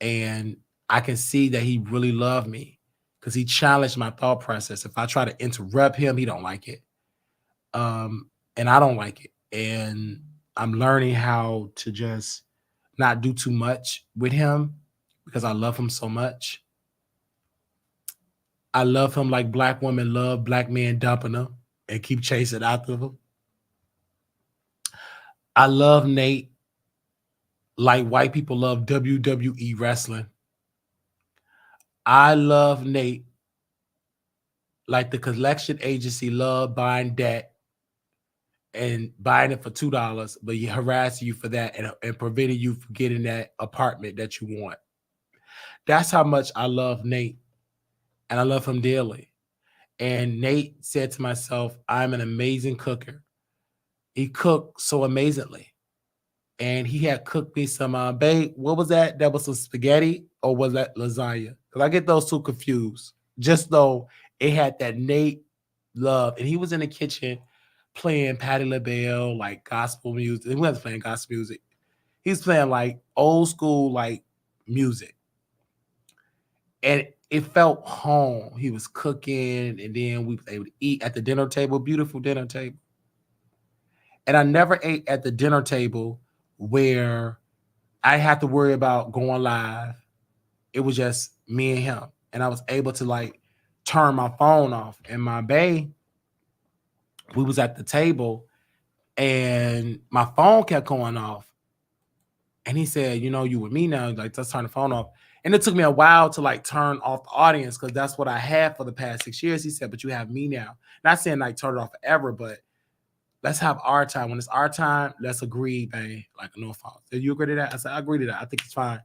And I can see that he really loved me because he challenged my thought process. If I try to interrupt him, he don't like it. And I don't like it. And I'm learning how to just not do too much with him because I love him so much. I love him like Black women love Black men dumping them and keep chasing after them. I love Nate like white people love WWE wrestling. I love Nate like the collection agency love buying debt and buying it for $2, but he harass you for that and preventing you from getting that apartment that you want. That's how much I love Nate, and I love him dearly. And Nate said to myself, I'm an amazing cooker. He cooked so amazingly. And he had cooked me some, babe, what was that? That was some spaghetti, or was that lasagna? Because I get those two confused. Just though it had that Nate love. And he was in the kitchen playing Patti LaBelle, like gospel music. He wasn't playing gospel music. He was playing like old school, like music. And it felt home. He was cooking, and then we were able to eat at the dinner table, beautiful dinner table. And I never ate at the dinner table where I had to worry about going live. It was just me and him. And I was able to like turn my phone off. And my bae, we was at the table and my phone kept going off. And he said, you know, you with me now, like, let's turn the phone off. And it took me a while to like turn off the audience because that's what I had for the past 6 years. He said, but you have me now. Not saying like turn it off forever, but let's have our time. When it's our time, let's agree, babe. Like, no fault. Did you agree to that? I said, I agree to that. I think it's fine.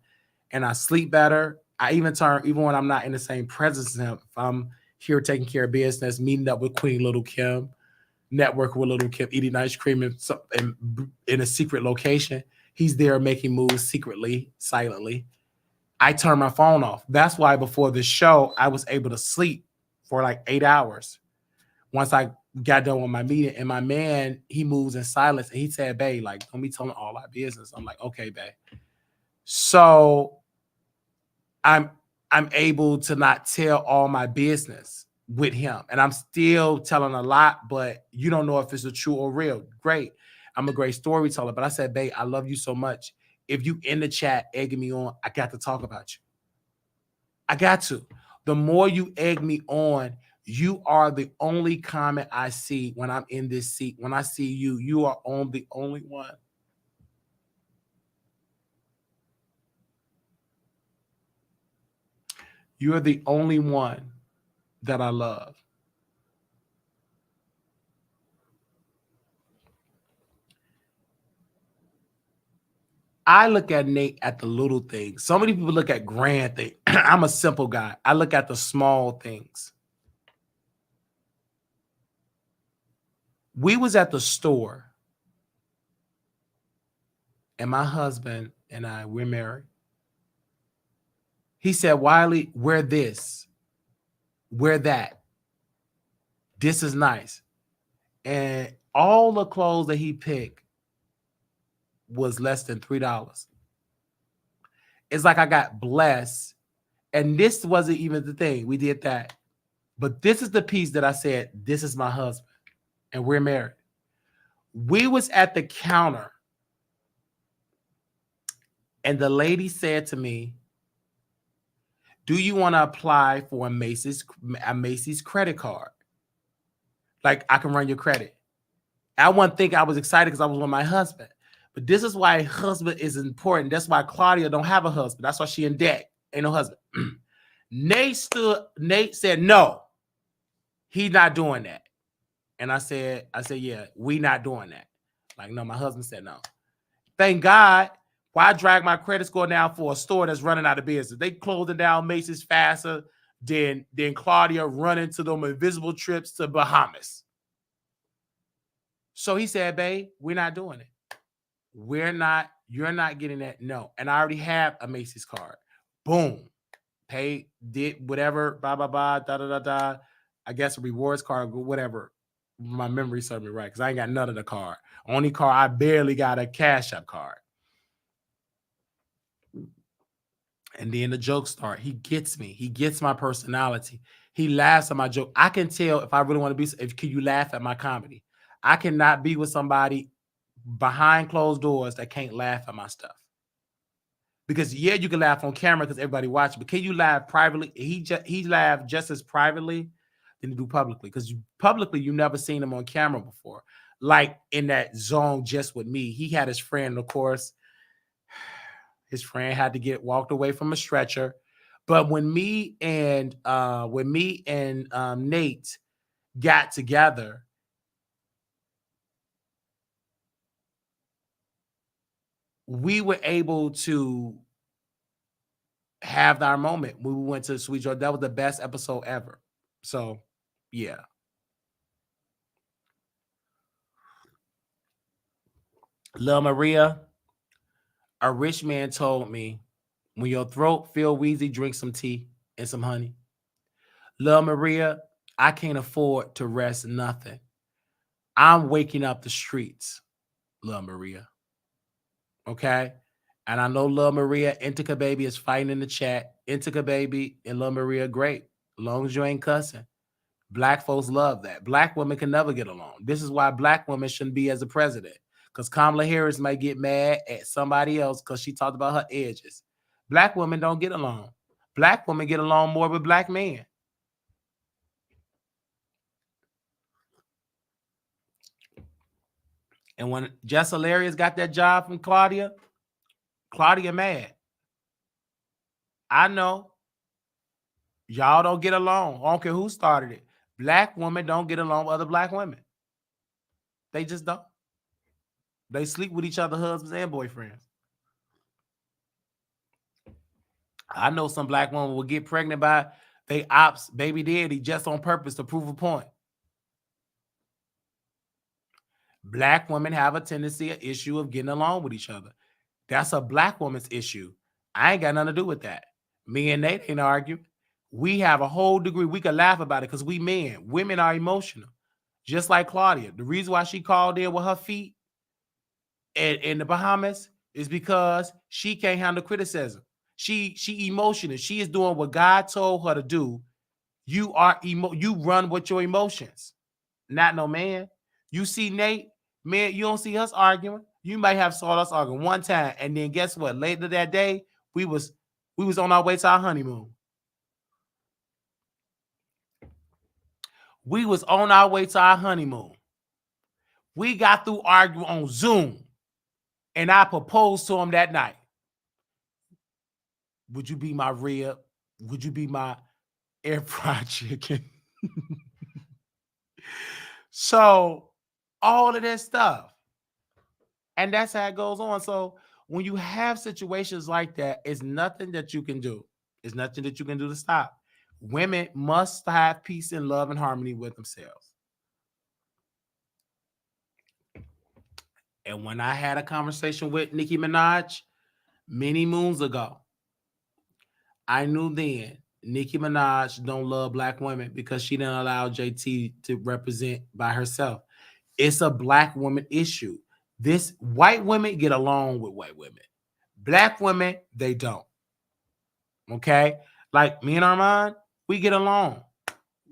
And I sleep better. I even when I'm not in the same presence as him, if I'm here taking care of business, meeting up with Queen Little Kim, networking with Little Kim, eating ice cream and in a secret location, He's there making moves secretly, silently. I turn my phone off. That's why before the show, I was able to sleep for like 8 hours. Once I got done with my meeting, and my man, he moves in silence, and he said, "Babe, like, don't be telling all our business." I'm like, "Okay, babe." So I'm able to not tell all my business with him, and I'm still telling a lot, but you don't know if it's a true or real. Great, I'm a great storyteller, but I said, "Babe, I love you so much. If you in the chat egging me on, I got to talk about you. I got to. The more you egg me on, you are the only comment I see when I'm in this seat. When I see you, you are on the only one." You're the only one that I love. I look at Nate at the little things. So many people look at grand things. I'm a simple guy. I look at the small things. We was at the store, and my husband and I, we're married. He said, "Wiley, wear this, wear that. This is nice." And all the clothes that he picked was less than $3. It's like I got blessed. And this wasn't even the thing. We did that. But this is the piece that I said, this is my husband, and we're married. We was at the counter, and the lady said to me, "Do you want to apply for a Macy's credit card? Like, I can run your credit." I wouldn't think I was excited because I was with my husband. But this is why husband is important. That's why Claudia don't have a husband. That's why she in debt. Ain't no husband. Nate said, "No, he's not doing that." And I said, "Yeah, we not doing that." Like, no, my husband said no. Thank God. Why drag my credit score down for a store that's running out of business? They closing down Macy's faster than Claudia running to them invisible trips to Bahamas. So he said, "Babe, we're not doing it. You're not getting that." No. And I already have a Macy's card. Boom. Paid, did whatever, blah, blah, blah, da, da, da, da. I guess a rewards card, whatever. My memory served me right, because I ain't got none of the card. Only card, I barely got a Cash App card. And then the jokes start. He gets me. He gets my personality. He laughs at my joke. I can tell if I really want to be, if can you laugh at my comedy. I cannot be with somebody behind closed doors that can't laugh at my stuff. Because yeah, you can laugh on camera because everybody watches, but can you laugh privately? He laughed just as privately than he do publicly. Because publicly, you never seen him on camera before. Like in that zone just with me. He had his friend, of course. His friend had to get walked away from a stretcher. But when me and Nate got together, we were able to have our moment when we went to Sweet Joe. That was the best episode ever. So, yeah. Lil Maria, a rich man told me, when your throat feel wheezy, drink some tea and some honey. Lil Maria, I can't afford to rest nothing. I'm waking up the streets, Lil Maria. Okay? And I know Lil Maria, Intica Baby is fighting in the chat. Intica Baby and Lil Maria, great. As long as you ain't cussing. Black folks love that. Black women can never get along. This is why black women shouldn't be as a president. Because Kamala Harris might get mad at somebody else because she talked about her edges. Black women don't get along. Black women get along more with black men. And when Jess Hilarious got that job from Claudia mad. I know. Y'all don't get along. I don't care who started it. Black women don't get along with other black women. They just don't. They sleep with each other, husbands and boyfriends. I know some black women will get pregnant by they ops baby daddy just on purpose to prove a point. Black women have a tendency, an issue of getting along with each other. That's a black woman's issue. I ain't got nothing to do with that. Me and Nate ain't arguing. We have a whole degree. We could laugh about it because we men. Women are emotional. Just like Claudia. The reason why she called in with her feet in the Bahamas is because she can't handle criticism. She emotional. She is doing what God told her to do. You run with your emotions, not no man. You see Nate, man, you don't see us arguing. You might have saw us arguing one time, and then guess what? Later that day, we was on our way to our honeymoon. We was on our way to our honeymoon. We got through arguing on Zoom, and I proposed to him that night. Would you be my rib? Would you be my air fried chicken? So all of that stuff. And that's how it goes on. So when you have situations like that, it's nothing that you can do. It's nothing that you can do to stop. Women must have peace and love and harmony with themselves. And when I had a conversation with Nicki Minaj many moons ago, I knew then Nicki Minaj don't love black women because she didn't allow JT to represent by herself. It's a black woman issue. This white women get along with white women. Black women, they don't. Okay? Like me and Armand, we get along.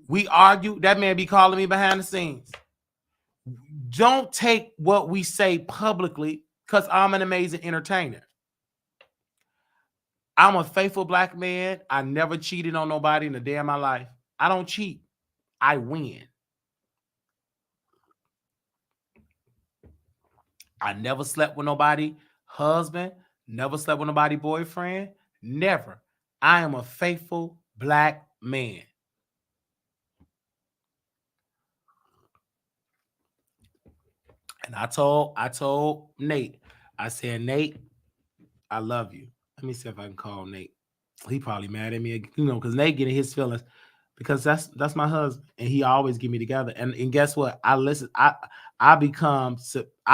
We argue. That man be calling me behind the scenes. Don't take what we say publicly because I'm an amazing entertainer. I'm a faithful black man. I never cheated on nobody in a day of my life. I don't cheat. I win. I never slept with nobody husband, never slept with nobody boyfriend, never. I am a faithful black man. And I told Nate, I said, Nate, I love you. Let me see if I can call Nate. He probably mad at me, because Nate getting his feelings because that's my husband and he always get me together. And guess what? I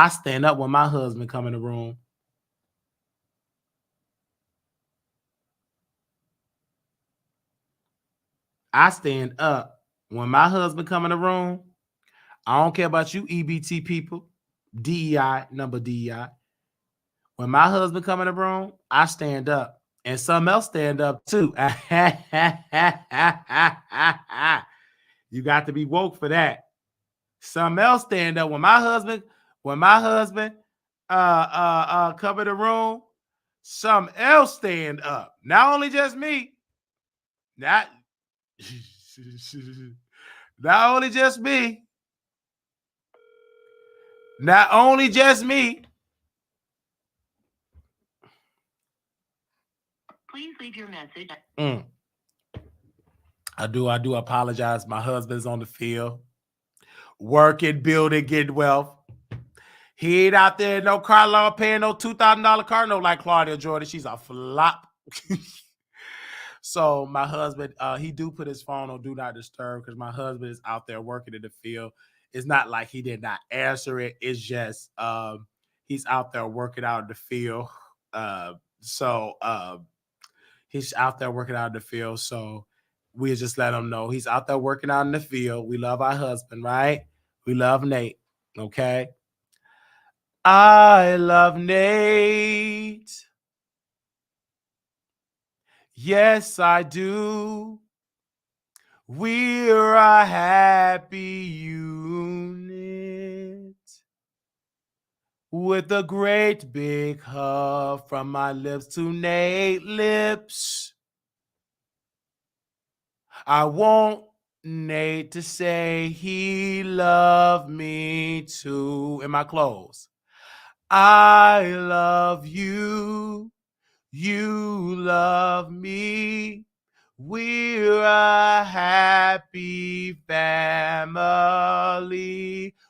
stand up when my husband come in the room. I stand up when my husband come in the room. I don't care about you EBT people, DEI, number DEI. When my husband come in the room, I stand up. And some else stand up too. You got to be woke for that. Some else stand up. When my husband come in the room, some else stand up. Not only just me. Not only just me. Not only just me. Please leave your message. I do apologize. My husband's on the field, working, building, getting wealth. He ain't out there no car loan paying no $2,000 car note like Claudia Jordan. She's a flop. So my husband, he do put his phone on do not disturb because my husband is out there working in the field. It's not like he did not answer it. It's just he's out there working out in the field. He's out there working out in the field. So we just let him know he's out there working out in the field. We love our husband, right? We love Nate. Okay. I love Nate. Yes, I do. We're a happy unit. With a great big hug from my lips to Nate's lips. I want Nate to say he loved me too. In my clothes. I love you. You love me. We're a happy family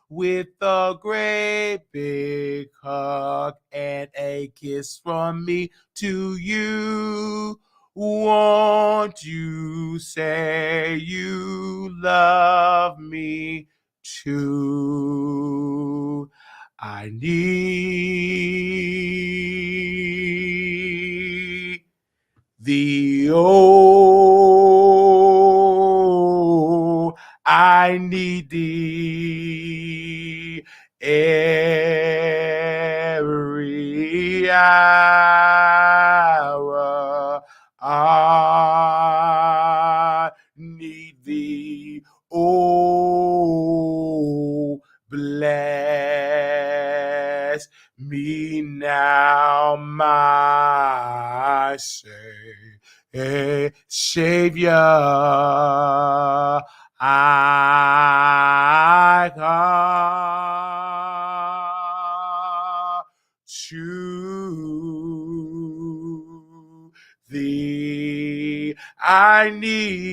with a great big hug and a kiss from me to you. Won't you say you love me too? I need thee. Oh, I need thee every hour. I need thee. Oh, bless me now, my Savior. I come to thee. I need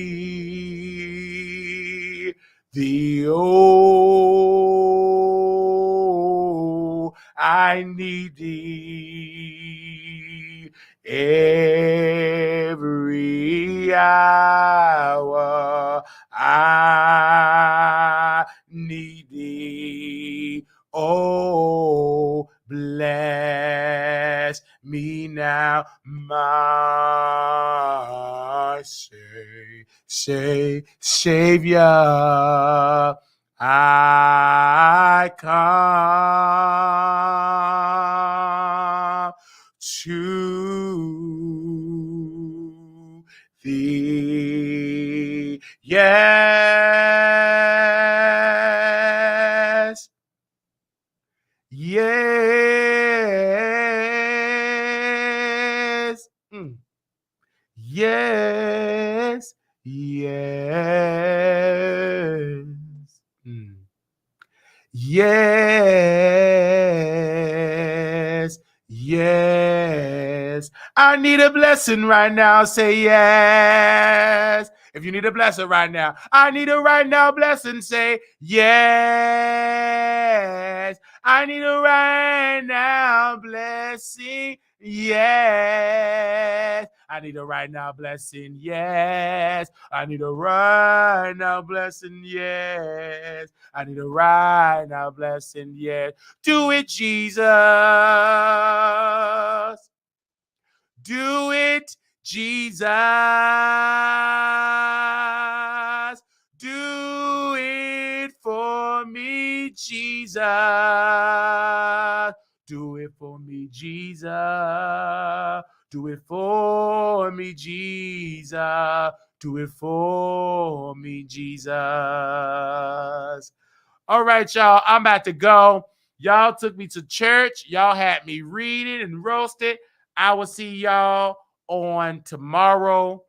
thee. Oh, I need thee every hour. I need thee. Oh, bless me now, my Savior. I come to thee. Yes. Yes. Yes. Yes. Yes. Yes. I need a blessing right now. Say yes. If you need a blessing right now, I need a right now blessing. Say yes. I need a right now blessing. Yes. I need a right now blessing. Yes. I need a right now blessing. Yes. I need a right now blessing. Yes. Do it, Jesus. Do it, Jesus. Do it for me, Jesus. Do it for me, Jesus. Do it for me, Jesus. Do it for me, Jesus. All right, y'all. I'm about to go. Y'all took me to church. Y'all had me reading and roasted. I will see y'all on tomorrow.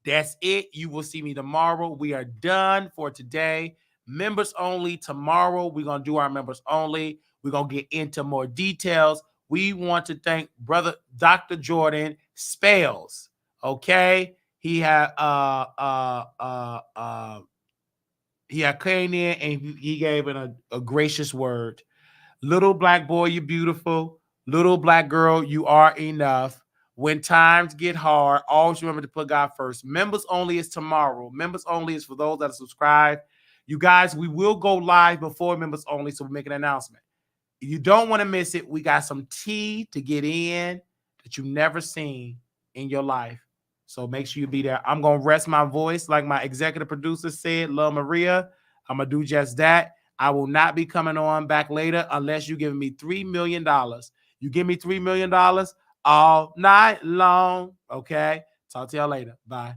That's it. You will see me tomorrow. We are done for today. Members only. Tomorrow, we're going to do our members only. We're going to get into more details. We want to thank Brother Dr. Jordan Spells. Okay. He had came in and he gave a gracious word. Little black boy, you're beautiful. Little black girl, you are enough. When times get hard, always remember to put God first. Members only is tomorrow. Members only is for those that are subscribed. You guys, we will go live before members only, so we make an announcement. You don't want to miss it. We got some tea to get in that you've never seen in your life. So make sure you be there. I'm going to rest my voice like my executive producer said, Love Maria. I'm going to do just that. I will not be coming on back later unless you give me $3 million. You give me $3 million all night long. Okay. Talk to y'all later. Bye.